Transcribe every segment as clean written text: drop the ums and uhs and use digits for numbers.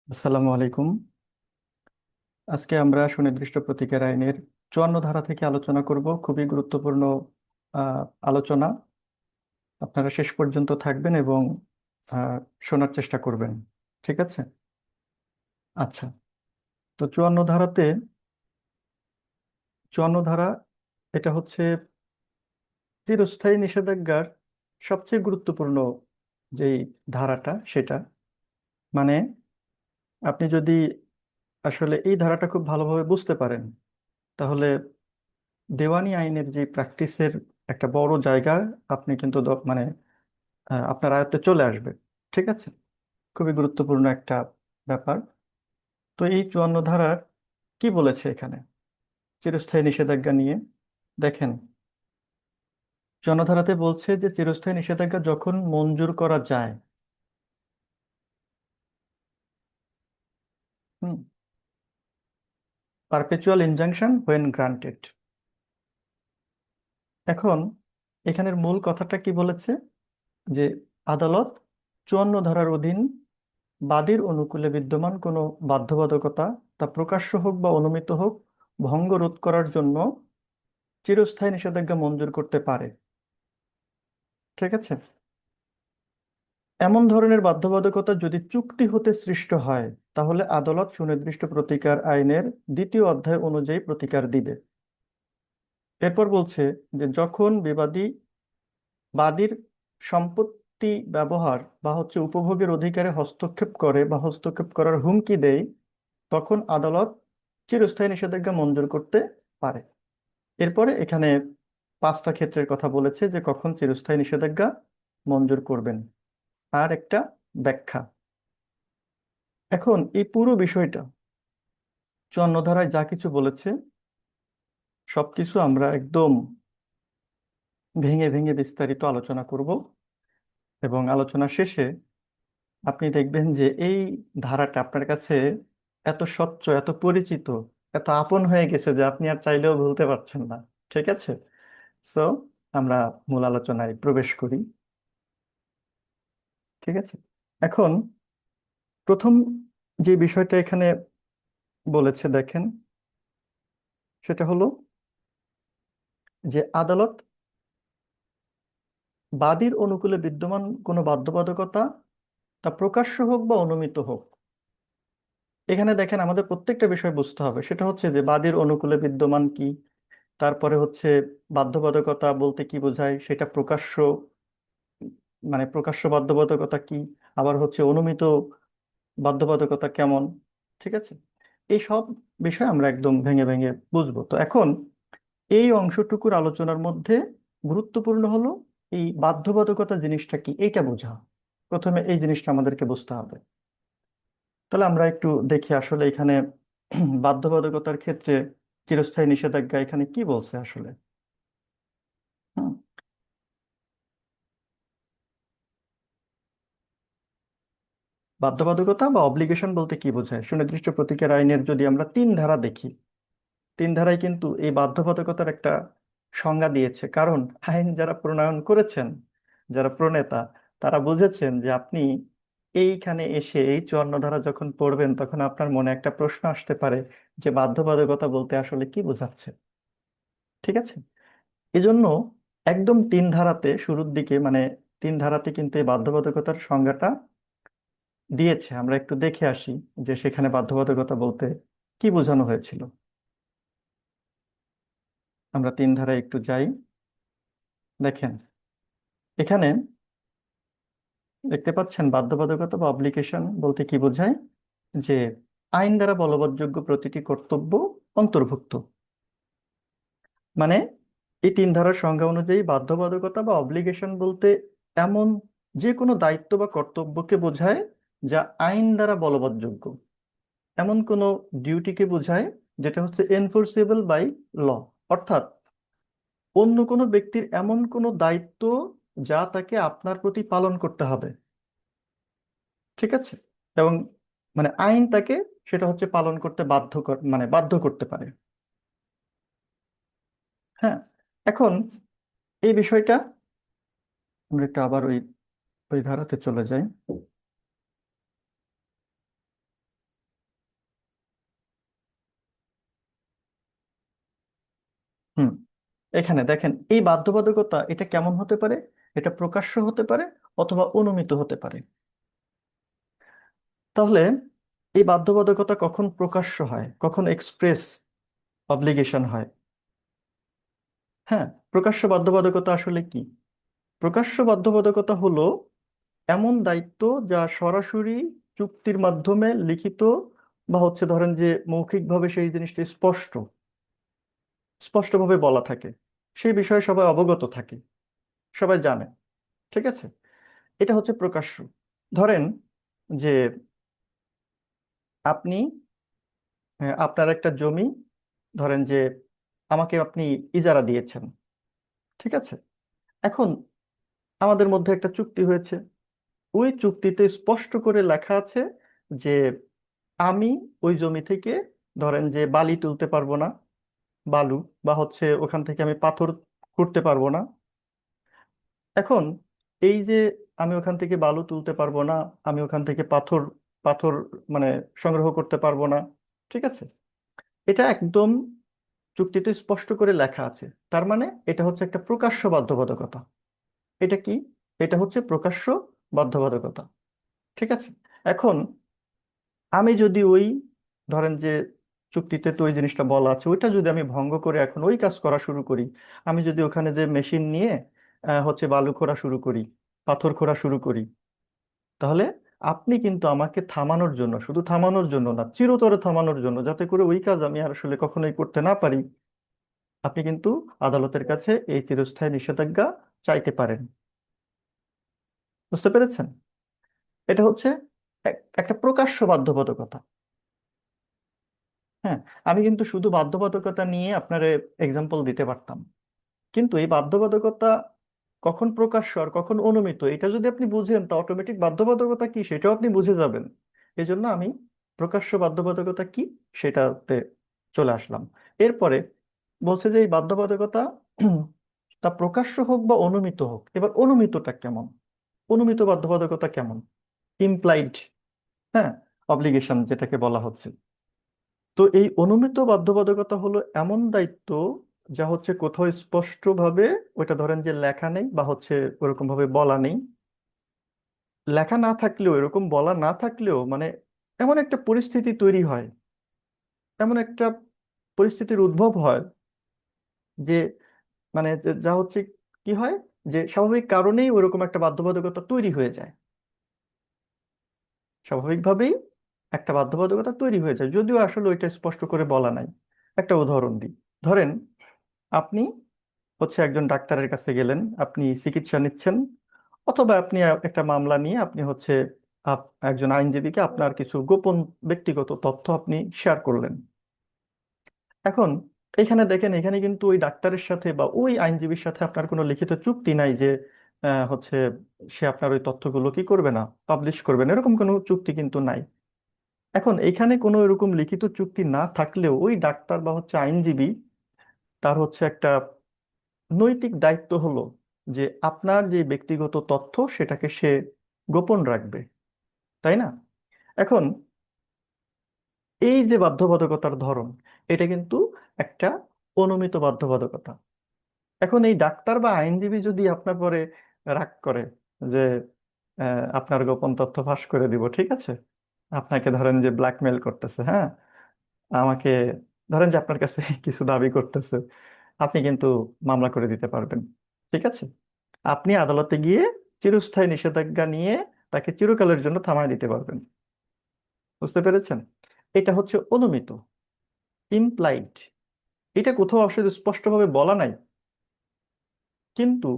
আসসালামু আলাইকুম। আজকে আমরা সুনির্দিষ্ট প্রতিকার আইনের 54 ধারা থেকে আলোচনা করব। খুবই গুরুত্বপূর্ণ আহ, আলোচনা। আপনারা শেষ পর্যন্ত থাকবেন এবং আহ, শোনার চেষ্টা করবেন। ঠিক আছে? আচ্ছা। তো 54 ধারা, এটা হচ্ছে চিরস্থায়ী নিষেধাজ্ঞার সবচেয়ে গুরুত্বপূর্ণ যেই ধারাটা সেটা। মানে আপনি যদি আসলে এই ধারাটা খুব ভালোভাবে বুঝতে পারেন, তাহলে দেওয়ানি আইনের যে প্র্যাকটিসের একটা বড় জায়গা আপনি কিন্তু মানে আপনার আয়ত্তে চলে আসবে। ঠিক আছে? খুবই গুরুত্বপূর্ণ একটা ব্যাপার। তো এই 54 ধারার কি বলেছে এখানে চিরস্থায়ী নিষেধাজ্ঞা নিয়ে? দেখেন, 54 ধারাতে বলছে যে চিরস্থায়ী নিষেধাজ্ঞা যখন মঞ্জুর করা যায়। হুম। Perpetual injunction when granted. এখন এখানের মূল কথাটা কি বলেছে? যে আদালত 54 ধারার অধীন বাদীর অনুকূলে বিদ্যমান কোনো বাধ্যবাধকতা, তা প্রকাশ্য হোক বা অনুমিত হোক, ভঙ্গ রোধ করার জন্য চিরস্থায়ী নিষেধাজ্ঞা মঞ্জুর করতে পারে। ঠিক আছে? এমন ধরনের বাধ্যবাধকতা যদি চুক্তি হতে সৃষ্ট হয়, তাহলে আদালত সুনির্দিষ্ট প্রতিকার আইনের 2য় অধ্যায় অনুযায়ী প্রতিকার দিবে। এরপর বলছে যে যখন বিবাদী বাদীর সম্পত্তি ব্যবহার বা উপভোগের অধিকারে হস্তক্ষেপ করে বা হস্তক্ষেপ করার হুমকি দেয়, তখন আদালত চিরস্থায়ী নিষেধাজ্ঞা মঞ্জুর করতে পারে। এরপরে এখানে 5টা ক্ষেত্রের কথা বলেছে যে কখন চিরস্থায়ী নিষেধাজ্ঞা মঞ্জুর করবেন, আর একটা ব্যাখ্যা। এখন এই পুরো বিষয়টা 54 ধারায় যা কিছু বলেছে সবকিছু আমরা একদম ভেঙে ভেঙে বিস্তারিত আলোচনা করব, এবং আলোচনা শেষে আপনি দেখবেন যে এই ধারাটা আপনার কাছে এত স্বচ্ছ, এত পরিচিত, এত আপন হয়ে গেছে যে আপনি আর চাইলেও ভুলতে পারছেন না। ঠিক আছে? সো আমরা মূল আলোচনায় প্রবেশ করি। ঠিক আছে? এখন প্রথম যে বিষয়টা এখানে বলেছে দেখেন, সেটা হলো যে আদালত বাদীর অনুকূলে বিদ্যমান কোনো বাধ্যবাধকতা, তা প্রকাশ্য হোক বা অনুমিত হোক। এখানে দেখেন আমাদের প্রত্যেকটা বিষয় বুঝতে হবে। সেটা হচ্ছে যে বাদীর অনুকূলে বিদ্যমান কি, তারপরে হচ্ছে বাধ্যবাধকতা বলতে কি বোঝায়, সেটা প্রকাশ্য মানে প্রকাশ্য বাধ্যবাধকতা কি, আবার হচ্ছে অনুমিত বাধ্যবাধকতা কেমন। ঠিক আছে? এই সব বিষয় আমরা একদম ভেঙে ভেঙে বুঝবো। তো এখন এই অংশটুকুর আলোচনার মধ্যে গুরুত্বপূর্ণ হলো এই বাধ্যবাধকতা জিনিসটা কি এইটা বোঝা। প্রথমে এই জিনিসটা আমাদেরকে বুঝতে হবে। তাহলে আমরা একটু দেখি আসলে এখানে বাধ্যবাধকতার ক্ষেত্রে চিরস্থায়ী নিষেধাজ্ঞা এখানে কি বলছে আসলে। হুম। বাধ্যবাধকতা বা অব্লিগেশন বলতে কি বোঝায়? সুনির্দিষ্ট প্রতিকার আইনের যদি আমরা 3 ধারা দেখি, 3 ধারায় কিন্তু এই বাধ্যবাধকতার একটা সংজ্ঞা দিয়েছে। কারণ আইন যারা প্রণয়ন করেছেন, যারা প্রণেতা, তারা বুঝেছেন যে আপনি এইখানে এসে এই 54 ধারা যখন পড়বেন তখন আপনার মনে একটা প্রশ্ন আসতে পারে যে বাধ্যবাধকতা বলতে আসলে কি বোঝাচ্ছে। ঠিক আছে? এজন্য একদম 3 ধারাতে শুরুর দিকে, মানে 3 ধারাতে কিন্তু এই বাধ্যবাধকতার সংজ্ঞাটা দিয়েছে। আমরা একটু দেখে আসি যে সেখানে বাধ্যবাধকতা বলতে কি বোঝানো হয়েছিল। আমরা 3 ধারায় একটু যাই। দেখেন, এখানে দেখতে পাচ্ছেন বাধ্যবাধকতা বা অব্লিগেশন বলতে কি বোঝায়, যে আইন দ্বারা বলবৎযোগ্য প্রতিটি কর্তব্য অন্তর্ভুক্ত। মানে এই 3 ধারার সংজ্ঞা অনুযায়ী বাধ্যবাধকতা বা অব্লিগেশন বলতে এমন যে কোনো দায়িত্ব বা কর্তব্যকে বোঝায় যা আইন দ্বারা বলবৎযোগ্য। এমন কোনো ডিউটিকে বোঝায় যেটা হচ্ছে এনফোর্সেবল বাই ল। অর্থাৎ অন্য কোনো ব্যক্তির এমন কোনো দায়িত্ব যা তাকে আপনার প্রতি পালন করতে হবে। ঠিক আছে? এবং মানে আইন তাকে সেটা হচ্ছে পালন করতে মানে বাধ্য করতে পারে। হ্যাঁ। এখন এই বিষয়টা আমরা একটু আবার ওই ওই ধারাতে চলে যাই। এখানে দেখেন এই বাধ্যবাধকতা এটা কেমন হতে পারে, এটা প্রকাশ্য হতে পারে অথবা অনুমিত হতে পারে। তাহলে এই বাধ্যবাধকতা কখন প্রকাশ্য হয়, কখন এক্সপ্রেস অব্লিগেশন হয়? হ্যাঁ, প্রকাশ্য বাধ্যবাধকতা আসলে কি? প্রকাশ্য বাধ্যবাধকতা হলো এমন দায়িত্ব যা সরাসরি চুক্তির মাধ্যমে লিখিত বা হচ্ছে ধরেন যে মৌখিকভাবে সেই জিনিসটি স্পষ্টভাবে বলা থাকে, সেই বিষয়ে সবাই অবগত থাকে, সবাই জানে। ঠিক আছে, এটা হচ্ছে প্রকাশ্য। ধরেন যে আপনি আপনার একটা জমি, ধরেন যে আমাকে আপনি ইজারা দিয়েছেন। ঠিক আছে, এখন আমাদের মধ্যে একটা চুক্তি হয়েছে। ওই চুক্তিতে স্পষ্ট করে লেখা আছে যে আমি ওই জমি থেকে ধরেন যে বালি তুলতে পারবো না, বালু, বা হচ্ছে ওখান থেকে আমি পাথর করতে পারবো না। এখন এই যে আমি ওখান থেকে বালু তুলতে পারবো না, আমি ওখান থেকে পাথর পাথর মানে সংগ্রহ করতে পারবো না, ঠিক আছে, এটা একদম চুক্তিতে স্পষ্ট করে লেখা আছে। তার মানে এটা হচ্ছে একটা প্রকাশ্য বাধ্যবাধকতা। এটা কি? এটা হচ্ছে প্রকাশ্য বাধ্যবাধকতা। ঠিক আছে, এখন আমি যদি ওই ধরেন যে চুক্তিতে তো ওই জিনিসটা বলা আছে, ওইটা যদি আমি ভঙ্গ করে এখন ওই কাজ করা শুরু করি, আমি যদি ওখানে যে মেশিন নিয়ে হচ্ছে বালু খোঁড়া শুরু করি, পাথর খোঁড়া শুরু করি, তাহলে আপনি কিন্তু আমাকে থামানোর জন্য, শুধু থামানোর জন্য না, চিরতরে থামানোর জন্য, যাতে করে ওই কাজ আমি আর আসলে কখনোই করতে না পারি, আপনি কিন্তু আদালতের কাছে এই চিরস্থায়ী নিষেধাজ্ঞা চাইতে পারেন। বুঝতে পেরেছেন? এটা হচ্ছে একটা প্রকাশ্য বাধ্যবাধকতা। হ্যাঁ, আমি কিন্তু শুধু বাধ্যবাধকতা নিয়ে আপনার এক্সাম্পল দিতে পারতাম, কিন্তু এই বাধ্যবাধকতা কখন প্রকাশ্য আর কখন অনুমিত এটা যদি আপনি বুঝেন, তা অটোমেটিক বাধ্যবাধকতা কি সেটাও আপনি বুঝে যাবেন। এই জন্য আমি প্রকাশ্য বাধ্যবাধকতা কি সেটাতে চলে আসলাম। এরপরে বলছে যে এই বাধ্যবাধকতা তা প্রকাশ্য হোক বা অনুমিত হোক। এবার অনুমিতটা কেমন? অনুমিত বাধ্যবাধকতা কেমন? ইমপ্লাইড, হ্যাঁ, অব্লিগেশন যেটাকে বলা হচ্ছে। তো এই অনুমিত বাধ্যবাধকতা হলো এমন দায়িত্ব যা হচ্ছে কোথাও স্পষ্টভাবে ওইটা ধরেন যে লেখা নেই বা হচ্ছে ওরকম ভাবে বলা নেই। লেখা না থাকলেও, এরকম বলা না থাকলেও, মানে এমন একটা পরিস্থিতি তৈরি হয়, এমন একটা পরিস্থিতির উদ্ভব হয় যে মানে যা হচ্ছে কি হয়, যে স্বাভাবিক কারণেই ওইরকম একটা বাধ্যবাধকতা তৈরি হয়ে যায়। স্বাভাবিকভাবেই একটা বাধ্যবাধকতা তৈরি হয়ে যায়, যদিও আসলে ওইটা স্পষ্ট করে বলা নাই। একটা উদাহরণ দিই। ধরেন আপনি হচ্ছে একজন ডাক্তারের কাছে গেলেন, আপনি চিকিৎসা নিচ্ছেন, অথবা আপনি একটা মামলা নিয়ে আপনি হচ্ছে একজন আইনজীবীকে আপনার কিছু গোপন ব্যক্তিগত তথ্য আপনি শেয়ার করলেন। এখন এখানে দেখেন, এখানে কিন্তু ওই ডাক্তারের সাথে বা ওই আইনজীবীর সাথে আপনার কোনো লিখিত চুক্তি নাই যে হচ্ছে সে আপনার ওই তথ্যগুলো কি করবে না, পাবলিশ করবে না, এরকম কোনো চুক্তি কিন্তু নাই। এখন এখানে কোনো এরকম লিখিত চুক্তি না থাকলেও ওই ডাক্তার বা হচ্ছে আইনজীবী, তার হচ্ছে একটা নৈতিক দায়িত্ব হলো যে আপনার যে ব্যক্তিগত তথ্য সেটাকে সে গোপন রাখবে, তাই না? এখন এই যে বাধ্যবাধকতার ধরন, এটা কিন্তু একটা অনুমিত বাধ্যবাধকতা। এখন এই ডাক্তার বা আইনজীবী যদি আপনার পরে রাগ করে যে আপনার গোপন তথ্য ফাঁস করে দিব, ঠিক আছে, আপনাকে ধরেন যে ব্ল্যাকমেল করতেছে, হ্যাঁ, আমাকে ধরেন যে আপনার কাছে কিছু দাবি করতেছে, আপনি কিন্তু মামলা করে দিতে পারবেন। ঠিক আছে, আপনি আদালতে গিয়ে চিরস্থায়ী নিষেধাজ্ঞা নিয়ে তাকে চিরকালের জন্য থামায় দিতে পারবেন। বুঝতে পেরেছেন? এটা হচ্ছে অনুমিত, ইমপ্লাইড। এটা কোথাও আসলে স্পষ্টভাবে বলা নাই, কিন্তু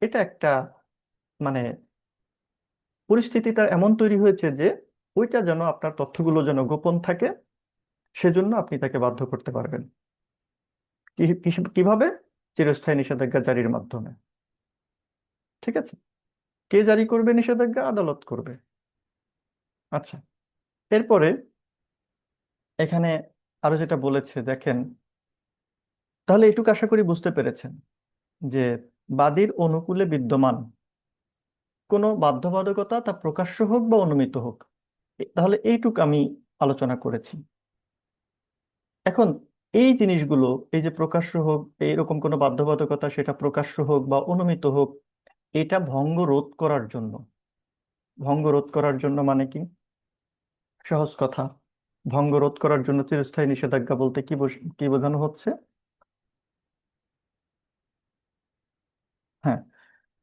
এটা একটা মানে পরিস্থিতিটা এমন তৈরি হয়েছে যে ওইটা যেন আপনার তথ্যগুলো যেন গোপন থাকে, সেজন্য আপনি তাকে বাধ্য করতে পারবেন। কিভাবে? চিরস্থায়ী নিষেধাজ্ঞা জারির মাধ্যমে। ঠিক আছে, কে জারি করবে নিষেধাজ্ঞা? আদালত করবে। আচ্ছা, এরপরে এখানে আরো যেটা বলেছে দেখেন, তাহলে এটুকু আশা করি বুঝতে পেরেছেন যে বাদীর অনুকূলে বিদ্যমান কোনো বাধ্যবাধকতা তা প্রকাশ্য হোক বা অনুমিত হোক, তাহলে এইটুকু আমি আলোচনা করেছি। এখন এই জিনিসগুলো, এই যে প্রকাশ্য হোক এইরকম কোনো বাধ্যবাধকতা, সেটা প্রকাশ্য হোক বা অনুমিত হোক, এটা ভঙ্গ রোধ করার জন্য। ভঙ্গ রোধ করার জন্য মানে কি? সহজ কথা, ভঙ্গ রোধ করার জন্য চিরস্থায়ী নিষেধাজ্ঞা বলতে কি বোঝানো হচ্ছে? হ্যাঁ,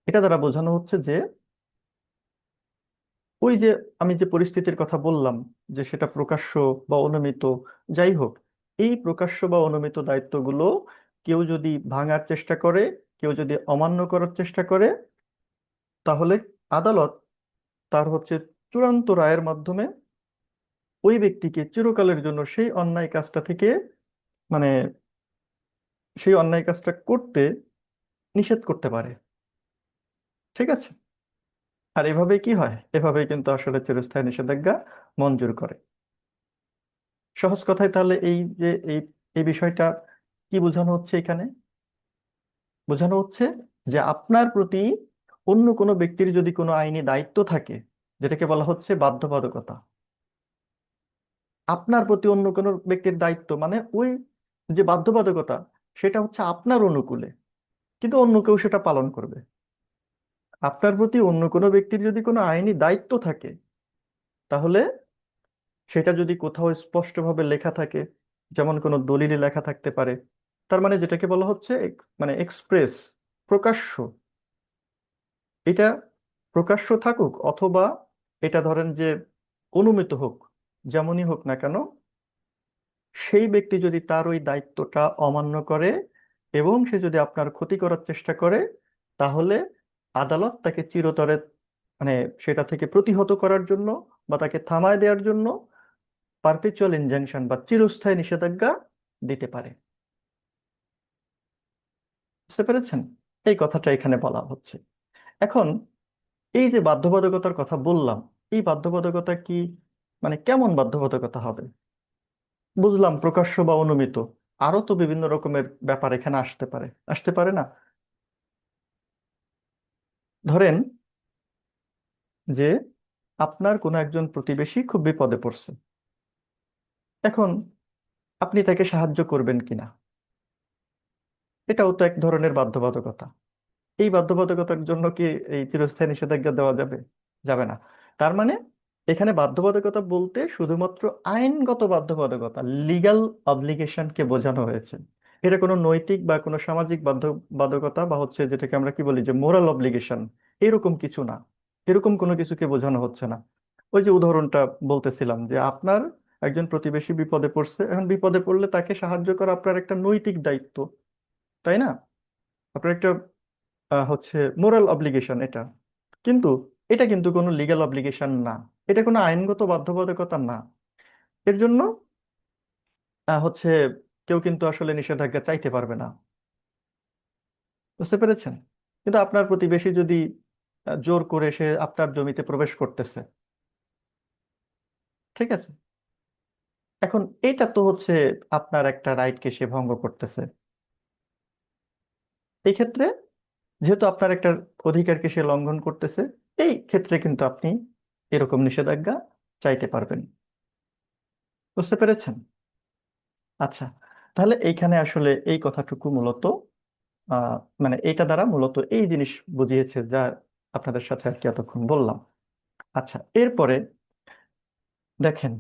এটা দ্বারা বোঝানো হচ্ছে যে ওই যে আমি যে পরিস্থিতির কথা বললাম, যে সেটা প্রকাশ্য বা অনুমিত, যাই হোক, এই প্রকাশ্য বা অনুমিত দায়িত্বগুলো কেউ যদি ভাঙার চেষ্টা করে, কেউ যদি অমান্য করার চেষ্টা করে, তাহলে আদালত তার হচ্ছে চূড়ান্ত রায়ের মাধ্যমে ওই ব্যক্তিকে চিরকালের জন্য সেই অন্যায় কাজটা থেকে, মানে সেই অন্যায় কাজটা করতে নিষেধ করতে পারে। ঠিক আছে? আর এভাবে কি হয়, এভাবেই কিন্তু আসলে চিরস্থায়ী নিষেধাজ্ঞা মঞ্জুর করে। সহজ কথায় তাহলে এই যে এই এই বিষয়টা কি বোঝানো হচ্ছে এখানে? বোঝানো হচ্ছে যে আপনার প্রতি অন্য কোনো ব্যক্তির যদি কোনো আইনি দায়িত্ব থাকে, যেটাকে বলা হচ্ছে বাধ্যবাধকতা, আপনার প্রতি অন্য কোনো ব্যক্তির দায়িত্ব মানে ওই যে বাধ্যবাধকতা, সেটা হচ্ছে আপনার অনুকূলে, কিন্তু অন্য কেউ সেটা পালন করবে। আপনার প্রতি অন্য কোনো ব্যক্তির যদি কোনো আইনি দায়িত্ব থাকে, তাহলে সেটা যদি কোথাও স্পষ্টভাবে লেখা থাকে, যেমন কোনো দলিলে লেখা থাকতে পারে, তার মানে যেটাকে বলা হচ্ছে মানে এক্সপ্রেস, প্রকাশ্য, এটা প্রকাশ্য থাকুক অথবা এটা ধরেন যে অনুমিত হোক, যেমনই হোক না কেন, সেই ব্যক্তি যদি তার ওই দায়িত্বটা অমান্য করে এবং সে যদি আপনার ক্ষতি করার চেষ্টা করে, তাহলে আদালত তাকে চিরতরে, মানে সেটা থেকে প্রতিহত করার জন্য বা তাকে থামায় দেওয়ার জন্য পারপেচুয়াল ইনজাংশন বা চিরস্থায়ী নিষেধাজ্ঞা দিতে পারে। বুঝতে পেরেছেন? এই কথাটা এখানে বলা হচ্ছে। এখন এই যে বাধ্যবাধকতার কথা বললাম, এই বাধ্যবাধকতা কি, মানে কেমন বাধ্যবাধকতা হবে? বুঝলাম প্রকাশ্য বা অনুমিত, আরো তো বিভিন্ন রকমের ব্যাপার এখানে আসতে পারে না? ধরেন যে আপনার কোনো একজন প্রতিবেশী খুব বিপদে পড়ছে, এখন আপনি তাকে সাহায্য করবেন কিনা, এটাও তো এক ধরনের বাধ্যবাধকতা। এই বাধ্যবাধকতার জন্য কি এই চিরস্থায়ী নিষেধাজ্ঞা দেওয়া যাবে? যাবে না। তার মানে এখানে বাধ্যবাধকতা বলতে শুধুমাত্র আইনগত বাধ্যবাধকতা, লিগ্যাল অব্লিগেশনকে বোঝানো হয়েছে। এটা কোনো নৈতিক বা কোনো সামাজিক বাধ্যবাধকতা বা হচ্ছে যেটাকে আমরা কি বলি যে মোরাল অব্লিগেশন, এরকম কিছু না। এরকম কোনো কিছুকে বোঝানো হচ্ছে না। ওই যে উদাহরণটা বলতেছিলাম যে আপনার একজন প্রতিবেশী বিপদে পড়ছে, এখন বিপদে পড়লে তাকে সাহায্য করা আপনার একটা নৈতিক দায়িত্ব, তাই না? আপনার একটা হচ্ছে মোরাল অব্লিগেশন এটা। কিন্তু এটা কিন্তু কোনো লিগ্যাল অব্লিগেশন না, এটা কোনো আইনগত বাধ্যবাধকতা না। এর জন্য হচ্ছে কেউ কিন্তু আসলে নিষেধাজ্ঞা চাইতে পারবে না। বুঝতে পেরেছেন? কিন্তু আপনার প্রতিবেশী যদি জোর করে সে আপনার জমিতে প্রবেশ করতেছে, ঠিক আছে, এখন এটা তো হচ্ছে আপনার একটা রাইটকে সে ভঙ্গ করতেছে। এই ক্ষেত্রে যেহেতু আপনার একটা অধিকারকে সে লঙ্ঘন করতেছে, এই ক্ষেত্রে কিন্তু আপনি এরকম নিষেধাজ্ঞা চাইতে পারবেন। বুঝতে পেরেছেন? আচ্ছা, তাহলে এইখানে আসলে এই কথাটুকু মূলত আহ মানে এইটা দ্বারা মূলত এই জিনিস বুঝিয়েছে যা আপনাদের সাথে আর কি এতক্ষণ বললাম। আচ্ছা, এরপরে দেখেন,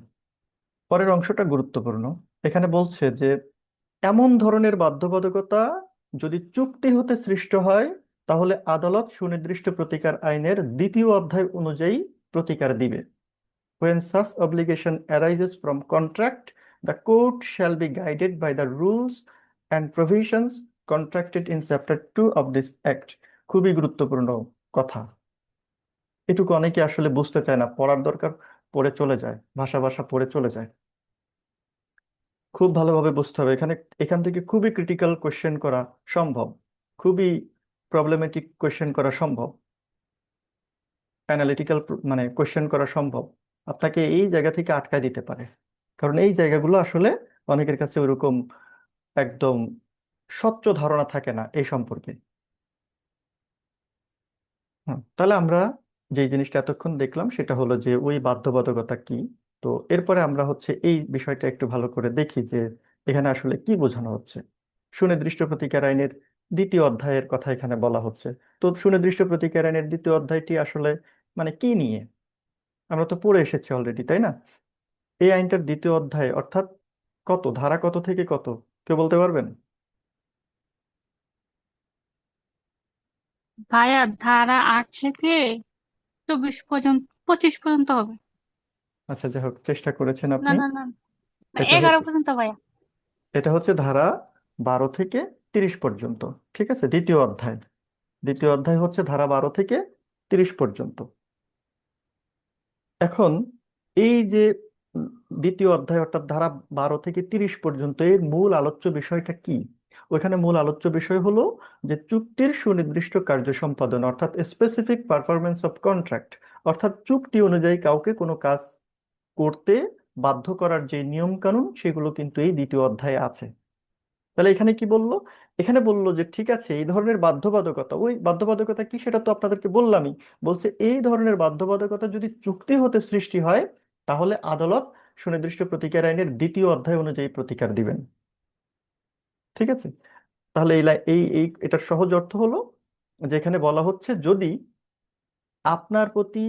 পরের অংশটা গুরুত্বপূর্ণ। এখানে বলছে যে এমন ধরনের বাধ্যবাধকতা যদি চুক্তি হতে সৃষ্ট হয়, তাহলে আদালত সুনির্দিষ্ট প্রতিকার আইনের 2য় অধ্যায় অনুযায়ী প্রতিকার দিবে। When such obligation arises from contract, the court shall be guided by the rules and provisions contracted in Chapter 2 of this Act. খুবই গুরুত্বপূর্ণ কথা। এটুকু অনেকে আসলে বুঝতে চায় না, পড়ার দরকার, পড়ে চলে যায়, ভাষা ভাষা পড়ে চলে যায়। খুব ভালোভাবে বুঝতে হবে এখানে। এখান থেকে খুবই ক্রিটিক্যাল কোশ্চেন করা সম্ভব, খুবই প্রবলেমেটিক কোশ্চেন করা সম্ভব, অ্যানালিটিক্যাল মানে কোশ্চেন করা সম্ভব। আপনাকে এই জায়গা থেকে আটকায় দিতে পারে, কারণ এই জায়গাগুলো আসলে অনেকের কাছে ওরকম একদম স্বচ্ছ ধারণা থাকে না এই সম্পর্কে। তাহলে আমরা যে জিনিসটা এতক্ষণ দেখলাম সেটা হলো যে ওই বাধ্যবাধকতা কি। তো এরপরে আমরা হচ্ছে এই বিষয়টা একটু ভালো করে দেখি যে এখানে আসলে কি বোঝানো হচ্ছে? সুনির্দিষ্ট প্রতিকার আইনের দ্বিতীয় অধ্যায়ের কথা এখানে বলা হচ্ছে। তো সুনির্দিষ্ট প্রতিকার আইনের দ্বিতীয় অধ্যায়টি আসলে মানে কি নিয়ে? আমরা তো পড়ে এসেছি অলরেডি, তাই না? এই আইনটার দ্বিতীয় অধ্যায় অর্থাৎ কত ধারা, কত থেকে কত, কেউ বলতে পারবেন? ভাইয়া ধারা 8 থেকে 24 পর্যন্ত, 25 পর্যন্ত হবে। আচ্ছা, যাই হোক, চেষ্টা করেছেন না আপনি। না না না, এটা 11 হচ্ছে পর্যন্ত ভাইয়া। এটা হচ্ছে ধারা 12 থেকে 30 পর্যন্ত। ঠিক আছে, দ্বিতীয় অধ্যায়। দ্বিতীয় অধ্যায় হচ্ছে ধারা 12 থেকে 30 পর্যন্ত। এখন এই যে উম, দ্বিতীয় অধ্যায় অর্থাৎ ধারা 12 থেকে 30 পর্যন্ত এর মূল আলোচ্য বিষয়টা কি? ওইখানে মূল আলোচ্য বিষয় হলো যে চুক্তির সুনির্দিষ্ট কার্য সম্পাদন, অর্থাৎ স্পেসিফিক পারফরমেন্স অফ কন্ট্রাক্ট। অর্থাৎ চুক্তি অনুযায়ী কাউকে কোনো কাজ করতে বাধ্য করার যে নিয়ম কানুন, সেগুলো কিন্তু এই দ্বিতীয় অধ্যায়ে আছে। তাহলে এখানে কি বললো? এখানে বললো যে ঠিক আছে, এই ধরনের বাধ্যবাধকতা, ওই বাধ্যবাধকতা কি সেটা তো আপনাদেরকে বললামই। বলছে এই ধরনের বাধ্যবাধকতা যদি চুক্তি হতে সৃষ্টি হয়, তাহলে আদালত সুনির্দিষ্ট প্রতিকার আইনের দ্বিতীয় অধ্যায় অনুযায়ী প্রতিকার দিবেন। ঠিক আছে? তাহলে এই লাই- এই এই এটার সহজ অর্থ হলো যে এখানে বলা হচ্ছে যদি আপনার প্রতি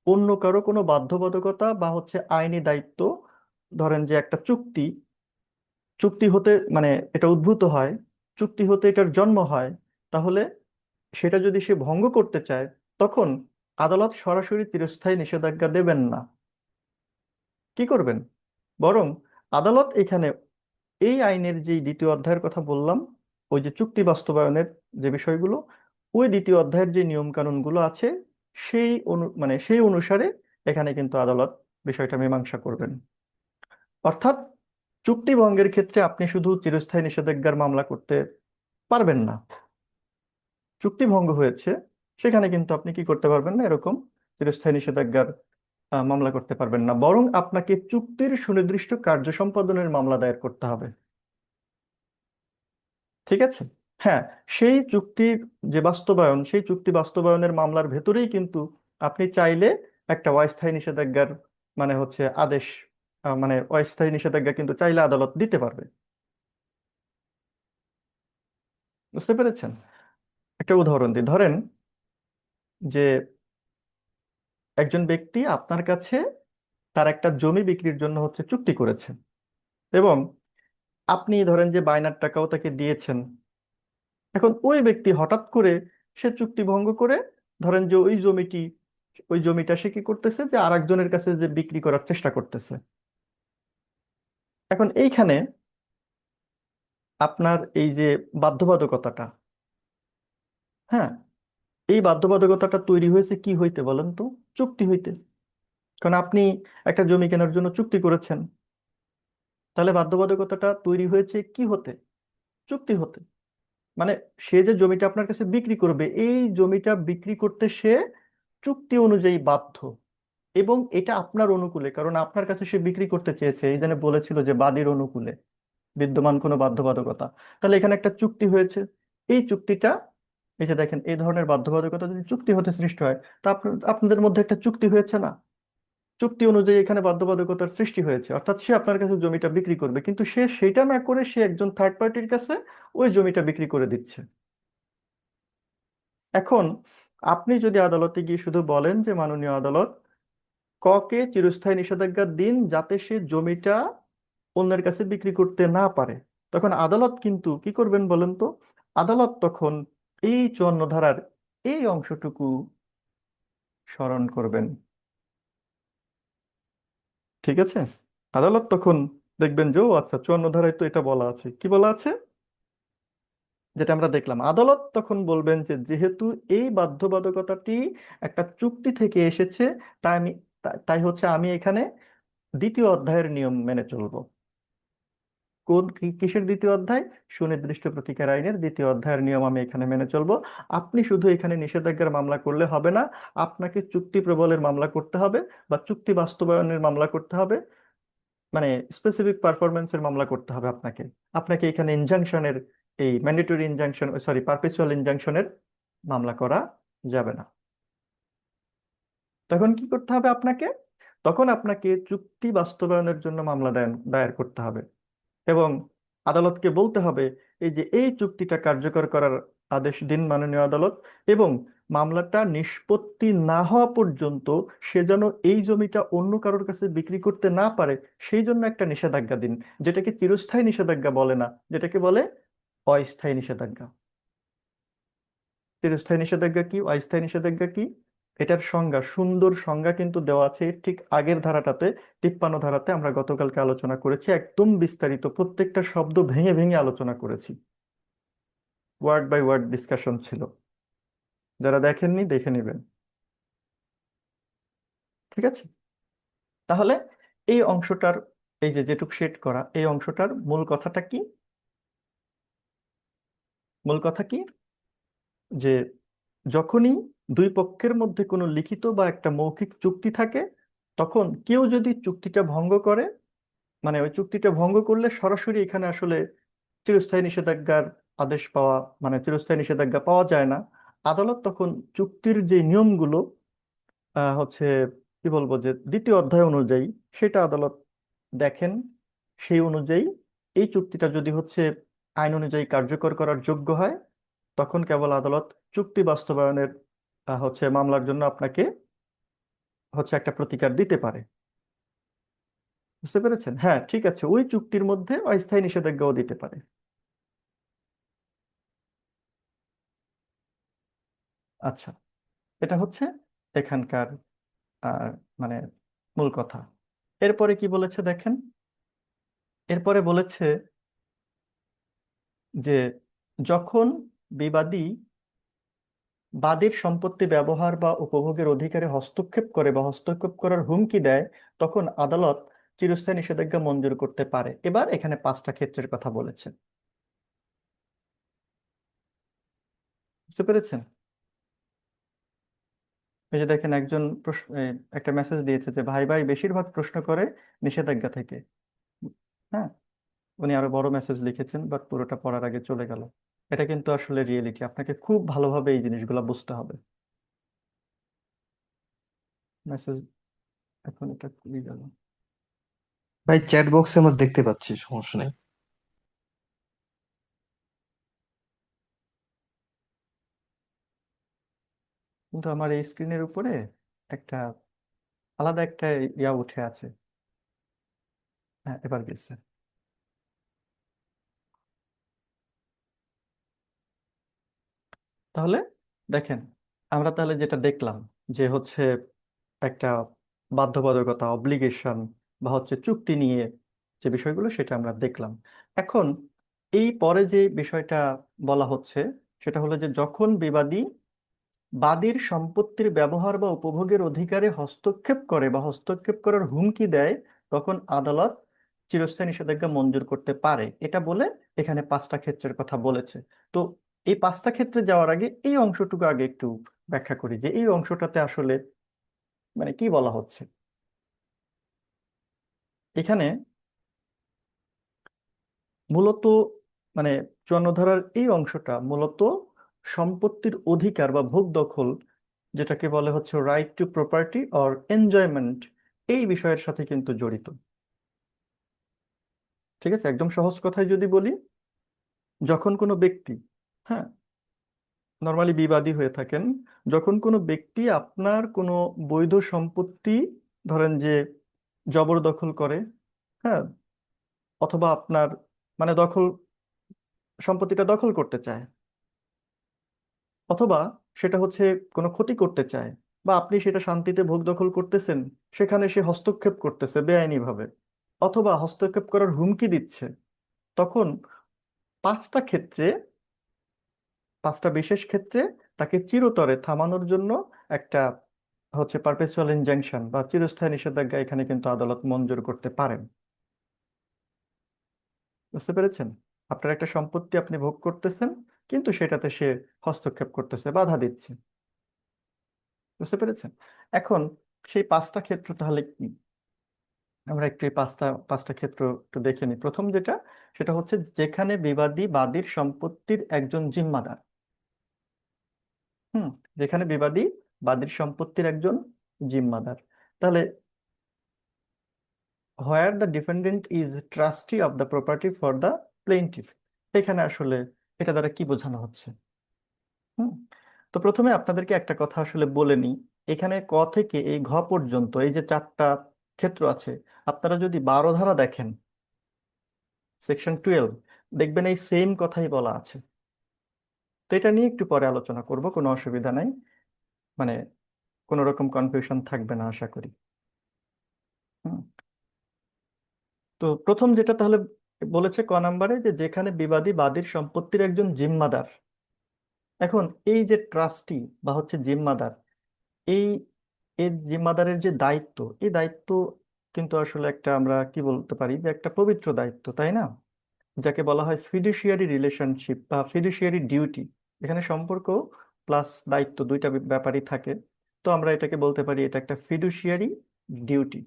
অন্য কারো কোনো বাধ্যবাধকতা বা হচ্ছে আইনি দায়িত্ব, ধরেন যে একটা চুক্তি, চুক্তি হতে মানে এটা উদ্ভূত হয়, চুক্তি হতে এটার জন্ম হয়, তাহলে সেটা যদি সে ভঙ্গ করতে চায়, তখন আদালত সরাসরি চিরস্থায়ী নিষেধাজ্ঞা দেবেন না। কি করবেন? বরং আদালত এখানে এই আইনের যে দ্বিতীয় অধ্যায়ের কথা বললাম, ওই যে চুক্তি বাস্তবায়নের যে বিষয়গুলো, ওই দ্বিতীয় অধ্যায়ের যে নিয়ম কানুনগুলো আছে, সেই অনুসারে এখানে কিন্তু আদালত বিষয়টা মীমাংসা করবেন। অর্থাৎ চুক্তি ভঙ্গের ক্ষেত্রে আপনি শুধু চিরস্থায়ী নিষেধাজ্ঞার মামলা করতে পারবেন না। চুক্তি ভঙ্গ হয়েছে, সেখানে কিন্তু আপনি কি করতে পারবেন না, এরকম চিরস্থায়ী নিষেধাজ্ঞার মামলা করতে পারবেন না, বরং আপনাকে চুক্তির সুনির্দিষ্ট কার্য সম্পাদনের মামলা দায়ের করতে হবে। ঠিক আছে? হ্যাঁ, সেই চুক্তির যে বাস্তবায়ন, সেই চুক্তি বাস্তবায়নের মামলার ভেতরেই কিন্তু আপনি চাইলে একটা অস্থায়ী নিষেধাজ্ঞার মানে হচ্ছে আদেশ, মানে অস্থায়ী নিষেধাজ্ঞা কিন্তু চাইলে আদালত দিতে পারবে। বুঝতে পেরেছেন? একটা উদাহরণ দিই, ধরেন যে একজন ব্যক্তি আপনার কাছে তার একটা জমি বিক্রির জন্য হচ্ছে চুক্তি করেছে, এবং আপনি ধরেন যে বায়নার টাকাও তাকে দিয়েছেন। এখন ওই ব্যক্তি হঠাৎ করে সে চুক্তি ভঙ্গ করে, ধরেন যে ওই জমিটা সে কি করতেছে, যে আরেকজনের কাছে যে বিক্রি করার চেষ্টা করতেছে। এখন এইখানে আপনার এই যে বাধ্যবাধকতাটা, হ্যাঁ, এই বাধ্যবাধকতাটা তৈরি হয়েছে কি হইতে বলেন তো? চুক্তি হইতে। কারণ আপনি একটা জমি কেনার জন্য চুক্তি করেছেন, তাহলে বাধ্যবাধকতাটা তৈরি হয়েছে কি হতে? চুক্তি হতে। মানে সে যে জমিটা আপনার কাছে বিক্রি করবে, এই জমিটা বিক্রি করতে সে চুক্তি অনুযায়ী বাধ্য, এবং এটা আপনার অনুকূলে, কারণ আপনার কাছে সে বিক্রি করতে চেয়েছে, এই জন্য বলেছিল যে বাদীর অনুকূলে বিদ্যমান কোনো বাধ্যবাধকতা। তাহলে এখানে একটা চুক্তি হয়েছে। এই চুক্তিটা, এই যে দেখেন, এই ধরনের বাধ্যবাধকতা যদি চুক্তি হতে সৃষ্টি হয়, তা আপনাদের মধ্যে একটা চুক্তি হয়েছে না? চুক্তি অনুযায়ী এখানে বাধ্যবাধকতার সৃষ্টি হয়েছে, অর্থাৎ সে আপনার কাছে জমিটা বিক্রি করবে, কিন্তু সে সেটা না করে সে একজন থার্ড পার্টির কাছে ওই জমিটা বিক্রি করে দিচ্ছে। এখন আপনি যদি আদালতে গিয়ে শুধু বলেন যে মাননীয় আদালত, ককে চিরস্থায়ী নিষেধাজ্ঞা দিন যাতে সে জমিটা অন্যের কাছে বিক্রি করতে না পারে, তখন আদালত কিন্তু কি করবেন বলেন তো? আদালত তখন এই 54 ধারার এই অংশটুকু স্মরণ করবেন। ঠিক আছে? আদালত তখন দেখবেন যে ও আচ্ছা, 54 ধারায় তো এটা বলা আছে, কি বলা আছে, যেটা আমরা দেখলাম। আদালত তখন বলবেন যে যেহেতু এই বাধ্যবাধকতাটি একটা চুক্তি থেকে এসেছে, তাই তাই হচ্ছে আমি এখানে দ্বিতীয় অধ্যায়ের নিয়ম মেনে চলবো। কিসের দ্বিতীয় অধ্যায়? সুনির্দিষ্ট প্রতিকার আইনের দ্বিতীয় অধ্যায়ের নিয়ম আমি এখানে মেনে চলবো। আপনি শুধু এখানে নিষেধাজ্ঞার মামলা করলে হবে না, আপনাকে চুক্তি প্রবলের মামলা করতে হবে, বা চুক্তি বাস্তবায়নের মামলা করতে হবে, মানে স্পেসিফিক পারফরমেন্সের মামলা করতে হবে আপনাকে। আপনাকে এখানে ইনজাংশনের, এই ম্যান্ডেটরি ইনজাংশন, সরি, পারপেচুয়াল ইনজাংশনের মামলা করা যাবে না। তখন কি করতে হবে আপনাকে? তখন আপনাকে চুক্তি বাস্তবায়নের জন্য মামলা দায়ের করতে হবে। এবং আদালতকে বলতে হবে এই যে এই চুক্তিটা কার্যকর করার আদেশ দিন মাননীয় আদালত, এবং মামলাটা নিষ্পত্তি না হওয়া পর্যন্ত সে যেন এই জমিটা অন্য কারোর কাছে বিক্রি করতে না পারে, সেই জন্য একটা নিষেধাজ্ঞা দিন, যেটাকে চিরস্থায়ী নিষেধাজ্ঞা বলে না, যেটাকে বলে অস্থায়ী নিষেধাজ্ঞা। চিরস্থায়ী নিষেধাজ্ঞা কি, অস্থায়ী নিষেধাজ্ঞা কি, এটার সংজ্ঞা, সুন্দর সংজ্ঞা কিন্তু দেওয়া আছে এর ঠিক আগের ধারাটাতে, 53 ধারাতে। আমরা গতকালকে আলোচনা করেছি, একদম বিস্তারিত প্রত্যেকটা শব্দ ভেঙে ভেঙে আলোচনা করেছি, ওয়ার্ড বাই ওয়ার্ড ডিসকাশন ছিল। যারা দেখেননি দেখে নেবেন। ঠিক আছে, তাহলে এই অংশটার, এই যে যেটুক শেড করা, এই অংশটার মূল কথাটা কি? মূল কথা কি? যে যখনই দুই পক্ষের মধ্যে কোনো লিখিত বা একটা মৌখিক চুক্তি থাকে, তখন কেউ যদি চুক্তিটা ভঙ্গ করে, মানে ওই চুক্তিটা ভঙ্গ করলে সরাসরি এখানে আসলে চিরস্থায়ী নিষেধাজ্ঞার আদেশ পাওয়া, মানে চিরস্থায়ী নিষেধাজ্ঞা পাওয়া যায় না। আদালত তখন চুক্তির যে নিয়মগুলো হচ্ছে, কি বলবো, যে দ্বিতীয় অধ্যায় অনুযায়ী, সেটা আদালত দেখেন। সেই অনুযায়ী এই চুক্তিটা যদি হচ্ছে আইন অনুযায়ী কার্যকর করার যোগ্য হয়, তখন কেবল আদালত চুক্তি বাস্তবায়নের হচ্ছে মামলার জন্য আপনাকে হচ্ছে একটা প্রতিকার দিতে পারে। বুঝতে পেরেছেন? হ্যাঁ, ঠিক আছে, ওই চুক্তির মধ্যে অস্থায়ী নিষেধাজ্ঞাও দিতে পারে। আচ্ছা, এটা হচ্ছে এখানকার আহ, মানে মূল কথা। এরপরে কি বলেছে দেখেন, এরপরে বলেছে যে যখন বিবাদী বাদীর সম্পত্তি ব্যবহার বা উপভোগের অধিকারে হস্তক্ষেপ করে বা হস্তক্ষেপ করার হুমকি দেয়, তখন আদালত চিরস্থায়ী নিষেধাজ্ঞা মঞ্জুর করতে পারে। এবার এখানে 5টা ক্ষেত্রের কথা বলেছে। বুঝতে পেরেছেন? এই যে দেখেন, একজন একটা মেসেজ দিয়েছে যে ভাই ভাই বেশিরভাগ প্রশ্ন করে নিষেধাজ্ঞা থেকে। হ্যাঁ, উনি আরো বড় মেসেজ লিখেছেন, বাট পুরোটা পড়ার আগে চলে গেল। এটা কিন্তু আসলে রিয়েলিটি, আপনাকে খুব ভালোভাবে এই জিনিসগুলো বুঝতে হবে। মেসেজ, এখন এটা খুলে গেল। ভাই চ্যাট বক্সে আমরা দেখতে পাচ্ছি, সমস্যা নেই। কিন্তু আমার এই স্ক্রিনের উপরে একটা আলাদা একটা ইয়া উঠে আছে। হ্যাঁ, এবার গেছে। তাহলে দেখেন, আমরা তাহলে যেটা দেখলাম যে হচ্ছে একটা বাধ্যবাধকতা, অব্লিগেশন, বা হচ্ছে চুক্তি নিয়ে যে বিষয়গুলো, সেটা আমরা দেখলাম। এখন এই পরে যে বিষয়টা বলা হচ্ছে, সেটা হলো যে যখন বিবাদী বাদীর সম্পত্তির ব্যবহার বা উপভোগের অধিকারে হস্তক্ষেপ করে বা হস্তক্ষেপ করার হুমকি দেয়, তখন আদালত চিরস্থায়ী নিষেধাজ্ঞা মঞ্জুর করতে পারে, এটা বলে এখানে 5টা ক্ষেত্রের কথা বলেছে। তো এই 5টা ক্ষেত্রে যাওয়ার আগে এই অংশটুকু আগে একটু ব্যাখ্যা করি, যে এই অংশটাতে আসলে মানে কি বলা হচ্ছে। এখানে মূলত মানে 54 ধারার এই অংশটা মূলত সম্পত্তির অধিকার বা ভোগ দখল, যেটাকে বলে হচ্ছে right two property or enjoyment, এই বিষয়ের সাথে কিন্তু জড়িত। ঠিক আছে, একদম সহজ কথায় যদি বলি, যখন কোনো ব্যক্তি, হ্যাঁ, নর্মালি বিবাদী হয়ে থাকেন, যখন কোনো ব্যক্তি আপনার কোনো বৈধ সম্পত্তি, ধরেন যে জবরদখল করে, হ্যাঁ, অথবা আপনার মানে সম্পত্তিটা দখল করতে চায়, অথবা সেটা হচ্ছে কোনো ক্ষতি করতে চায়, বা আপনি সেটা শান্তিতে ভোগ দখল করতেছেন, সেখানে সে হস্তক্ষেপ করতেছে বেআইনিভাবে, অথবা হস্তক্ষেপ করার হুমকি দিচ্ছে, তখন 5টা ক্ষেত্রে, 5টা বিশেষ ক্ষেত্রে তাকে চিরতরে থামানোর জন্য একটা হচ্ছে পারপেচুয়াল ইনজাংশন বা চিরস্থায়ী নিষেধাজ্ঞা এখানে কিন্তু আদালত মঞ্জুর করতে পারেন। বুঝতে পেরেছেন? আপনার একটা সম্পত্তি আপনি ভোগ করতেছেন, কিন্তু সেটাতে সে হস্তক্ষেপ করতেছে, বাধা দিচ্ছে। বুঝতে পেরেছেন? এখন সেই 5টা ক্ষেত্র তাহলে কি? আমরা একটু এই পাঁচটা ক্ষেত্র একটু দেখে নিই। প্রথম যেটা, সেটা হচ্ছে যেখানে বিবাদী বাদীর সম্পত্তির একজন জিম্মাদার। হুম, যেখানে বিবাদী বাদীর সম্পত্তির একজন জিম্মাদার। তাহলে where the defendant is trustee of the property for the plaintiff. এখানে আসলে এটা দ্বারা কি বোঝানো হচ্ছে? হুম তো প্রথমে আপনাদেরকে একটা কথা আসলে বলে নিই। এখানে ক থেকে এই ঘ পর্যন্ত এই যে চারটা ক্ষেত্র আছে, আপনারা যদি 12 ধারা দেখেন, সেকশন 12, দেখবেন এই সেম কথাই বলা আছে। তো এটা নিয়ে একটু পরে আলোচনা করব, কোনো অসুবিধা নাই, মানে কোনো রকম কনফিউশন থাকবে না আশা করি। হুম তো প্রথম যেটা তাহলে বলেছে ক নাম্বারে, যে যেখানে বিবাদী বাদীর সম্পত্তির একজন জিম্মাদার। এখন এই যে ট্রাস্টি বা হচ্ছে জিম্মাদার, এই এর জিম্মাদারের যে দায়িত্ব, এই দায়িত্ব কিন্তু আসলে একটা, আমরা কি বলতে পারি, যে একটা পবিত্র দায়িত্ব, তাই না? যাকে বলা হয় ফিডুশিয়ারি রিলেশনশিপ বা ফিডুশিয়ারি ডিউটি। এখানে সম্পর্ক প্লাস দায়িত্ব দুইটা ব্যাপারই থাকে। তো আমরা এটাকে বলতে পারি এটা একটা ফিডুশিয়ারি ডিউটি।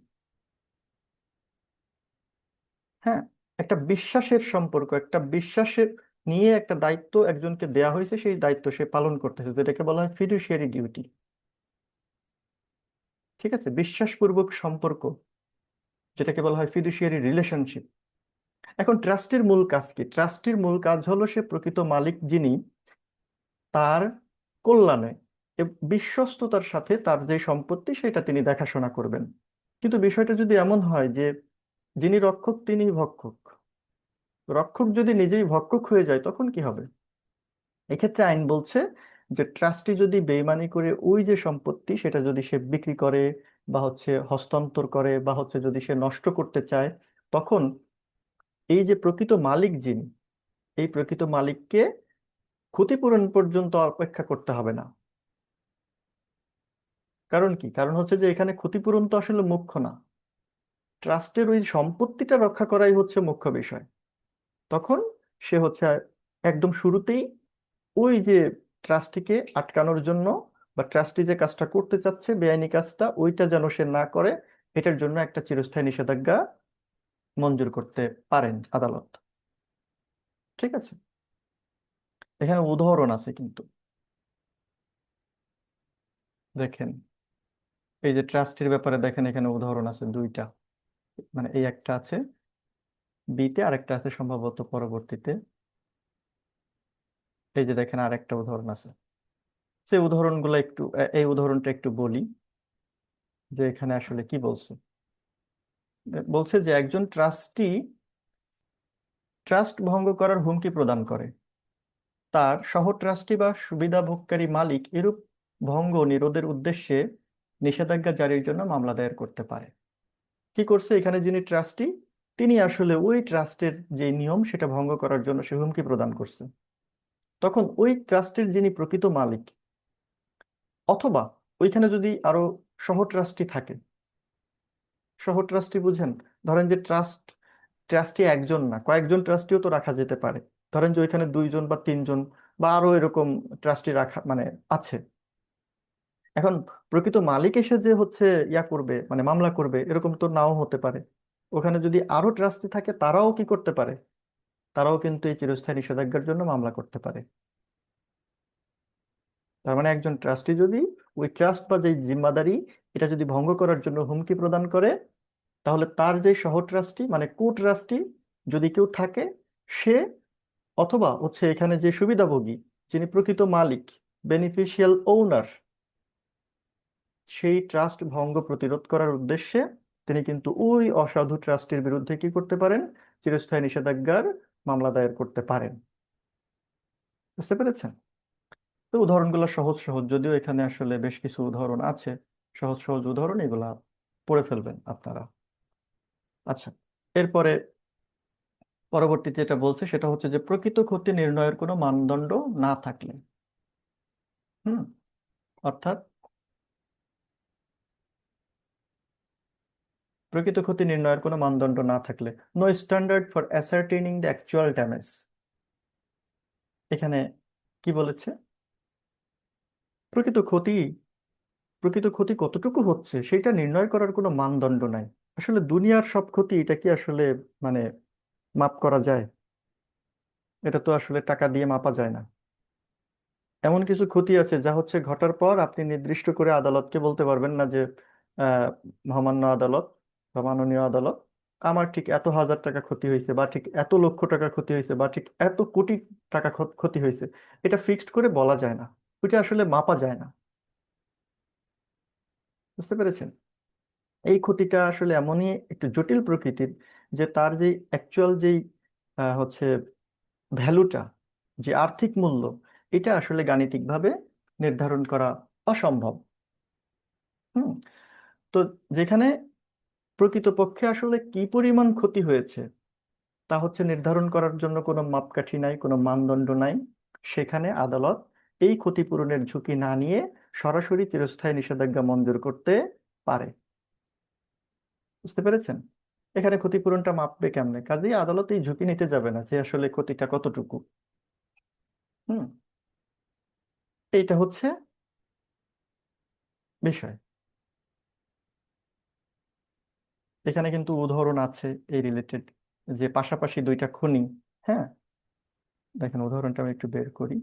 হ্যাঁ, একটা বিশ্বাসের সম্পর্ক, একটা বিশ্বাসের নিয়ে একটা দায়িত্ব একজনকে দেয়া হয়েছে, সেই দায়িত্ব সে পালন করতেছে, যেটাকে বলা হয় ফিডুশিয়ারি ডিউটি। ঠিক আছে, বিশ্বাসপূর্বক সম্পর্ক, যেটাকে বলা হয় ফিডুশিয়ারি রিলেশনশিপ। এখন ট্রাস্টির মূল কাজ কি? ট্রাস্টির মূল কাজ হলো সে প্রকৃত মালিক যিনি, তার কল্যাণে বিশ্বস্ততার সাথে তার যে সম্পত্তি সেটা তিনি দেখাশোনা করবেন। কিন্তু বিষয়টা যদি এমন হয় যে যিনি রক্ষক তিনি ভক্ষক, রক্ষক যদি নিজেই ভক্ষক হয়ে যায়, তখন কি হবে? এক্ষেত্রে আইন বলছে যে ট্রাস্টি যদি বেইমানি করে ওই যে সম্পত্তি সেটা যদি সে বিক্রি করে বা হচ্ছে হস্তান্তর করে বা হচ্ছে যদি সে নষ্ট করতে চায়, তখন এই যে প্রকৃত মালিক যিনি, এই প্রকৃত মালিককে ক্ষতিপূরণ পর্যন্ত অপেক্ষা করতে হবে না। কারণ কি? কারণ হচ্ছে যে এখানে ক্ষতিপূরণ তো আসলে মুখ্য না, ট্রাস্টের ওই সম্পত্তিটা রক্ষা করাই হচ্ছে মুখ্য বিষয়। তখন সে হচ্ছে একদম শুরুতেই ওই যে ট্রাস্টিকে আটকানোর জন্য, বা ট্রাস্টি যে কাজটা করতে চাচ্ছে বেআইনি কাজটা, ওইটা যেন সে না করে, এটার জন্য একটা চিরস্থায়ী নিষেধাজ্ঞা মঞ্জুর করতে পারেন আদালত। ঠিক আছে, এখানে উদাহরণ আছে কিন্তু, দেখেন এই যে ট্রাস্টির ব্যাপারে দেখেন, এখানে উদাহরণ আছে দুইটা, মানে এই একটা আছে বিতে, আরেকটা আছে সম্ভবত পরবর্তীতে। এই যে দেখেন আরেকটা উদাহরণ আছে। সেই উদাহরণগুলো একটু এই উদাহরণটা একটু বলি, যে এখানে আসলে কি বলছে। বলছে যে একজন ট্রাস্টি ট্রাস্ট ভঙ্গ করার হুমকি প্রদান করে, তার সহ ট্রাস্টি বা সুবিধাভোগকারী মালিক এরূপ ভঙ্গ নিরোধের উদ্দেশ্যে নিষেধাজ্ঞা জারির জন্য মামলা দায়ের করতে পারে। কি করছে এখানে যিনি ট্রাস্টি, তিনি আসলে ওই ট্রাস্টের যে নিয়ম সেটা ভঙ্গ করার জন্য সে হুমকি প্রদান করছে। তখন ওই ট্রাস্টের যিনি প্রকৃত মালিক, অথবা ওইখানে যদি আরো সহ ট্রাস্টি থাকে, সহ ট্রাস্টি বুঝেন, ধরেন যে ট্রাস্টি একজন না, কয়েকজন ট্রাস্টিও তো রাখা যেতে পারে। ধরেন যে ওইখানে 2 জন বা 3 জন বা আরো এরকম ট্রাস্টি রাখা মানে আছে। এখন প্রকৃত মালিক এসে যে হচ্ছে ইয়া করবে, মানে মামলা করবে, এরকম তো নাও হতে পারে। ওখানে যদি আরো ট্রাস্টি থাকে, তারাও কি করতে পারে? তারাও কিন্তু এই চিরস্থায়ী নিষেধাজ্ঞার জন্য মামলা করতে পারে। তার মানে একজন ট্রাস্টি যদি ওই ট্রাস্ট বা যে জিম্মাদারি, এটা যদি ভঙ্গ করার জন্য হুমকি প্রদান করে, তাহলে তার যে সহ ট্রাস্টি মানে কো ট্রাস্টি যদি কেউ থাকে, সে অথবা হচ্ছে এখানে যে সুবিধাভোগী, যিনি প্রকৃত মালিক, বেনিফিশিয়াল ওনার, সেই ট্রাস্ট ভঙ্গ প্রতিরোধ করার উদ্দেশ্যে তিনি কিন্তু ওই অসাধু ট্রাস্টির বিরুদ্ধে কি করতে পারেন? চিরস্থায়ী নিষেধাজ্ঞার মামলা দায়ের করতে পারেন। বুঝতে পেরেছেন? তো উদাহরণগুলো সহজ সহজ, যদিও এখানে আসলে বেশ কিছু উদাহরণ আছে, সহজ সহজ উদাহরণ, এগুলা পড়ে ফেলবেন আপনারা। আচ্ছা, এরপরে পরবর্তীতে যেটা বলছে সেটা হচ্ছে যে প্রকৃত ক্ষতি নির্ণয়ের কোনো মানদণ্ড না থাকলে। হুম অর্থাৎ প্রকৃত ক্ষতি নির্ণয়ের কোনো মানদণ্ড না থাকলে, no standard for ascertaining the actual damage. এখানে কি বলেছে? প্রকৃত ক্ষতি, প্রকৃত ক্ষতি কতটুকু হচ্ছে সেটা নির্ণয় করার কোনো মানদণ্ড নাই। আসলে দুনিয়ার সব ক্ষতি এটা কি আসলে মানে মাপ করা যায়? এটা তো আসলে টাকা দিয়ে মাপা যায় না। এমন কিছু ক্ষতি আছে যা হচ্ছে ঘটার পর আপনি নির্দিষ্ট করে আদালতকে বলতে পারবেন না যে আহ, মহামান্য আদালত বা মাননীয় আদালত, আমার ঠিক এত হাজার টাকা ক্ষতি হয়েছে, বা ঠিক এত লক্ষ টাকা ক্ষতি হয়েছে, বা ঠিক এত কোটি টাকা ক্ষতি হয়েছে, এটা ফিক্সড করে বলা যায় না। ওইটা আসলে মাপা যায় না। বুঝতে পেরেছেন? এই ক্ষতিটা আসলে এমনই একটু জটিল প্রকৃতির, যে তার যে অ্যাকচুয়াল যেই হচ্ছে ভ্যালুটা, যে আর্থিক মূল্য, এটা আসলে গাণিতিকভাবে নির্ধারণ করা অসম্ভব। হুম। তো যেখানে প্রকৃতপক্ষে আসলে কি পরিমাণ ক্ষতি হয়েছে তা হচ্ছে নির্ধারণ করার জন্য কোনো মাপকাঠি নাই, কোনো মানদণ্ড নাই, সেখানে আদালত এই ক্ষতিপূরণের ঝুঁকি না নিয়ে সরাসরি চিরস্থায়ী নিষেধাজ্ঞা মঞ্জুর করতে পারে। বুঝতে পেরেছেন? এখানে ক্ষতিপূরণটা মাপবে কেমনে? কাজেই আদালত এই ঝুঁকি নিতে যাবে না যে আসলে ক্ষতিটা কতটুকু। হুম। এইটা হচ্ছে বিষয়। এখানে কিন্তু উদাহরণ আছে এই রিলেটেড, যে পাশাপাশি দুইটা খনি। হ্যাঁ, দেখেন উদাহরণটা আমি একটু বের করি।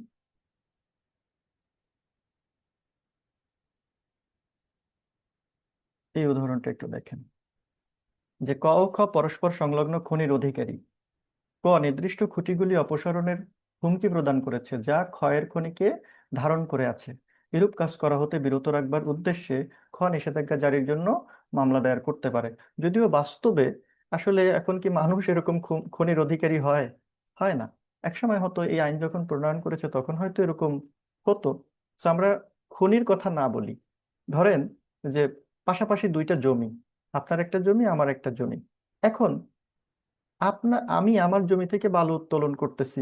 এই উদাহরণটা একটু দেখেন, যে ক ও খ পরস্পর সংলগ্ন খনির অধিকারী। ক নির্দিষ্ট খুঁটিগুলি অপসারণের হুমকি প্রদান করেছে যা ক্ষয়ের খনিকে ধারণ করে আছে। এরূপ কাজ করা হতে বিরত রাখবার উদ্দেশ্যে খ নিষেধাজ্ঞা জারির জন্য মামলা দায়ের করতে পারে। যদিও বাস্তবে আসলে এখন কি মানুষ এরকম খনির অধিকারী হয়? হয় না। একসময় হয়তো এই আইন যখন প্রণয়ন করেছে তখন হয়তো এরকম হতো। তো আমরা খনির কথা না বলি, ধরেন যে পাশাপাশি দুইটা জমি, আপনার একটা জমি আমার একটা জমি। এখন আমি আমার জমি থেকে বালু উত্তোলন করতেছি।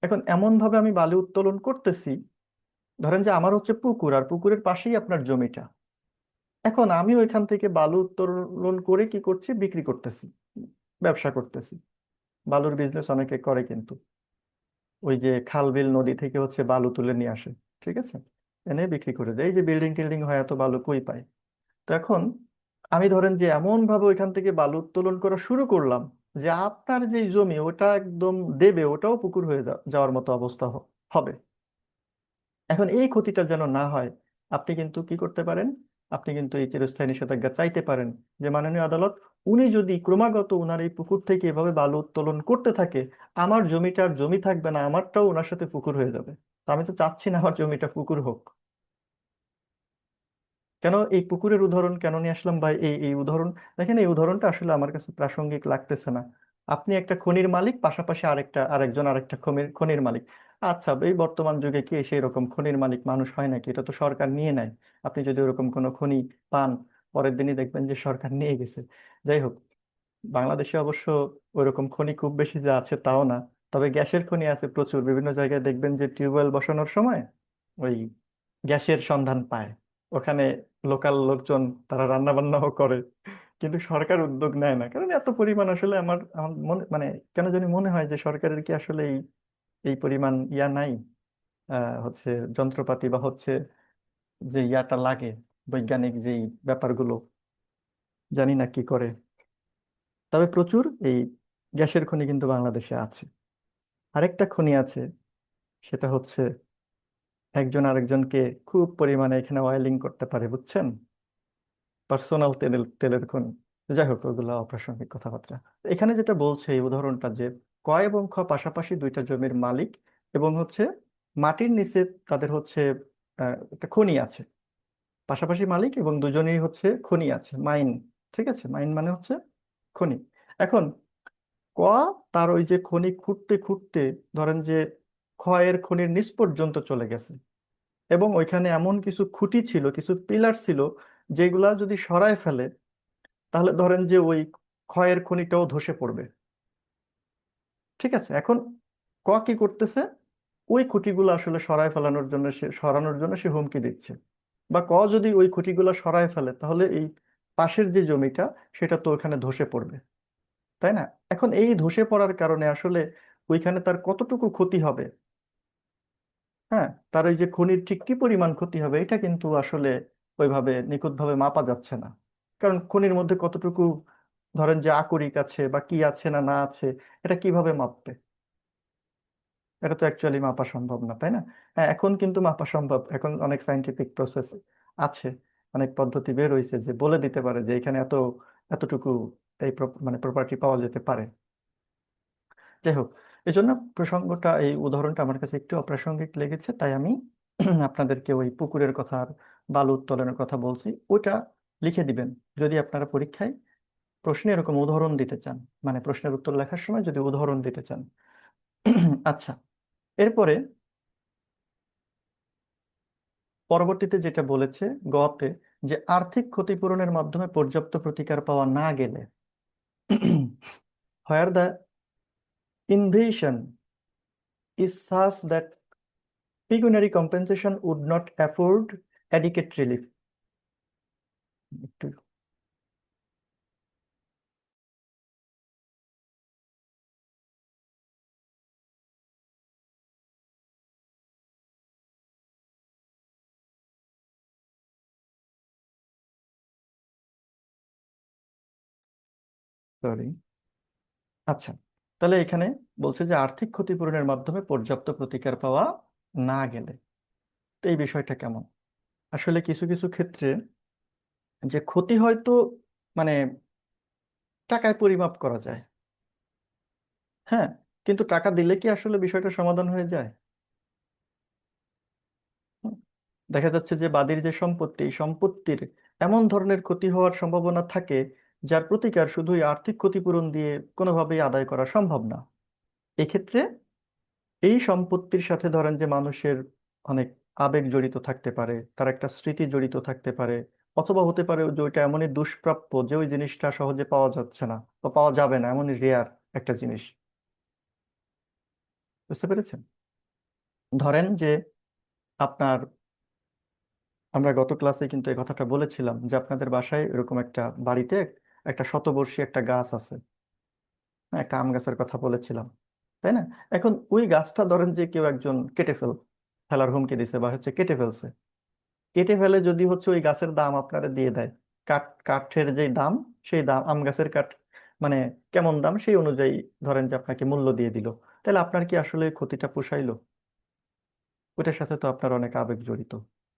এখন এমন ভাবে আমি বালু উত্তোলন করতেছি, ধরেন যে আমার হচ্ছে পুকুর, আর পুকুরের পাশেই আপনার জমিটা। এখন আমি ওইখান থেকে বালু উত্তোলন করে কি করছি, বিক্রি করতেছি, ব্যবসা করতেছি। বালুর বিজনেস অনেকে করে কিন্তু, ওই যে খাল বিল নদী থেকে হচ্ছে বালু তুলে নিয়ে আসে, ঠিক আছে, এনে বিক্রি করে দেয়। এই যে বিল্ডিং টিল্ডিং হয়, এত বালু কই পায়? তো এখন আমি ধরেন যে এমন ভাবে ওইখান থেকে বালু উত্তোলন করা শুরু করলাম, যে আপনার যে জমি ওটা একদম দেবে, ওটাও পুকুর হয়ে যাওয়ার মতো অবস্থা হবে। এখন এই ক্ষতিটা যেন না হয়, আপনি কিন্তু কি করতে পারেন? আপনি কিন্তু এই চিরস্থায়ী নিষেধাজ্ঞা চাইতে পারেন, যে মাননীয় আদালত, উনি যদি ক্রমাগত উনার এই পুকুর থেকে এভাবে বালু উত্তোলন করতে থাকে, আমার জমিটার জমি থাকবে না, আমারটাও ওনার সাথে পুকুর হয়ে যাবে। তো আমি তো চাচ্ছি না আমার জমিটা পুকুর হোক। কেন এই পুকুরের উদাহরণ কেন নিয়ে আসলাম ভাই? এই এই উদাহরণ, দেখেন এই উদাহরণটা আসলে আমার কাছে প্রাসঙ্গিক লাগতেছে না। আপনি একটা খনির মালিক, পাশাপাশি আরেকজন আরেকটা খনির খনির মালিক। আচ্ছা, এই বর্তমান যুগে কি সেই রকম খনির মালিক মানুষ হয় নাকি? এটা তো সরকার নিয়ে নেয়। আপনি যদি ওরকম কোনো খনি পান, পরের দিনই দেখবেন যে সরকার নিয়ে গেছে। যাই হোক, বাংলাদেশে অবশ্য ওইরকম খনি খুব বেশি যে আছে তাও না। তবে গ্যাসের খনি আছে প্রচুর। বিভিন্ন জায়গায় দেখবেন যে টিউবওয়েল বসানোর সময় ওই গ্যাসের সন্ধান পায়। ওখানে লোকাল লোকজন তারা রান্না বান্নাও করে, কিন্তু সরকার উদ্যোগ নেয় না, কারণ এত পরিমাণ আসলে আমার আমার মনে মানে কেন জানি মনে হয় যে সরকারের কি আসলে এই এই পরিমাণ ইয়া নাই, হচ্ছে যন্ত্রপাতি, বা হচ্ছে যে ইয়াটা লাগে, বৈজ্ঞানিক যেই ব্যাপারগুলো, জানি না কি করে। তবে প্রচুর এই গ্যাসের খনি কিন্তু বাংলাদেশে আছে। আরেকটা খনি আছে, সেটা হচ্ছে একজন আরেকজনকে খুব পরিমাণে এখানে অয়েলিং করতে পারে, বুঝছেন? পার্সোনাল তেলের খনি। যাই হোক, ওগুলো অপ্রাসঙ্গিক কথাবার্তা। এখানে যেটা বলছে এই উদাহরণটা, যে ক এবং খ পাশাপাশি দুইটা জমির মালিক, এবং হচ্ছে মাটির নিচে তাদের হচ্ছে একটা খনি আছে, পাশাপাশি মালিক এবং দুজনেই হচ্ছে খনি আছে, মাইন। ঠিক আছে, মাইন মানে হচ্ছে খনি। এখন ক তার ওই যে খনি খুঁড়তে খুঁড়তে, ধরেন যে ক্ষয়ের খনির নিচ পর্যন্ত চলে গেছে, এবং ওইখানে এমন কিছু খুঁটি ছিল, কিছু পিলার ছিল, যেগুলা যদি সরায় ফেলে, তাহলে ধরেন যে ওই ক্ষয়ের খনিটাও ধসে পড়বে। ঠিক আছে, এখন ক কি করতেছে? ওই খুঁটিগুলো আসলে সরানোর জন্য সে হুমকি দিচ্ছে। বা ক যদি ওই খুঁটিগুলো সরায় ফেলে, তাহলে এই পাশের যে জমিটা, সেটা তো ওখানে ধসে পড়বে, তাই না? এখন এই ধসে পড়ার কারণে আসলে ওইখানে তার কতটুকু ক্ষতি হবে, হ্যাঁ, তার ওই যে খনির ঠিক কি পরিমাণ ক্ষতি হবে, এটা কিন্তু আসলে ওইভাবে নিখুঁতভাবে মাপা যাচ্ছে না। কারণ খনির মধ্যে কতটুকু, ধরেন যে আকরিক আছে বা কি আছে না না আছে, এটা কিভাবে মাপবে? এটা তো অ্যাকচুয়ালি মাপা সম্ভব না, তাই না? হ্যাঁ, এখন কিন্তু মাপা সম্ভব, এখন অনেক সাইন্টিফিক প্রসেস আছে, অনেক পদ্ধতি বের হয়েছে যে বলে দিতে পারে যে এখানে এতটুকু এই মানে প্রপার্টি পাওয়া যেতে পারে। যাই হোক, এই জন্য প্রসঙ্গটা, এই উদাহরণটা আমার কাছে একটু অপ্রাসঙ্গিক লেগেছে, তাই আমি আপনাদেরকে ওই পুকুরের কথা আর বালু উত্তোলনের কথা বলছি, ওইটা লিখে দিবেন যদি আপনারা পরীক্ষায় প্রশ্নে এরকম উদাহরণ দিতে চান, মানে প্রশ্নের উত্তর লেখার সময় যদি উদাহরণ দিতে চান। আচ্ছা, এরপরে পরবর্তীতে যেটা বলেছে গতে, যে আর্থিক ক্ষতিপূরণের মাধ্যমে পর্যাপ্ত প্রতিকার পাওয়া না গেলে where the invasion is such that pecuniary compensation would not afford adequate relief. একটু সরি। আচ্ছা, তাহলে এখানে বলছে যে আর্থিক ক্ষতিপূরণের মাধ্যমে পর্যাপ্ত প্রতিকার পাওয়া না গেলে, তো এই বিষয়টা কেমন? আসলে কিছু কিছু ক্ষেত্রে যে ক্ষতি হয়তো মানে টাকায় পরিমাপ করা যায়, হ্যাঁ, কিন্তু টাকা দিলে কি আসলে বিষয়টা সমাধান হয়ে যায়? হুম। দেখা যাচ্ছে যে বাদীর যে সম্পত্তি, এই সম্পত্তির এমন ধরনের ক্ষতি হওয়ার সম্ভাবনা থাকে যার প্রতিকার শুধুই আর্থিক ক্ষতিপূরণ দিয়ে কোনোভাবেই আদায় করা সম্ভব না। এক্ষেত্রে এই সম্পত্তির সাথে ধরেন যে মানুষের অনেক আবেগ জড়িত থাকতে পারে, তার একটা স্মৃতি জড়িত থাকতে পারে, অথবা হতে পারে যে ওইটা এমনই দুষ্প্রাপ্য যে ওই জিনিসটা সহজে পাওয়া যাচ্ছে না বা পাওয়া যাবে না, এমনই রেয়ার একটা জিনিস। বুঝতে পেরেছেন? ধরেন যে আপনার, আমরা গত ক্লাসে কিন্তু এই কথাটা বলেছিলাম যে আপনাদের বাসায় এরকম একটা বাড়িতে একটা শতবর্ষী একটা গাছ আছে, হ্যাঁ, একটা আম গাছের কথা বলেছিলাম, তাই না? এখন ওই গাছটা ধরেন যে কেউ একজন ফেলার হুমকি দিছে বা হচ্ছে কেটে ফেলছে। কেটে ফেলে যদি হচ্ছে ওই গাছের দাম আপনারা দিয়ে দেয়, কাঠের যে দাম, সেই দাম আম গাছের কাঠ মানে কেমন দাম সেই অনুযায়ী ধরেন যে আপনাকে মূল্য দিয়ে দিল, তাহলে আপনার কি আসলে ক্ষতিটা পোষাইলো? ওইটার সাথে তো আপনার অনেক আবেগ জড়িত,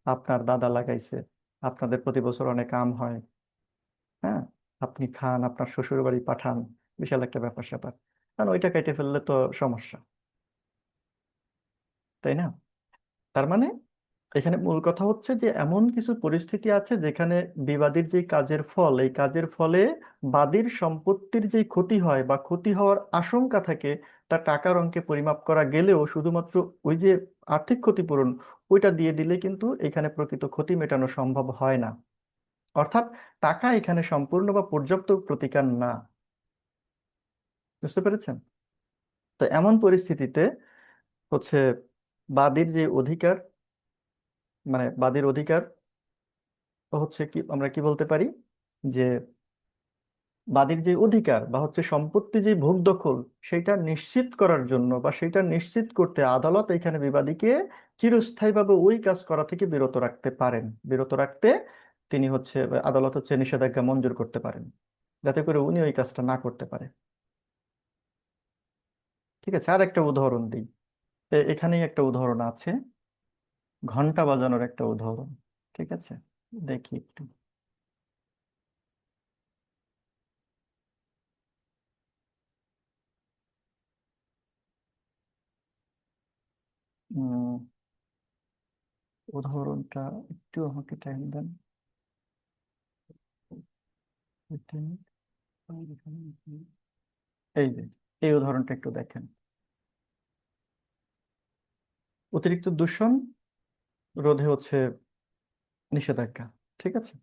আপনার দাদা লাগাইছে, আপনাদের প্রতি বছর অনেক আম হয়, হ্যাঁ, আপনি খান, আপনার শ্বশুর বাড়ি পাঠান, বিশাল একটা ব্যাপার স্যাপার, কারণ ওইটা কেটে ফেললে তো সমস্যা, তাই না? তার মানে এখানে মূল কথা হচ্ছে যে এমন কিছু পরিস্থিতি আছে যেখানে বিবাদীর যে কাজের ফল, এই কাজের ফলে বাদীর সম্পত্তির যে ক্ষতি হয় বা ক্ষতি হওয়ার আশঙ্কা থাকে, তা টাকার অঙ্কে পরিমাপ করা গেলেও শুধুমাত্র ওই যে আর্থিক ক্ষতিপূরণ ওইটা দিয়ে দিলে কিন্তু এখানে প্রকৃত ক্ষতি মেটানো সম্ভব হয় না। অর্থাৎ টাকা এখানে সম্পূর্ণ বা পর্যাপ্ত প্রতিকার না। বুঝতে পেরেছেন? তো এমন পরিস্থিতিতে হচ্ছে বাদীর যে অধিকার, মানে বাদীর অধিকার হচ্ছে কি, আমরা কি বলতে পারি যে বাদীর যে অধিকার বা হচ্ছে সম্পত্তি যে ভোগ দখল, সেটা নিশ্চিত করার জন্য বা সেটা নিশ্চিত করতে আদালত এখানে বিবাদীকে চিরস্থায়ীভাবে ওই কাজ করা থেকে বিরত রাখতে পারেন, বিরত রাখতে তিনি হচ্ছে আদালত হচ্ছে নিষেধাজ্ঞা মঞ্জুর করতে পারেন, যাতে করে উনি ওই কাজটা না করতে পারে। ঠিক আছে, আর একটা উদাহরণ দিই। এখানেই একটা উদাহরণ আছে, ঘন্টা বাজানোর একটা উদাহরণ। ঠিক আছে, দেখি একটু। উম, উদাহরণটা একটু আমাকে টাইম দেন। এই যে এই উদাহরণটা একটু দেখেন, অতিরিক্ত দূষণ রোধে হচ্ছে নিষেধাজ্ঞা। ঠিক আছে,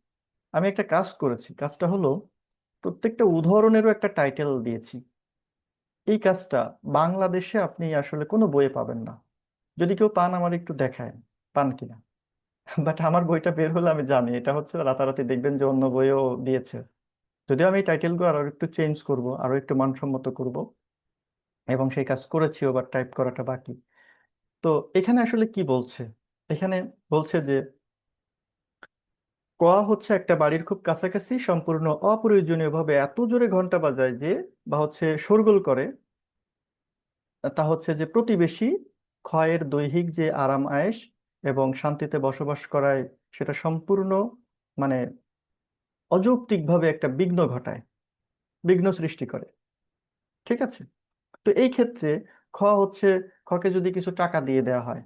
আমি একটা কাজ করেছি, কাজটা হলো প্রত্যেকটা উদাহরণেরও একটা টাইটেল দিয়েছি। এই কাজটা বাংলাদেশে আপনি আসলে কোনো বইয়ে পাবেন না, যদি কেউ পান আমার একটু দেখায়, পান কিনা। বাট আমার বইটা বের হলে আমি জানি এটা হচ্ছে রাতারাতি দেখবেন যে অন্য বইও দিয়েছে, যদিও আমি টাইটেলগুলো আরো একটু চেঞ্জ করব, আরো একটু মানসম্মত করব, এবং সেই কাজ করেছিও, বা টাইপ করাটা বাকি। তো এখানে আসলে কি বলছে, এখানে বলছে যে ক হচ্ছে একটা বাড়ির খুব কাছাকাছি সম্পূর্ণ অপ্রয়োজনীয়ভাবে এত জোরে ঘন্টা বাজায় যে, বা হচ্ছে শোরগোল করে, তা হচ্ছে যে প্রতিবেশী ক্ষয়ের দৈহিক যে আরাম আয়েশ এবং শান্তিতে বসবাস করায় সেটা সম্পূর্ণ মানে অযৌক্তিকভাবে একটা বিঘ্ন ঘটায়। বিঘ্ন সৃষ্টি করে। ঠিক আছে? তো এই ক্ষেত্রে হচ্ছে, খকে যদি কিছু টাকা দিয়ে দেওয়া হয়,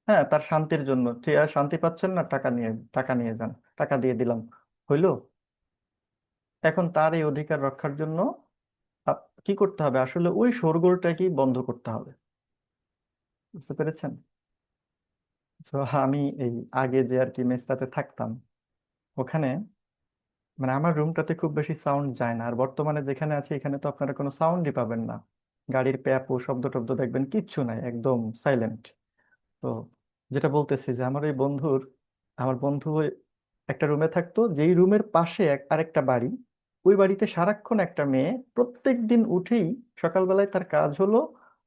হ্যাঁ, তার শান্তির জন্য, ঠিক আছে, শান্তি পাচ্ছেন না, টাকা নিয়ে যান, টাকা দিয়ে দিলাম, হইলো। এখন তার এই অধিকার রক্ষার জন্য কি করতে হবে, আসলে ওই শোরগোলটাকেই বন্ধ করতে হবে। বুঝতে পেরেছেন? তো আমি এই আগে যে আর কি মেসটাতে থাকতাম, ওখানে মানে আমার রুমটাতে খুব বেশি সাউন্ড যায় না, আর বর্তমানে যেখানে আছি এখানে তো আপনারা কোনো সাউন্ডই পাবেন না। গাড়ির প্যাপো শব্দ টব্দ দেখবেন কিচ্ছু নাই, একদম সাইলেন্ট। তো যেটা বলতেছি যে আমার বন্ধু ওই একটা রুমে থাকতো, যেই রুমের পাশে আরেকটা বাড়ি। ওই বাড়িতে সারাক্ষণ একটা মেয়ে প্রত্যেক দিন উঠেই সকালবেলায় তার কাজ হলো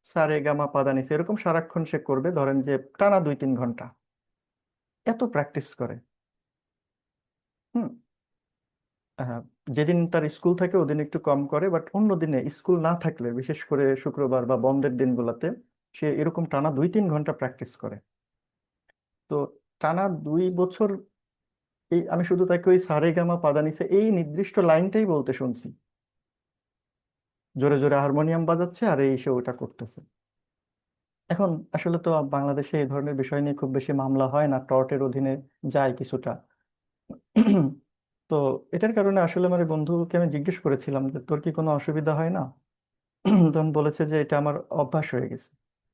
সারে গামা পাদানিসা এরকম সারাক্ষণ সে করবে, ধরেন যে টানা 2-3 ঘন্টা এত প্র্যাকটিস করে। হুম। আহ, যেদিন তার স্কুল থাকে ওদিন একটু কম করে, বাট অন্য দিনে স্কুল না থাকলে, বিশেষ করে শুক্রবার বা বন্ধের দিনগুলোতে, সে এরকম টানা 2-3 ঘন্টা প্র্যাকটিস করে। তো টানা 2 বছর এই আমি শুধু তাকে ওই সারে গামা পাদানিসা এই নির্দিষ্ট লাইনটাই বলতে শুনছি, জোরে জোরে হারমোনিয়াম বাজাচ্ছে আর এই সে ওটা করতেছে। এখন আসলে তো বাংলাদেশে এই ধরনের বিষয় নিয়ে খুব বেশি মামলা হয় না, টর্টের অধীনে যায় কিছুটা। তো এটার কারণে আসলে আমার এই বন্ধুকে আমি জিজ্ঞেস করেছিলাম যে তোর কি কোনো অসুবিধা হয় না? তখন বলেছে যে এটা আমার অভ্যাস হয়ে গেছে।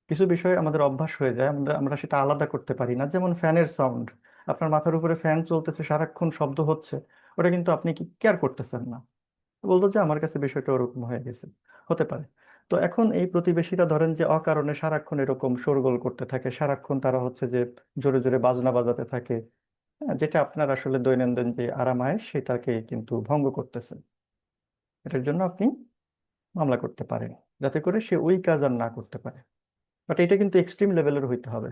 কিছু বিষয় আমাদের অভ্যাস হয়ে যায়, আমরা আমরা সেটা আলাদা করতে পারি না, যেমন ফ্যানের সাউন্ড। আপনার মাথার উপরে ফ্যান চলতেছে, সারাক্ষণ শব্দ হচ্ছে, ওটা কিন্তু আপনি কি কেয়ার করতেছেন না। বলতো যে আমার কাছে বিষয়টা ওরকম হয়ে গেছে, হতে পারে। তো এখন এই প্রতিবেশীরা ধরেন যে অকারণে সারাক্ষণ এরকম শোরগোল করতে থাকে, সারাক্ষণ তারা হচ্ছে যে জোরে জোরে বাজনা বাজাতে থাকে, হ্যাঁ, যেটা আপনার আসলে দৈনন্দিন যে আরামায়েশ সেটাকে কিন্তু ভঙ্গ করতেছে। এটার জন্য আপনি মামলা করতে পারেন, যাতে করে সে ওই কাজ আর না করতে পারে। বাট এটা কিন্তু এক্সট্রিম লেভেলের হইতে হবে।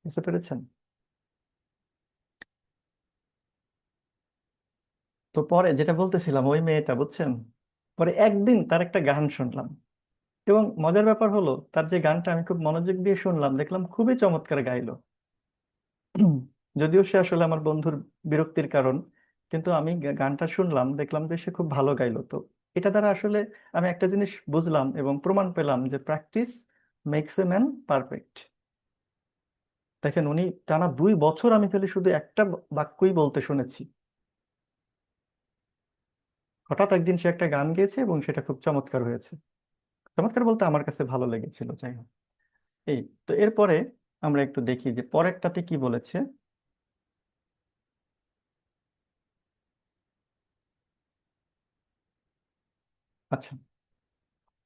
বুঝতে পেরেছেন? তো পরে যেটা বলতেছিলাম, ওই মেয়েটা বুঝছেন, পরে একদিন তার একটা গান শুনলাম, এবং মজার ব্যাপার হলো তার যে গানটা আমি খুব মনোযোগ দিয়ে শুনলাম, দেখলাম খুবই চমৎকার গাইলো। যদিও সে আসলে আমার বন্ধুর বিরক্তির কারণ, কিন্তু আমি গানটা শুনলাম, দেখলাম যে সে খুব ভালো গাইলো। তো এটা দ্বারা আসলে আমি একটা জিনিস বুঝলাম এবং প্রমাণ পেলাম যে practice makes a man perfect. দেখেন, উনি টানা 2 বছর আমি খালি শুধু একটা বাক্যই বলতে শুনেছি, হঠাৎ একদিন সে একটা গান গেয়েছে এবং সেটা খুব চমৎকার হয়েছে। চমৎকার বলতে আমার কাছে ভালো লেগেছিল, যাই হোক। এই তো এরপরে আমরা একটু দেখি যে পরেরটাতে কি বলেছে। আচ্ছা,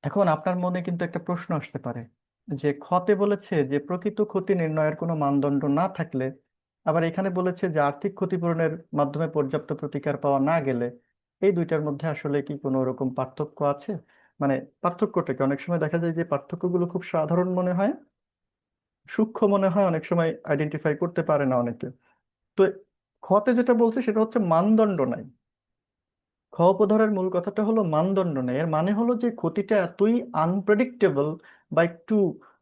এখন আপনার মনে কিন্তু একটা প্রশ্ন আসতে পারে যে ক্ষতে বলেছে যে প্রকৃত ক্ষতি নির্ণয়ের কোনো মানদণ্ড না থাকলে, আবার এখানে বলেছে যে আর্থিক ক্ষতিপূরণের মাধ্যমে পর্যাপ্ত প্রতিকার পাওয়া না গেলে, এই দুইটার মধ্যে আসলে কি কোনো রকম পার্থক্য আছে? মানে পার্থক্যটা কি? অনেক সময় দেখা যায় যে পার্থক্যগুলো খুব সাধারণ মনে হয়, সূক্ষ্ম মনে হয়, অনেক সময় আইডেন্টিফাই করতে পারে না অনেকে। তো ক্ষতে যেটা বলছে সেটা হচ্ছে মানদণ্ড নাই। খ উপধারার মূল কথাটা হলো মানদণ্ড নেই, এর মানে হলো যে ক্ষতিটা এতই আনপ্রেডিক্টেবল বা একটু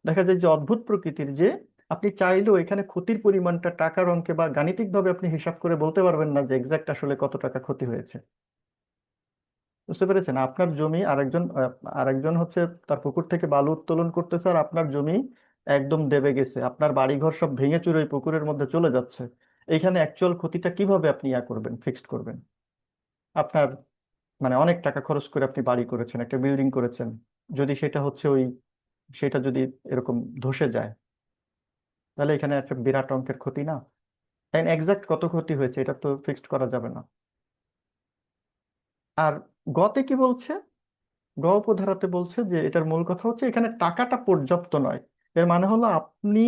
দেখা যায় যে অদ্ভুত প্রকৃতির, যে আপনি চাইলেও এখানে ক্ষতির পরিমাণটা টাকার অঙ্কে বা গাণিতিকভাবে আপনি হিসাব করে বলতে পারবেন না যে এক্সাক্ট আসলে কত টাকা ক্ষতি হয়েছে। বুঝতে পেরেছেন? আপনার জমি আরেকজন হচ্ছে তার পুকুর থেকে বালু উত্তোলন করতেছে, আর আপনার জমি একদম দেবে গেছে, আপনার বাড়িঘর সব ভেঙে চুরে ওই পুকুরের মধ্যে চলে যাচ্ছে। এইখানে অ্যাকচুয়াল ক্ষতিটা কিভাবে আপনি করবেন, ফিক্সড করবেন? আপনার মানে অনেক টাকা খরচ করে আপনি বাড়ি করেছেন, একটা বিল্ডিং করেছেন, যদি সেটা হচ্ছে সেটা যদি এরকম ধসে যায়, তাহলে এখানে একটা বিরাট অঙ্কের ক্ষতি না? এক্সাক্ট কত ক্ষতি হয়েছে এটা তো ফিক্সড করা যাবে না। আর গতে কি বলছে? গ উপধারাতে বলছে যে এটার মূল কথা হচ্ছে এখানে টাকাটা পর্যাপ্ত নয়। এর মানে হলো আপনি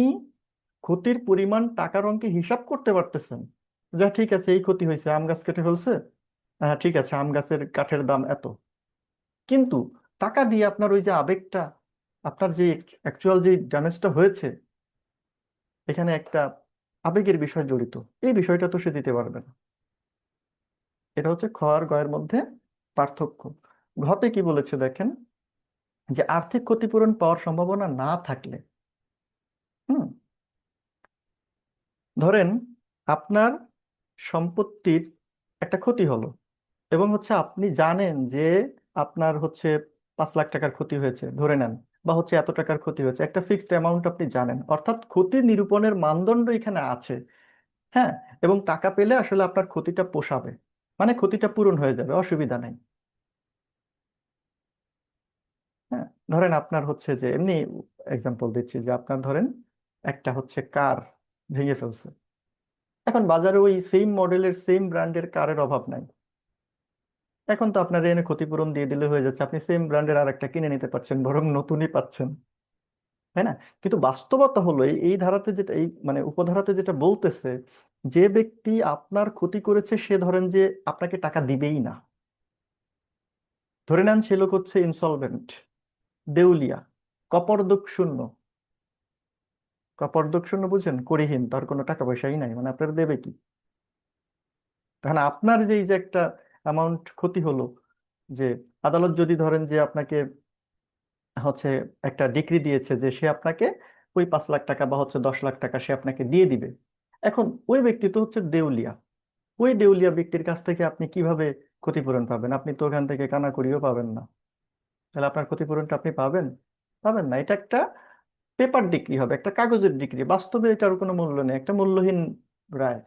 ক্ষতির পরিমাণ টাকার অঙ্কে হিসাব করতে পারতেছেন, যা ঠিক আছে এই ক্ষতি হয়েছে, আম গাছ কেটে ফেলছে, হ্যাঁ ঠিক আছে, আম গাছের কাঠের দাম এত। কিন্তু টাকা দিয়ে আপনার ওই যে আবেগটা, আপনার যে অ্যাকচুয়াল যে ড্যামেজটা হয়েছে, এখানে একটা আবেগের বিষয় জড়িত, এই বিষয়টা তো সে দিতে পারবে না। এটা হচ্ছে খ আর গ এর মধ্যে পার্থক্য। ঘতে কি বলেছে দেখেন, যে আর্থিক ক্ষতিপূরণ পাওয়ার সম্ভাবনা না থাকলে, হুম, ধরেন আপনার সম্পত্তির একটা ক্ষতি হলো, এবং হচ্ছে আপনি জানেন যে আপনার হচ্ছে 5 লাখ টাকার ক্ষতি হয়েছে ধরে নেন, বা হচ্ছে এত টাকার ক্ষতি হয়েছে, একটা ফিক্সড অ্যামাউন্ট আপনি জানেন, অর্থাৎ ক্ষতি নিরূপণের মানদণ্ড এখানে আছে। হ্যাঁ, এবং টাকা পেলে আসলে আপনার ক্ষতিটা পোষাবে, মানে ক্ষতিটা পূরণ হয়ে যাবে, অসুবিধা নাই। হ্যাঁ, ধরেন আপনার হচ্ছে যে এমনি এক্সাম্পল দিচ্ছি, যে আপনার ধরেন একটা হচ্ছে কার ভেঙে ফেলছে। এখন বাজারে ওই সেম মডেলের সেম ব্র্যান্ডের কারের অভাব নাই। এখন তো আপনার এনে ক্ষতিপূরণ দিয়ে দিলে হয়ে যাচ্ছে, আপনি সেম ব্র্যান্ডের আর একটা কিনে নিতে পারছেন, বরং নতুনই পাচ্ছেন, তাই না? কিন্তু বাস্তবতা হলো এই ধারাতে যেটা, এই মানে উপধারাতে যেটা বলতেছে, যে ব্যক্তি আপনার ক্ষতি করেছে সে ধরেন যে আপনাকে টাকা দিবেই না। ধরে নেন সে লোক হচ্ছে ইনসলভেন্ট, দেউলিয়া, কপর্দক শূন্য। কপর্দক শূন্য বুঝেন, করিহীন, তার কোনো টাকা পয়সাই নাই, মানে আপনার দেবে কি? তাহলে আপনার যে এই যে একটা অ্যামাউন্ট ক্ষতি হলো, যে আদালত যদি ধরেন যে আপনাকে হচ্ছে একটা ডিক্রি দিয়েছে যে সে আপনাকে ওই 5 লাখ টাকা বা হচ্ছে 10 লাখ টাকা সে আপনাকে দিয়ে দিবে। এখন ওই ব্যক্তি তো হচ্ছে দেউলিয়া, ওই দেউলিয়া ব্যক্তির কাছ থেকে আপনি কিভাবে ক্ষতিপূরণ পাবেন? আপনি তো ওখান থেকে কানাকড়িও পাবেন না। তাহলে আপনার ক্ষতিপূরণটা আপনি পাবেন? পাবেন না। এটা একটা পেপার ডিক্রি হবে, একটা কাগজের ডিক্রি, বাস্তবে এটার কোনো মূল্য নেই, একটা মূল্যহীন রায়।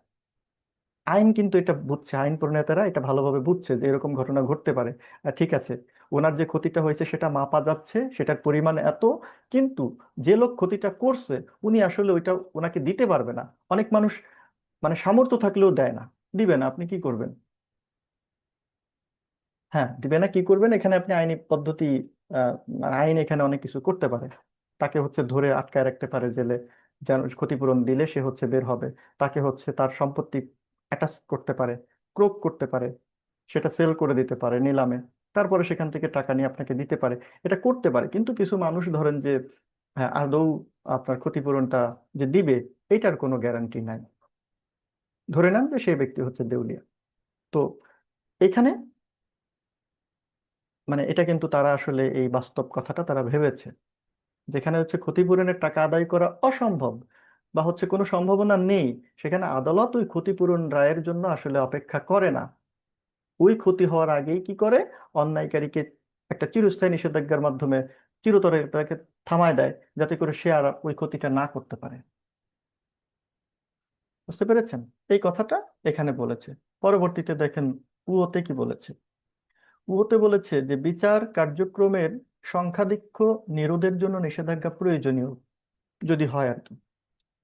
আইন কিন্তু এটা বুঝছে, আইন প্রণেতারা এটা ভালোভাবে বুঝছে যে এরকম ঘটনা ঘটতে পারে। আর ঠিক আছে, ওনার যে ক্ষতিটা হয়েছে সেটা মাপা যাচ্ছে, সেটার পরিমাণ এত, কিন্তু যে লোক ক্ষতিটা করছে উনি আসলে ওইটা ওনাকে দিতে পারবে না। অনেক মানুষ মানে সামর্থ্য থাকলেও দেয় না, দিবে না, আপনি কি করবেন? হ্যাঁ, দিবে না, কি করবেন? এখানে আপনি আইনি পদ্ধতি, মানে আইন এখানে অনেক কিছু করতে পারে। তাকে হচ্ছে ধরে আটকায় রাখতে পারে জেলে, যেন ক্ষতিপূরণ দিলে সে হচ্ছে বের হবে। তাকে হচ্ছে তার সম্পত্তি অ্যাটাচ করতে পারে, ক্রোক করতে পারে, সেটা সেল করে দিতে পারে নিলামে, তারপরে সেখান থেকে টাকা নিয়ে আপনাকে দিতে পারে। এটা করতে পারে, কিন্তু কিছু মানুষ ধরেন যে হ্যাঁ আদৌ আপনার ক্ষতিপূরণটা যে দিবে এটার কোনো গ্যারান্টি নাই। ধরে নেন যে সেই ব্যক্তি হচ্ছে দেউলিয়া। তো এখানে মানে এটা কিন্তু তারা আসলে এই বাস্তব কথাটা তারা ভেবেছে, যেখানে হচ্ছে ক্ষতিপূরণের টাকা আদায় করা অসম্ভব বা হচ্ছে কোনো সম্ভাবনা নেই, সেখানে আদালত ওই ক্ষতিপূরণ রায়ের জন্য আসলে অপেক্ষা করে না। ওই ক্ষতি হওয়ার আগেই কি করে, অন্যায়কারীকে একটা চিরস্থায়ী নিষেধাজ্ঞার মাধ্যমে চিরতরে তাকে থামায় দেয়, যাতে করে সে আর ওই ক্ষতিটা না করতে পারে। বুঝতে পেরেছেন? এই কথাটা এখানে বলেছে। পরবর্তীতে দেখেন উওতে কি বলেছে। উওতে বলেছে যে বিচার কার্যক্রমের সংখ্যাধিক্য নিরোধের জন্য নিষেধাজ্ঞা প্রয়োজনীয় যদি হয় আর কি।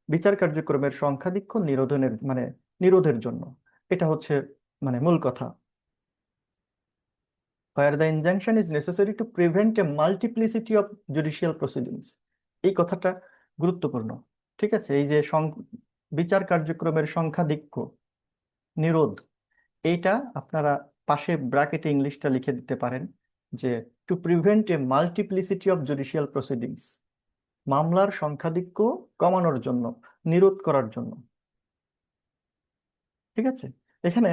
বিচার কার্যক্রমের সংখ্যাধিক্য নিরোধনের মানে নিরোধের জন্য, এটা হচ্ছে মানে মূল কথা। where the injunction is necessary to prevent a multiplicity of judicial proceedings। এই কথাটা গুরুত্বপূর্ণ। ঠিক আছে, এই যে বিচার কার্যক্রমের সংখ্যাধিক্য নিরোধ, এইটা আপনারা পাশে ব্র্যাকেটে ইংলিশটা লিখে দিতে পারেন, যে to prevent A multiplicity of judicial proceedings, মামলার সংখ্যাধিক্য কমানোর জন্য, নিরোধ করার জন্য। ঠিক আছে, এখানে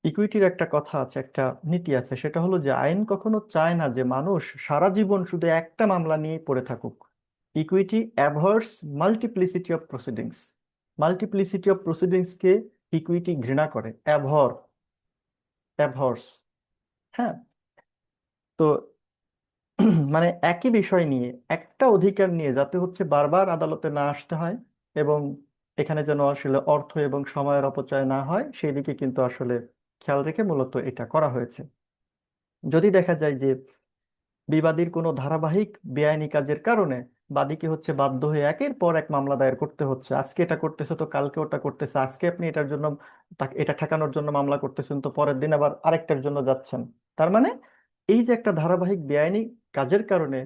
ইকুইটির একটা কথা আছে, একটা নীতি আছে, সেটা হলো যে আইন কখনো চায় না যে মানুষ সারা জীবন শুধু একটা মামলা নিয়েই পড়ে থাকুক। Equity averse multiplicity of proceedings. Multiplicity of প্রসিডিংসকে ইকুইটি ঘৃণা করে, অ্যাভার্স। হ্যাঁ, তো মানে একই বিষয় নিয়ে একটা অধিকার নিয়ে যাতে হচ্ছে বারবার আদালতে না আসতে হয়, এবং এখানে যেন আসলে অর্থ এবং সময়ের অপচয় না হয় সেই দিকে কিন্তু আসলে খেয়াল রেখে মূলত এটা করা হয়েছে। যদি দেখা যায় যে বিবাদীর কোনো ধারাবাহিক বেআইনি কাজের কারণে বাদীকে হচ্ছে বাধ্য হয়ে একের পর এক মামলা দায়ের করতে হচ্ছে, আজকে এটা করতেছে তো কালকে ওটা করতেছে, আজকে আপনি এটার জন্য তাকে এটা ঠেকানোর জন্য মামলা করতেছেন তো পরের দিন আবার আরেকটার জন্য যাচ্ছেন, তার মানে এই যে একটা ধারাবাহিক বেআইনি কাজের কারণে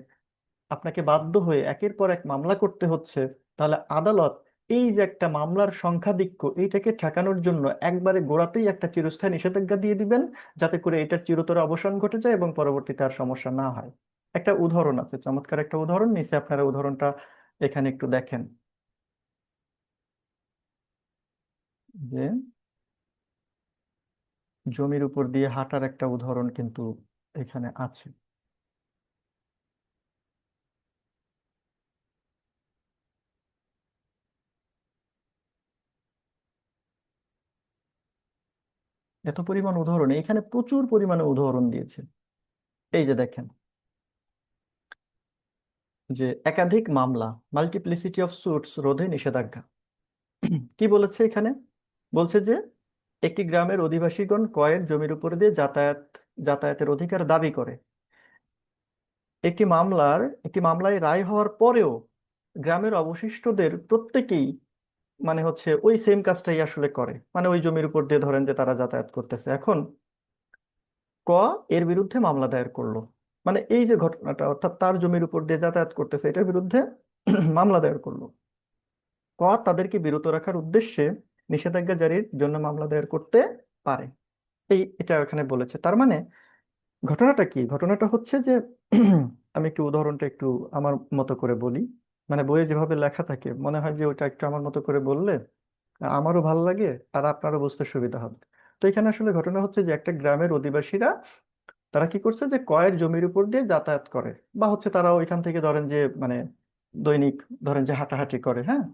আপনাকে বাধ্য হয়ে একের পর এক মামলা করতে হচ্ছে, তাহলে আদালত এই যে একটা মামলার সংখ্যাধিক্য এইটাকে ঠেকানোর জন্য একবারে গোড়াতেই একটা চিরস্থায়ী নিষেধাজ্ঞা দিয়ে দিবেন, যাতে করে এটার চিরতরে অবসান ঘটে যায় এবং পরবর্তীতে আর সমস্যা না হয়। একটা উদাহরণ আছে, চমৎকার একটা উদাহরণ নিচে, আপনারা উদাহরণটা এখানে একটু দেখেন, যে জমির উপর দিয়ে হাঁটার একটা উদাহরণ কিন্তু এখানে আছে। এত পরিমাণ উদাহরণ, এখানে প্রচুর পরিমাণে উদাহরণ দিয়েছে। এই যে দেখেন, যে একাধিক মামলা, মাল্টিপ্লিসিটি অফ সুটস রোধে নিষেধাজ্ঞা। কি বলেছে এখানে? বলছে যে একটি গ্রামের অধিবাসীগণ কয়ের জমির উপর দিয়ে যাতায়াতের অধিকার দাবি করে। একটি মামলায় রায় হওয়ার পরেও গ্রামের অবশিষ্টদের প্রত্যেকেই মানে হচ্ছে ওই সেম কাজটাই আসলে করে, মানে ওই জমির উপর দিয়ে ধরেন যে তারা যাতায়াত করতেছে। এখন ক এর বিরুদ্ধে মামলা দায়ের করলো, মানে এই যে ঘটনাটা, অর্থাৎ তার জমির উপর দিয়ে যাতায়াত করতেছে, এটার বিরুদ্ধে মামলা দায়ের করলো। ক তাদেরকে বিরত রাখার উদ্দেশ্যে নিষেধাজ্ঞা জারির জন্য মামলা দায়ের করতে পারে। এটা এখানে বলেছে। তার মানে ঘটনাটা কি? ঘটনাটা হচ্ছে যে আমি একটু উদাহরণটা একটু আমার মতো করে বলি। মানে বইয়ে যেভাবে লেখা থাকে মনে হয় যে ওটা একটু আমার মতো করে বললে আমারও ভালো লাগে আর আপনারও বুঝতে সুবিধা হবে। তো এখানে আসলে ঘটনা হচ্ছে যে একটা গ্রামের অধিবাসীরা তারা কি করছে, যে কয়ের জমির উপর দিয়ে যাতায়াত করে, বা হচ্ছে তারা ওইখান থেকে ধরেন যে মানে দৈনিক ধরেন যে হাঁটাহাঁটি করে, হ্যাঁ।